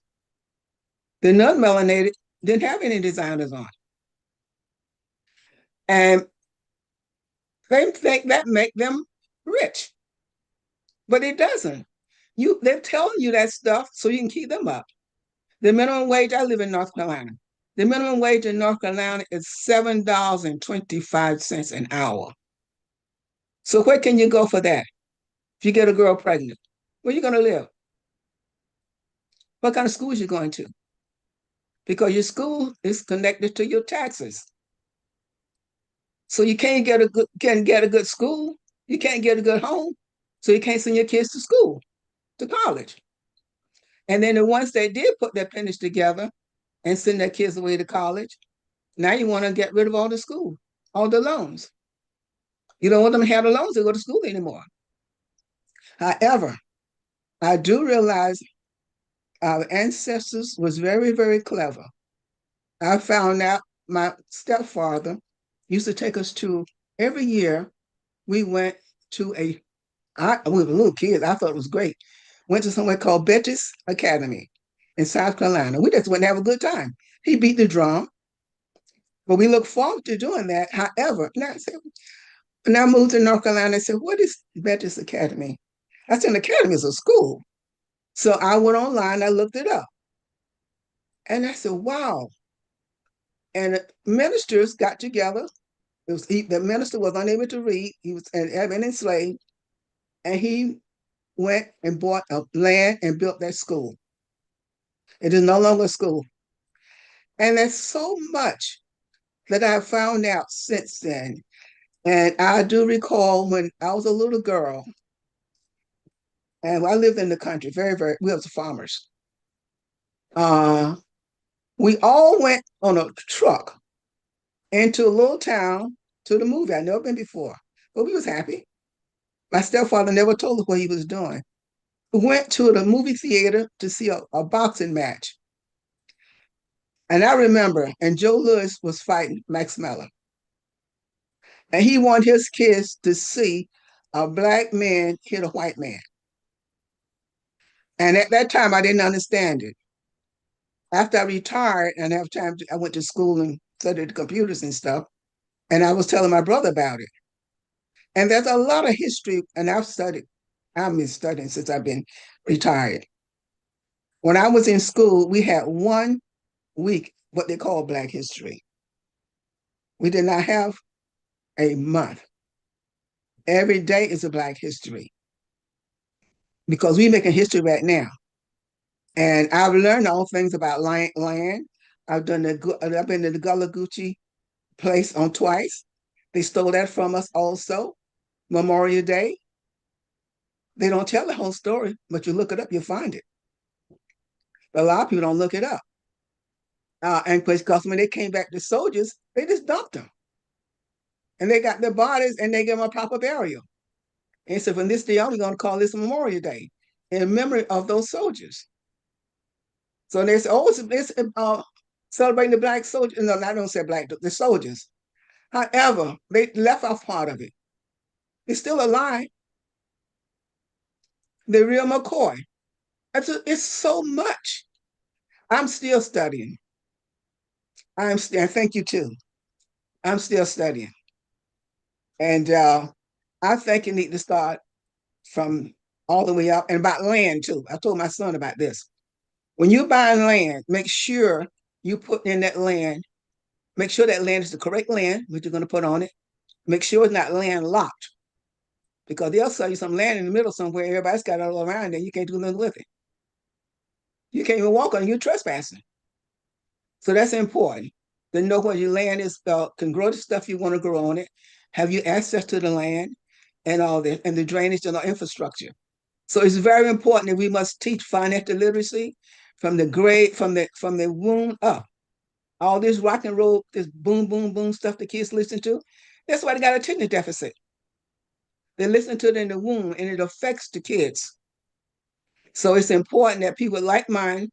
The non-melanated didn't have any designers on. And they think that make them rich. But it doesn't. They're telling you that stuff so you can keep them up. The minimum wage, I live in North Carolina. The minimum wage in North Carolina is $7.25 an hour. So where can you go for that? If you get a girl pregnant, where are you going to live? What kind of school is you going to? Because your school is connected to your taxes. So you can't get a good school. You can't get a good home. So you can't send your kids to school, to college. And then the ones that did put their pennies together and send their kids away to college, now you want to get rid of all the school, all the loans. You don't want them to have the loans to go to school anymore. However, I do realize our ancestors was very, very clever. I found out my stepfather used to take us to, every year we went to we were little kids, I thought it was great. Went to somewhere called Bettis Academy in South Carolina. We just went to have a good time. He beat the drum, but we look forward to doing that. However, when I moved to North Carolina, I said, what is Bettis Academy? I said, an academy is a school. So I went online, I looked it up. And I said, wow. And ministers got together. The minister was unable to read. He was had been enslaved. And he went and bought a land and built that school. It is no longer a school. And there's so much that I've found out since then. And I do recall when I was a little girl, and I lived in the country, we was farmers. We all went on a truck into a little town to the movie. I'd never been before, but we was happy. My stepfather never told us what he was doing. We went to the movie theater to see a boxing match. And I remember, and Joe Louis was fighting Max Mellor. And he wanted his kids to see a black man hit a white man. And at that time, I didn't understand it. After I retired and I went to school and studied the computers and stuff. And I was telling my brother about it. And there's a lot of history, and I've been studying since I've been retired. When I was in school, we had 1 week, what they call Black History. We did not have a month. Every day is a Black History because we're making history right now. And I've learned all things about land. I've been to the Gullah Geechee place on twice. They stole that from us also. Memorial Day. They don't tell the whole story, but you look it up, you'll find it. But a lot of people don't look it up. And because when they came back, the soldiers, they just dumped them. And they got their bodies and they give them a proper burial. And so from this day on, we're going to call this Memorial Day in memory of those soldiers. So they say, oh, it's celebrating the Black soldiers. No, I don't say Black, the soldiers. However, they left off part of it. They're still alive. The real McCoy. It's so much. I'm still studying. Thank you too. I'm still studying. And I think you need to start from all the way up, and about land too. I told my son about this. When you're buying land, make sure you put in that land, make sure that land is the correct land, which you're going to put on it. Make sure it's not landlocked, because they'll sell you some land in the middle somewhere. Everybody's got it all around there. You can't do nothing with it. You can't even walk on it. You're trespassing. So that's important to know where your land is, can grow the stuff you want to grow on it, have you access to the land and all that, and the drainage and the infrastructure. So it's very important that we must teach financial literacy from the womb up. All this rock and roll, this boom, boom, boom stuff the kids listen to, that's why they got attention deficit. They listen to it in the womb and it affects the kids. So it's important that people like mine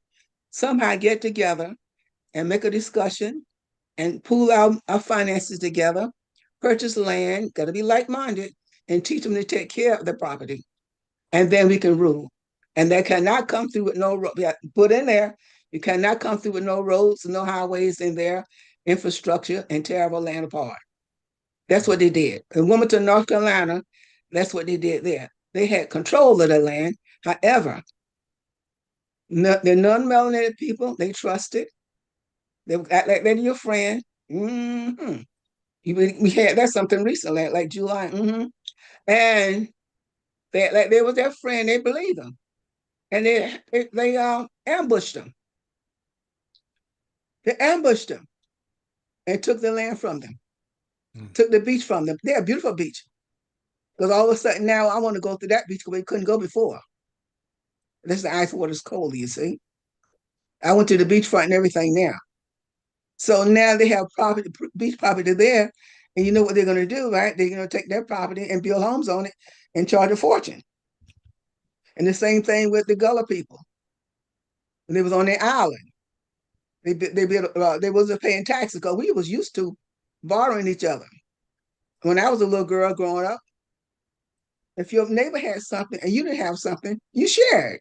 somehow get together and make a discussion and pool our finances together, purchase land, got to be like-minded, and teach them to take care of the property. And then we can rule. And they cannot come through with no road. Put in there, you cannot come through with no roads, no highways in their infrastructure, and tear our land apart. That's what they did. In Wilmington, North Carolina, that's what they did there. They had control of the land. However, the non-melanated people, they trusted. They act like they're your friend. Mm-hmm. We had that something recently, like July. Mm-hmm. And they was their friend, they believed them. And they ambushed them. They ambushed them and took the land from them, took the beach from them. They're a beautiful beach. Because all of a sudden now I want to go to that beach because we couldn't go before. This the ice water's cold, you see. I went to the beachfront and everything now. So now they have property, beach property there, and you know what they're going to do, right? They're going to take their property and build homes on it and charge a fortune. And the same thing with the Gullah people. When they was on their island, they wasn't paying taxes because we was used to borrowing each other. When I was a little girl growing up, if your neighbor had something and you didn't have something, you shared.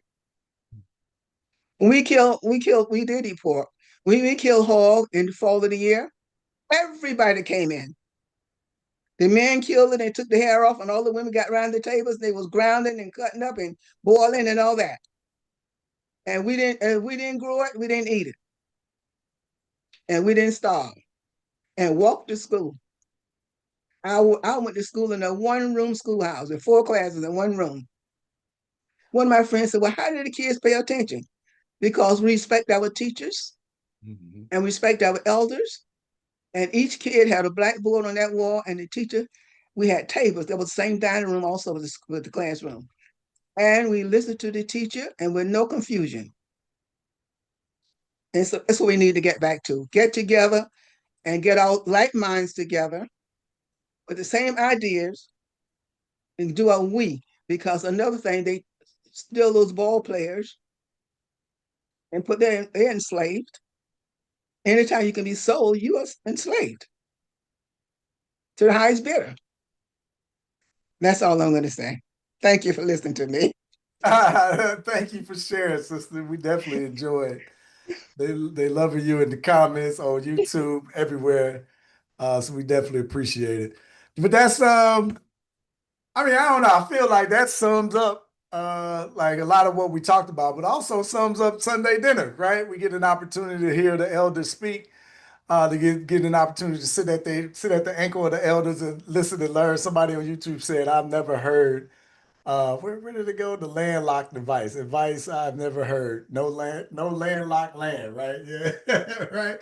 When we did eat pork. When we killed hog in the fall of the year, everybody came in. The men killed it and took the hair off, and all the women got around the tables. They was grounding and cutting up and boiling and all that. And we didn't grow it, we didn't eat it. And we didn't starve. And walked to school. I went to school in a one-room schoolhouse with 4 classes in one room. One of my friends said, well, how did the kids pay attention? Because we respect our teachers and respect our elders. And each kid had a blackboard on that wall, and the teacher, we had tables. There was the same dining room also with the classroom. And we listened to the teacher and with no confusion. And so that's what we need to get back to. Get together and get our like minds together with the same ideas and do a we. Because another thing, they steal those ball players and they're enslaved. Anytime you can be sold, you are enslaved to the highest bidder. That's all I'm going to say. Thank you for listening to me. Thank you for sharing, sister. We definitely enjoyed. They loving you in the comments on YouTube, everywhere. So we definitely appreciate it. But that's I mean, I don't know. I feel like that sums up like a lot of what we talked about, but also sums up Sunday dinner, right? We get an opportunity to hear the elders speak, to get an opportunity to sit at the ankle of the elders and listen and learn. Somebody on YouTube said, I've never heard where did it go? The landlocked device. Advice I've never heard. No landlocked land, right? Yeah, right.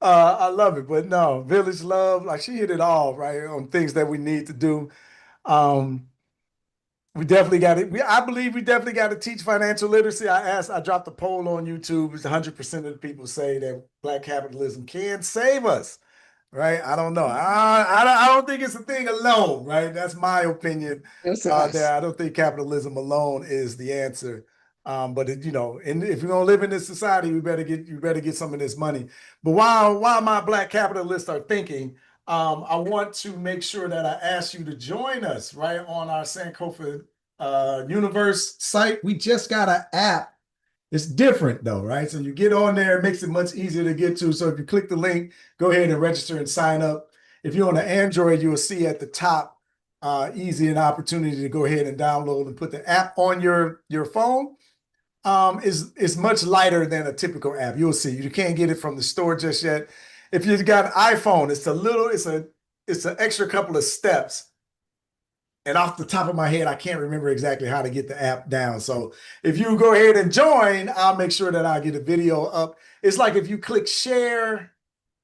I love it. But no, village love, like she hit it all, right? On things that we need to do. We definitely got it. I believe we definitely got to teach financial literacy. I dropped a poll on YouTube. 100% of the people say that Black capitalism can save us, right? I don't know. I don't think it's a thing alone, right? That's my opinion. There, I don't think capitalism alone is the answer. But if you're gonna live in this society, you better get some of this money. But while my Black capitalists are thinking, I want to make sure that I ask you to join us right on our Sankofa Universe site. We just got an app. It's different though, right? So you get on there, it makes it much easier to get to. So if you click the link, go ahead and register and sign up. If you're on an Android, you will see at the top easy an opportunity to go ahead and download and put the app on your phone. Is much lighter than a typical app. You'll see. You can't get it from the store just yet. If you've got an iPhone, it's an extra couple of steps. And off the top of my head, I can't remember exactly how to get the app down. So if you go ahead and join, I'll make sure that I get a video up. It's like if you click share,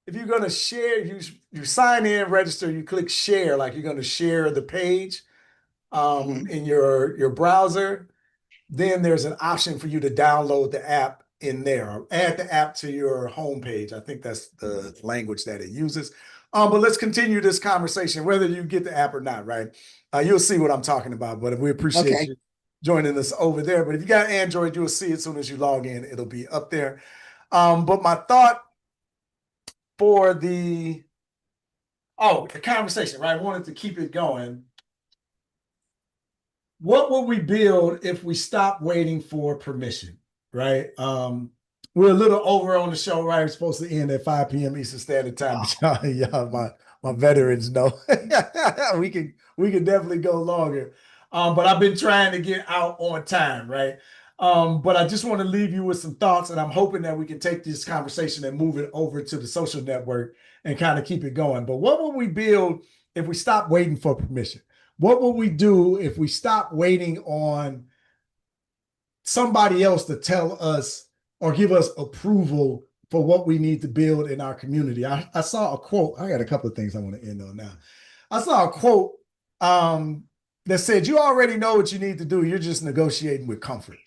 if you're going to share, you sign in, register, you click share, like you're going to share the page in your browser. Then there's an option for you to download the app in there or add the app to your homepage. I think that's the language that it uses. But let's continue this conversation, whether you get the app or not, right? You'll see what I'm talking about, but we appreciate you joining us over there. But if you got Android, you'll see it as soon as you log in, it'll be up there. But my thought for the conversation, right? I wanted to keep it going. What would we build if we stopped waiting for permission, right? We're a little over on the show, right? We're supposed to end at 5 p.m. Eastern Standard Time, but y'all my veterans know we can definitely go longer. But I've been trying to get out on time, right? But I just want to leave you with some thoughts, and I'm hoping that we can take this conversation and move it over to the social network and kind of keep it going. But what would we build if we stopped waiting for permission? What would we do if we stopped waiting on somebody else to tell us or give us approval for what we need to build in our community? I saw a quote. I got a couple of things I want to end on now. I saw a quote that said, you already know what you need to do. You're just negotiating with comfort,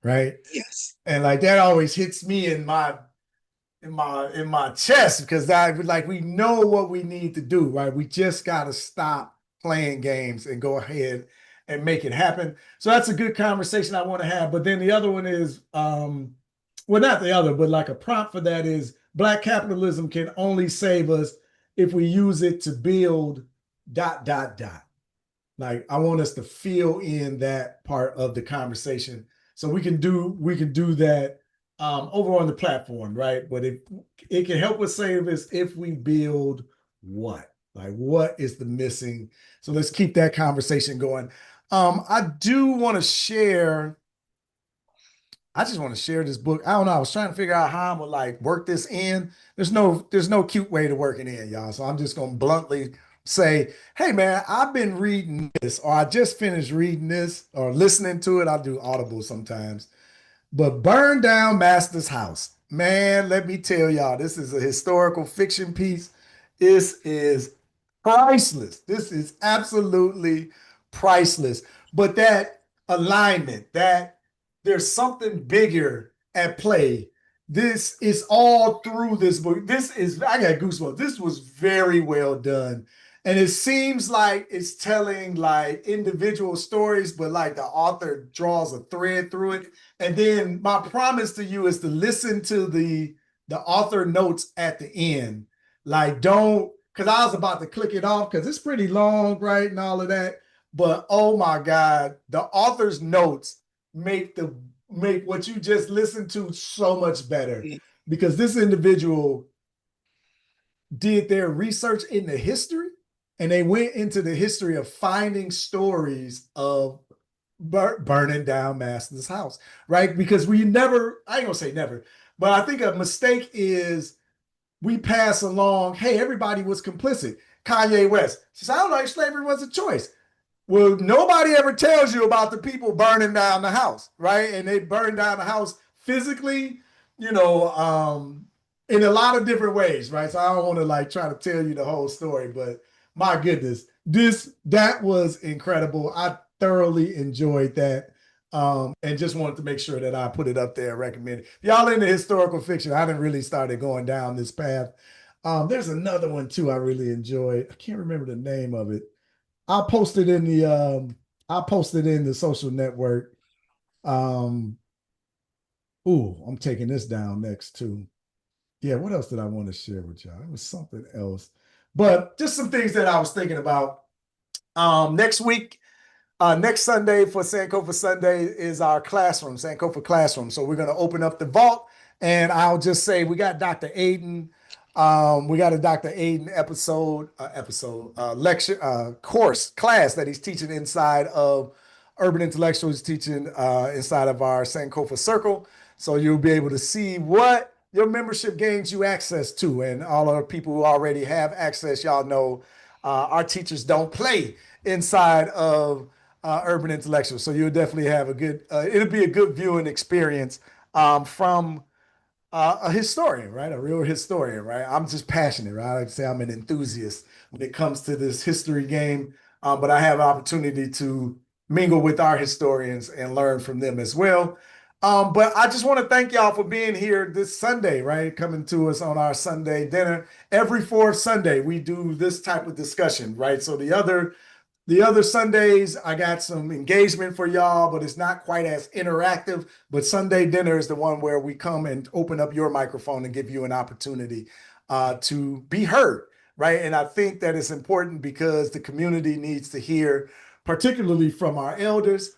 right? Yes. And like that always hits me in my chest, because we know what we need to do, right? We just got to stop playing games and go ahead and make it happen. So that's a good conversation I want to have. But then the other one is, well, not the other, but like a prompt for that is, Black capitalism can only save us if we use it to build ... Like, I want us to fill in that part of the conversation, so we can do that over on the platform, right? But it can help us save us if we build what? Like, what is the missing? So let's keep that conversation going. I do want to share. I just want to share this book. I don't know. I was trying to figure out how I'm gonna like work this in. There's no cute way to work it in, y'all. So I'm just gonna bluntly say, hey man, I've been reading this, or I just finished reading this, or listening to it. I do Audible sometimes. But Burn Down Master's House. Man, let me tell y'all, this is a historical fiction piece. This is priceless. This is absolutely priceless. But that alignment, that there's something bigger at play. This is all through this book. I got goosebumps. This was very well done. And it seems like it's telling like individual stories, but like the author draws a thread through it. And then my promise to you is to listen to the author notes at the end. Like, don't, because I was about to click it off because it's pretty long, right? And all of that. But oh my God, the author's notes make what you just listened to so much better, because this individual did their research in the history, and they went into the history of finding stories of burning down Master's house, right? Because I ain't gonna say never, but I think a mistake is we pass along, hey, everybody was complicit. Kanye West says, I don't like slavery was a choice. Well, nobody ever tells you about the people burning down the house, right? And they burned down the house physically, in a lot of different ways, right? So I don't want to like try to tell you the whole story, but my goodness, that was incredible. I thoroughly enjoyed that. And just wanted to make sure that I put it up there and recommend it. If y'all into historical fiction, I haven't really started going down this path. There's another one too I really enjoyed. I can't remember the name of it. I'll post it in the social network. I'm taking this down next too. Yeah, what else did I want to share with y'all? It was something else. But just some things that I was thinking about. Next week, next Sunday for Sankofa Sunday is our classroom, Sankofa Classroom. So we're going to open up the vault, and I'll just say we got Dr. Aiden. We got a Dr. Aiden lecture, class that he's teaching inside of Urban Intellectuals, teaching inside of our Sankofa Circle. So you'll be able to see what your membership gains you access to. And all our people who already have access, y'all know our teachers don't play inside of Urban Intellectuals. So you'll definitely have it'll be a good viewing experience from a historian, right? A real historian, right? I'm just passionate, right? I like to say I'm an enthusiast when it comes to this history game, but I have an opportunity to mingle with our historians and learn from them as well. But I just want to thank y'all for being here this Sunday, right? Coming to us on our Sunday dinner. Every fourth Sunday, we do this type of discussion, right? So the other Sundays, I got some engagement for y'all, but it's not quite as interactive. But Sunday dinner is the one where we come and open up your microphone and give you an opportunity to be heard, right? And I think that it's important because the community needs to hear, particularly from our elders.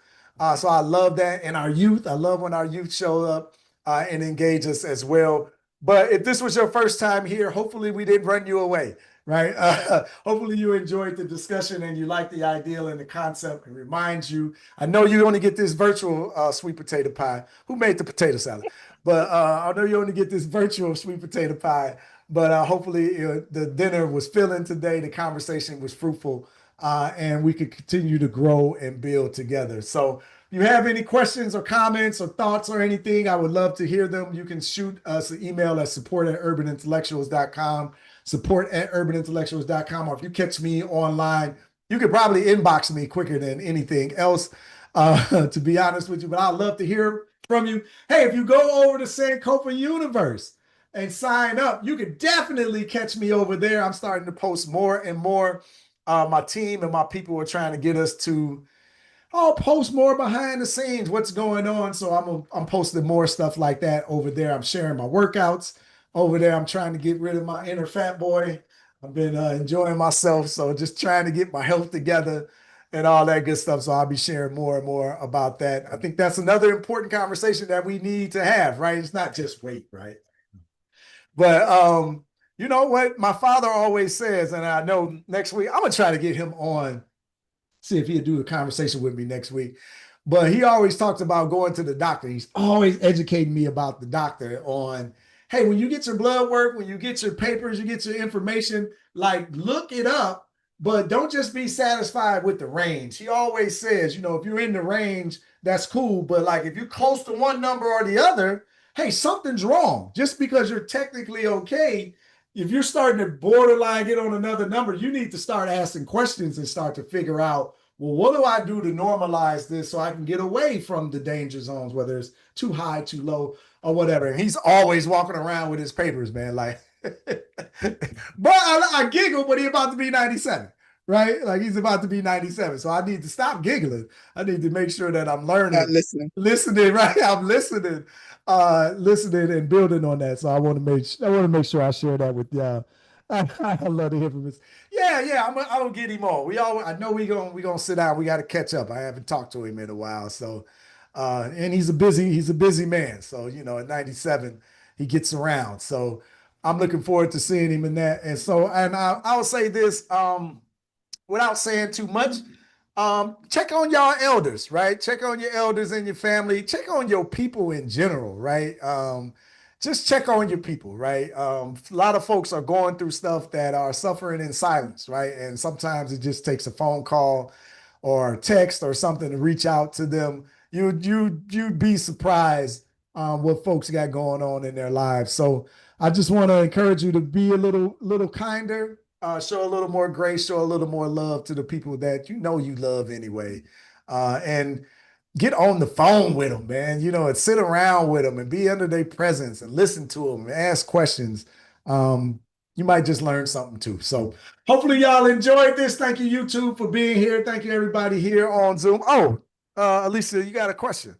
So I love that. And our youth, I love when our youth show up and engage us as well. But if this was your first time here, hopefully we didn't run you away, right? Hopefully you enjoyed the discussion and you like the ideal and the concept. And reminds you, I know you only get this virtual sweet potato pie. Who made the potato salad? But I know you only get this virtual sweet potato pie. But hopefully the dinner was filling today. The conversation was fruitful. and we could continue to grow and build together. So if you have any questions or comments or thoughts or anything, I would love to hear them. You can shoot us an email at support@urbanintellectuals.com, support@urbanintellectuals.com, or if you catch me online, you could probably inbox me quicker than anything else, to be honest with you. But I'd love to hear from you. Hey, if you go over to Sankofa Universe and sign up, you can definitely catch me over there. I'm starting to post more and more. My team and my people are trying to get us to post more behind the scenes, what's going on. So I'm posting more stuff like that over there. I'm sharing my workouts over there. I'm trying to get rid of my inner fat boy. I've been enjoying myself, so just trying to get my health together and all that good stuff. So I'll be sharing more and more about that. I think that's another important conversation that we need to have, right? It's not just weight, right? But you know what my father always says, and I know next week I'm gonna try to get him on, see if he'll do a conversation with me next week. But he always talks about going to the doctor. He's always educating me about the doctor on, hey, when you get your blood work, when you get your papers, you get your information, like look it up, but don't just be satisfied with the range. He always says, you know, if you're in the range, that's cool. But like if you're close to one number or the other, hey, something's wrong. Just because you're technically okay, if you're starting to borderline get on another number, you need to start asking questions and start to figure out, well, what do I do to normalize this so I can get away from the danger zones, whether it's too high, too low, or whatever. And he's always walking around with his papers, man. Like, but I giggle, but he's about to be 97, right? Like he's about to be 97. So I need to stop giggling. I need to make sure that I'm learning, Not listening. listening, right? I'm listening, listening and building on that. So I want to make sure I share that with y'all. I love to hear from this. Yeah. I'm gonna get him on. I know we gonna sit down. We got to catch up. I haven't talked to him in a while. So, and he's a busy man. So you know, at 97, he gets around. So I'm looking forward to seeing him in that. And so, and I'll say this, without saying too much. Check on y'all elders, right? Check on your elders in your family. Check on your people in general, right? Just check on your people, right? A lot of folks are going through stuff that are suffering in silence, right? And sometimes it just takes a phone call or text or something to reach out to them. You'd be surprised what folks got going on in their lives. So I just want to encourage you to be a little kinder, show a little more grace, show a little more love to the people that you know you love anyway, and get on the phone with them, man. You know, and sit around with them and be under their presence and listen to them and ask questions. You might just learn something too. So hopefully y'all enjoyed this. Thank you, YouTube, for being here. Thank you, everybody here on Zoom. Oh, Alicia, you got a question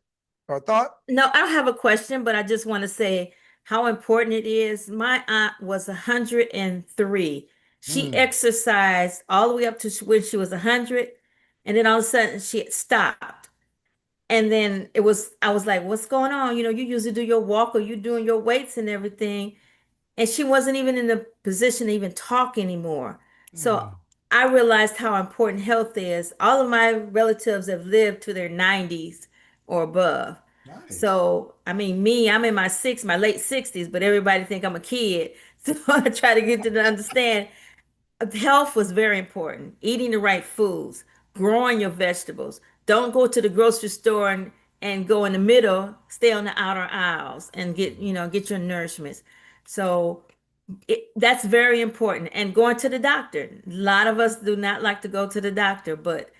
or a thought? No, I don't have a question, but I just want to say how important it is. My aunt was 103. She exercised all the way up to when she was 100, and then all of a sudden she had stopped. And then I was like, what's going on? You know, you usually do your walk or you doing your weights and everything. And she wasn't even in the position to even talk anymore. So I realized how important health is. All of my relatives have lived to their 90s or above. Nice. So, I mean, I'm in my late 60s, but everybody think I'm a kid. So I try to get them to understand health was very important. Eating the right foods, growing your vegetables. Don't go to the grocery store and go in the middle, stay on the outer aisles and get your nourishments. So that's very important. And going to the doctor. A lot of us do not like to go to the doctor, but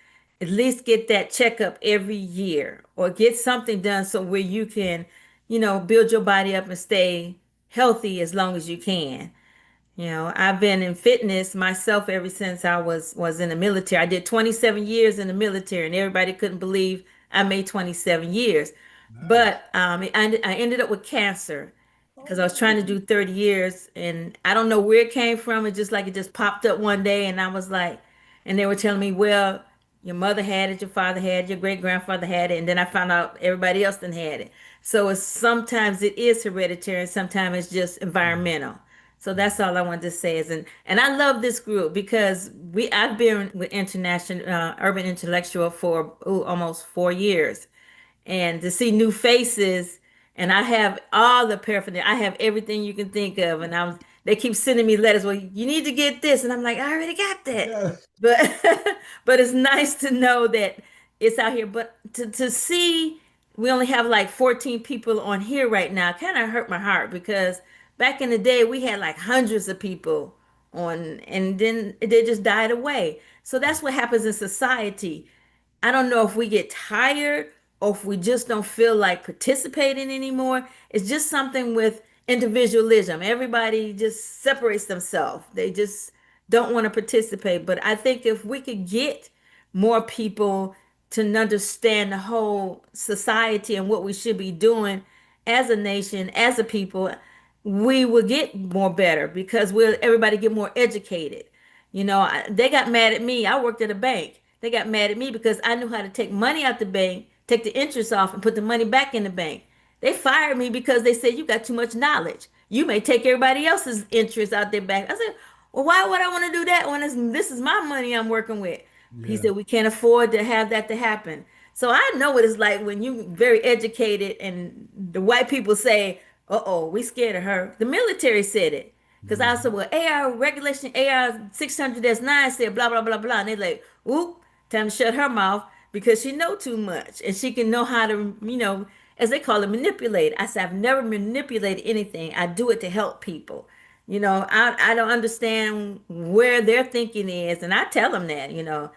at least get that checkup every year or get something done so where you can, build your body up and stay healthy as long as you can. I've been in fitness myself ever since I was in the military. I did 27 years in the military, and everybody couldn't believe I made 27 years. Nice. But I ended up with cancer because I was trying to do 30 years, and I don't know where it came from. It just popped up one day, and I was like, and they were telling me, well, your mother had it, your father had it, your great grandfather had it, and then I found out everybody else done had it. So sometimes it is hereditary, and sometimes it's just environmental. So that's all I wanted to say is, and I love this group because I've been with International Urban Intellectual for almost 4 years, and to see new faces, and I have all the paraphernalia, I have everything you can think of, and they keep sending me letters. Well, you need to get this, and I'm like, I already got that. Yeah. But but it's nice to know that it's out here. But to see we only have like 14 people on here right now kind of hurt my heart because back in the day we had like hundreds of people on, and then they just died away. So that's what happens in society. I don't know if we get tired or if we just don't feel like participating anymore. It's just something with individualism. Everybody just separates themselves. They just don't want to participate. But I think if we could get more people to understand the whole society and what we should be doing as a nation, as a people, we will get more better because we'll everybody get more educated. They got mad at me. I worked at a bank. They got mad at me because I knew how to take money out the bank, take the interest off, and put the money back in the bank. They fired me because they said you got too much knowledge. You may take everybody else's interest out their bank. I said, well, why would I want to do that when this is my money I'm working with? He Yeah. said we can't afford to have that to happen. So I know what it's like when you very educated and the white people say, "Uh-oh, we scared of her." The military said it. Because I said, well, AR regulation AR 600-9 said blah blah blah blah. And they're like, oop, time to shut her mouth because she know too much. And she can know how to, as they call it, manipulate. I said, I've never manipulated anything. I do it to help people. I don't understand where their thinking is. And I tell them that.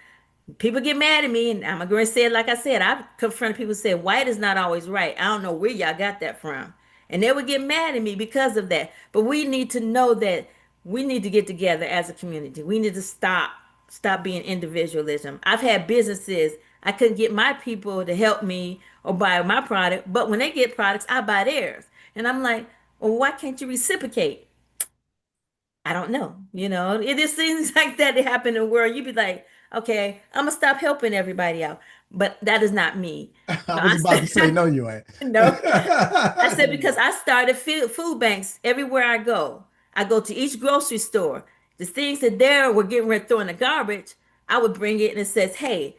People get mad at me, and I'm going to say it like I said. I've confronted people who say white is not always right. I don't know where y'all got that from. And they would get mad at me because of that. But we need to know that we need to get together as a community. We need to stop being individualism. I've had businesses, I couldn't get my people to help me or buy my product, but when they get products, I buy theirs. And I'm like, well, why can't you reciprocate? I don't know. It just seems like that happen in the world. You'd be like, okay, I'm gonna stop helping everybody out. But that is not me. I So was I about to say, said, no, you ain't. no. I said, because I started food banks everywhere I go. I go to each grocery store. The things that there were getting ready to throw in the garbage, I would bring it and it says, hey,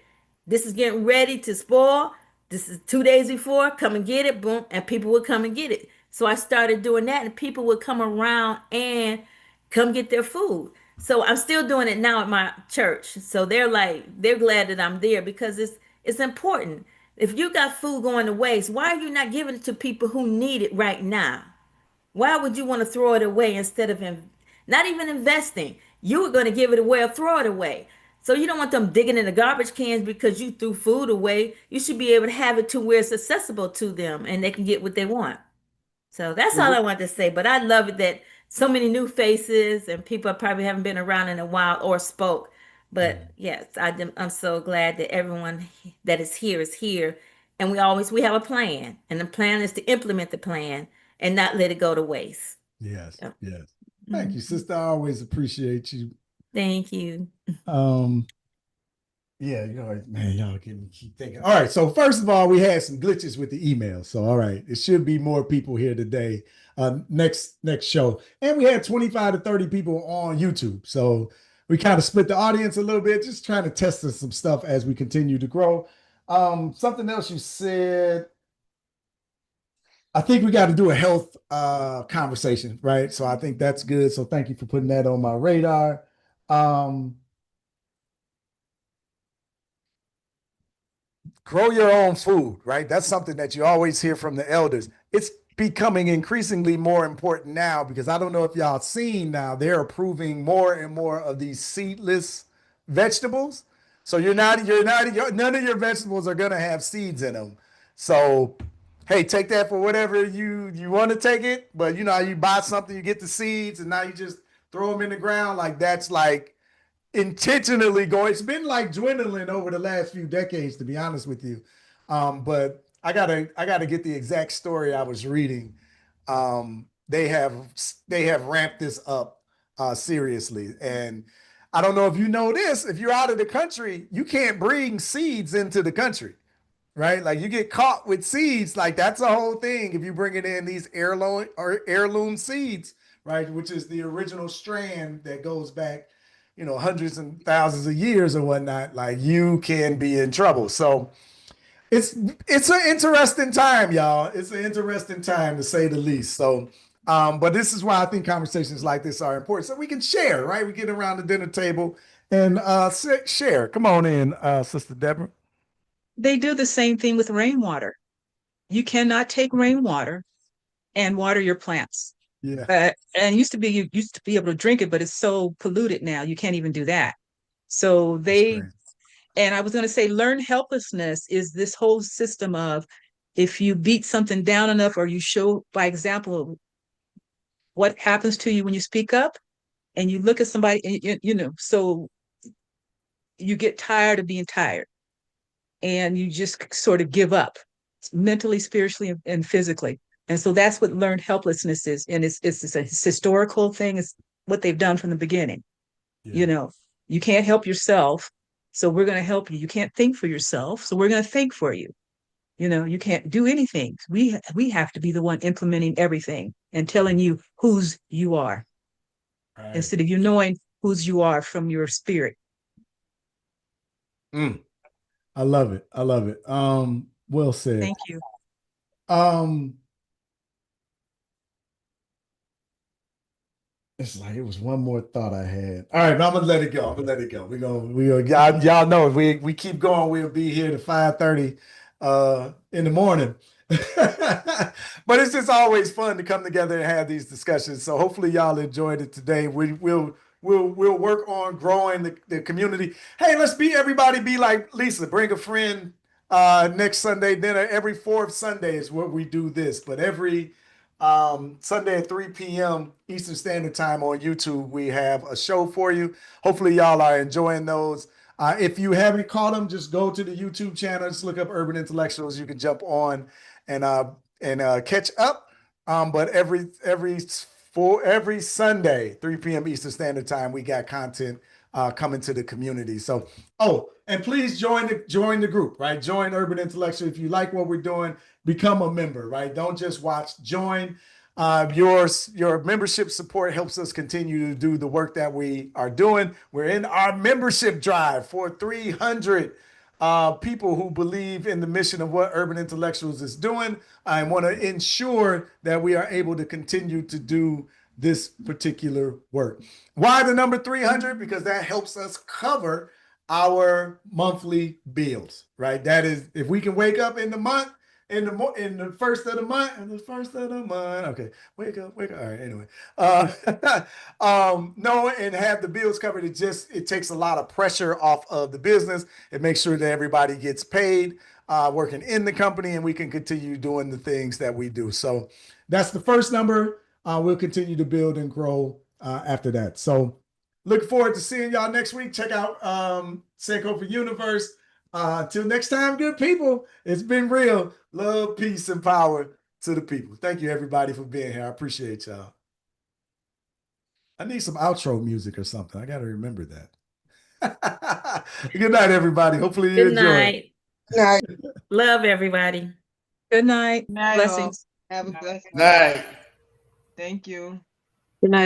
this is getting ready to spoil. This is 2 days before. Come and get it. Boom. And people would come and get it. So I started doing that and people would come around and come get their food. So I'm still doing it now at my church. So they're glad that I'm there because it's important. If you got food going to waste, why are you not giving it to people who need it right now? Why would you want to throw it away instead of not even investing? You were going to give it away or throw it away. So you don't want them digging in the garbage cans because you threw food away. You should be able to have it to where it's accessible to them and they can get what they want. So that's all I wanted to say. But I love it that so many new faces and people probably haven't been around in a while or spoke. But yes, I'm so glad that everyone that is here, and we have a plan, and the plan is to implement the plan and not let it go to waste. Yes, So, yes. Thank you, sister. I always appreciate you. thank you. Yeah, man, y'all keep thinking. All right, so first of all, we had some glitches with the email. So, all right, it should be more people here today. Next show, and we had 25 to 30 people on YouTube. So we kind of split the audience a little bit, just trying to test some stuff as we continue to grow. Something else you said. I think we got to do a health conversation, right? So I think that's good. So thank you for putting that on my radar. Grow your own food, right? That's something that you always hear from the elders. It's becoming increasingly more important now because I don't know if y'all seen now, they're approving more and more of these seedless vegetables. So none of your vegetables are gonna have seeds in them. So hey, take that for whatever you want to take it. But how you buy something, you get the seeds, and now you just throw them in the ground. Like that's like intentionally going. It's been like dwindling over the last few decades, to be honest with you. But I gotta get the exact story I was reading. They have ramped this up seriously, and I don't know if you know this. If you're out of the country, you can't bring seeds into the country, right? Like you get caught with seeds. Like that's a whole thing. If you bring it in these heirloom seeds, right, which is the original strand that goes back hundreds and thousands of years or whatnot, like you can be in trouble. So it's an interesting time, y'all. It's an interesting time to say the least. So But this is why I think conversations like this are important. So we can share, right? We get around the dinner table and share. Come on in, Sister Deborah. They do the same thing with rainwater. You cannot take rainwater and water your plants. Yeah. And you used to be able to drink it, but it's so polluted now you can't even do that. So and I was going to say, learned helplessness is this whole system of if you beat something down enough or you show by example what happens to you when you speak up and you look at somebody, so you get tired of being tired and you just sort of give up mentally, spiritually, and physically. And so that's what learned helplessness is. And it's a historical thing. It's what they've done from the beginning. Yeah. You can't help yourself. So we're going to help you. You can't think for yourself. So we're going to think for you. You can't do anything. We have to be the one implementing everything and telling you whose you are, Right. instead of you knowing whose you are from your spirit. I love it. I love it. Well said. Thank you. It's like it was one more thought I had. All right, but I'm gonna let it go. I'm gonna let it go. Y'all know if we keep going, we'll be here to 5:30 in the morning. But it's just always fun to come together and have these discussions. So hopefully y'all enjoyed it today. We'll work on growing the community. Hey, everybody be like Lisa, bring a friend next Sunday dinner. Every fourth Sunday is where we do this, but every Sunday at 3 p.m. Eastern Standard Time on YouTube, we have a show for you. Hopefully y'all are enjoying those. If you haven't caught them, just go to the YouTube channel, just look up Urban Intellectuals. You can jump on and catch up. But every Sunday, 3 p.m. Eastern Standard Time, we got content coming to the community. So, and please join the group, right? Join Urban Intellectual. If you like what we're doing, become a member, right? Don't just watch, join. Your membership support helps us continue to do the work that we are doing. We're in our membership drive for 300 people who believe in the mission of what Urban Intellectuals is doing. I want to ensure that we are able to continue to do this particular work. Why the number 300? Because that helps us cover our monthly bills, right? That is, if we can wake up in the month, in the first of the month, okay, wake up. All right, anyway, no, and have the bills covered. It takes a lot of pressure off of the business. It makes sure that everybody gets paid, working in the company, and we can continue doing the things that we do. So that's the first number. We'll continue to build and grow after that. So look forward to seeing y'all next week. Check out Sankofa Universe. Till next time, good people. It's been real. Love, peace, and power to the people. Thank you, everybody, for being here. I appreciate y'all. I need some outro music or something. I got to remember that. Good night, everybody. Hopefully you Good enjoy. night. Good night. Love everybody. Good night. Night, all. Blessings. Have a blessed Night. Thank you. Good night.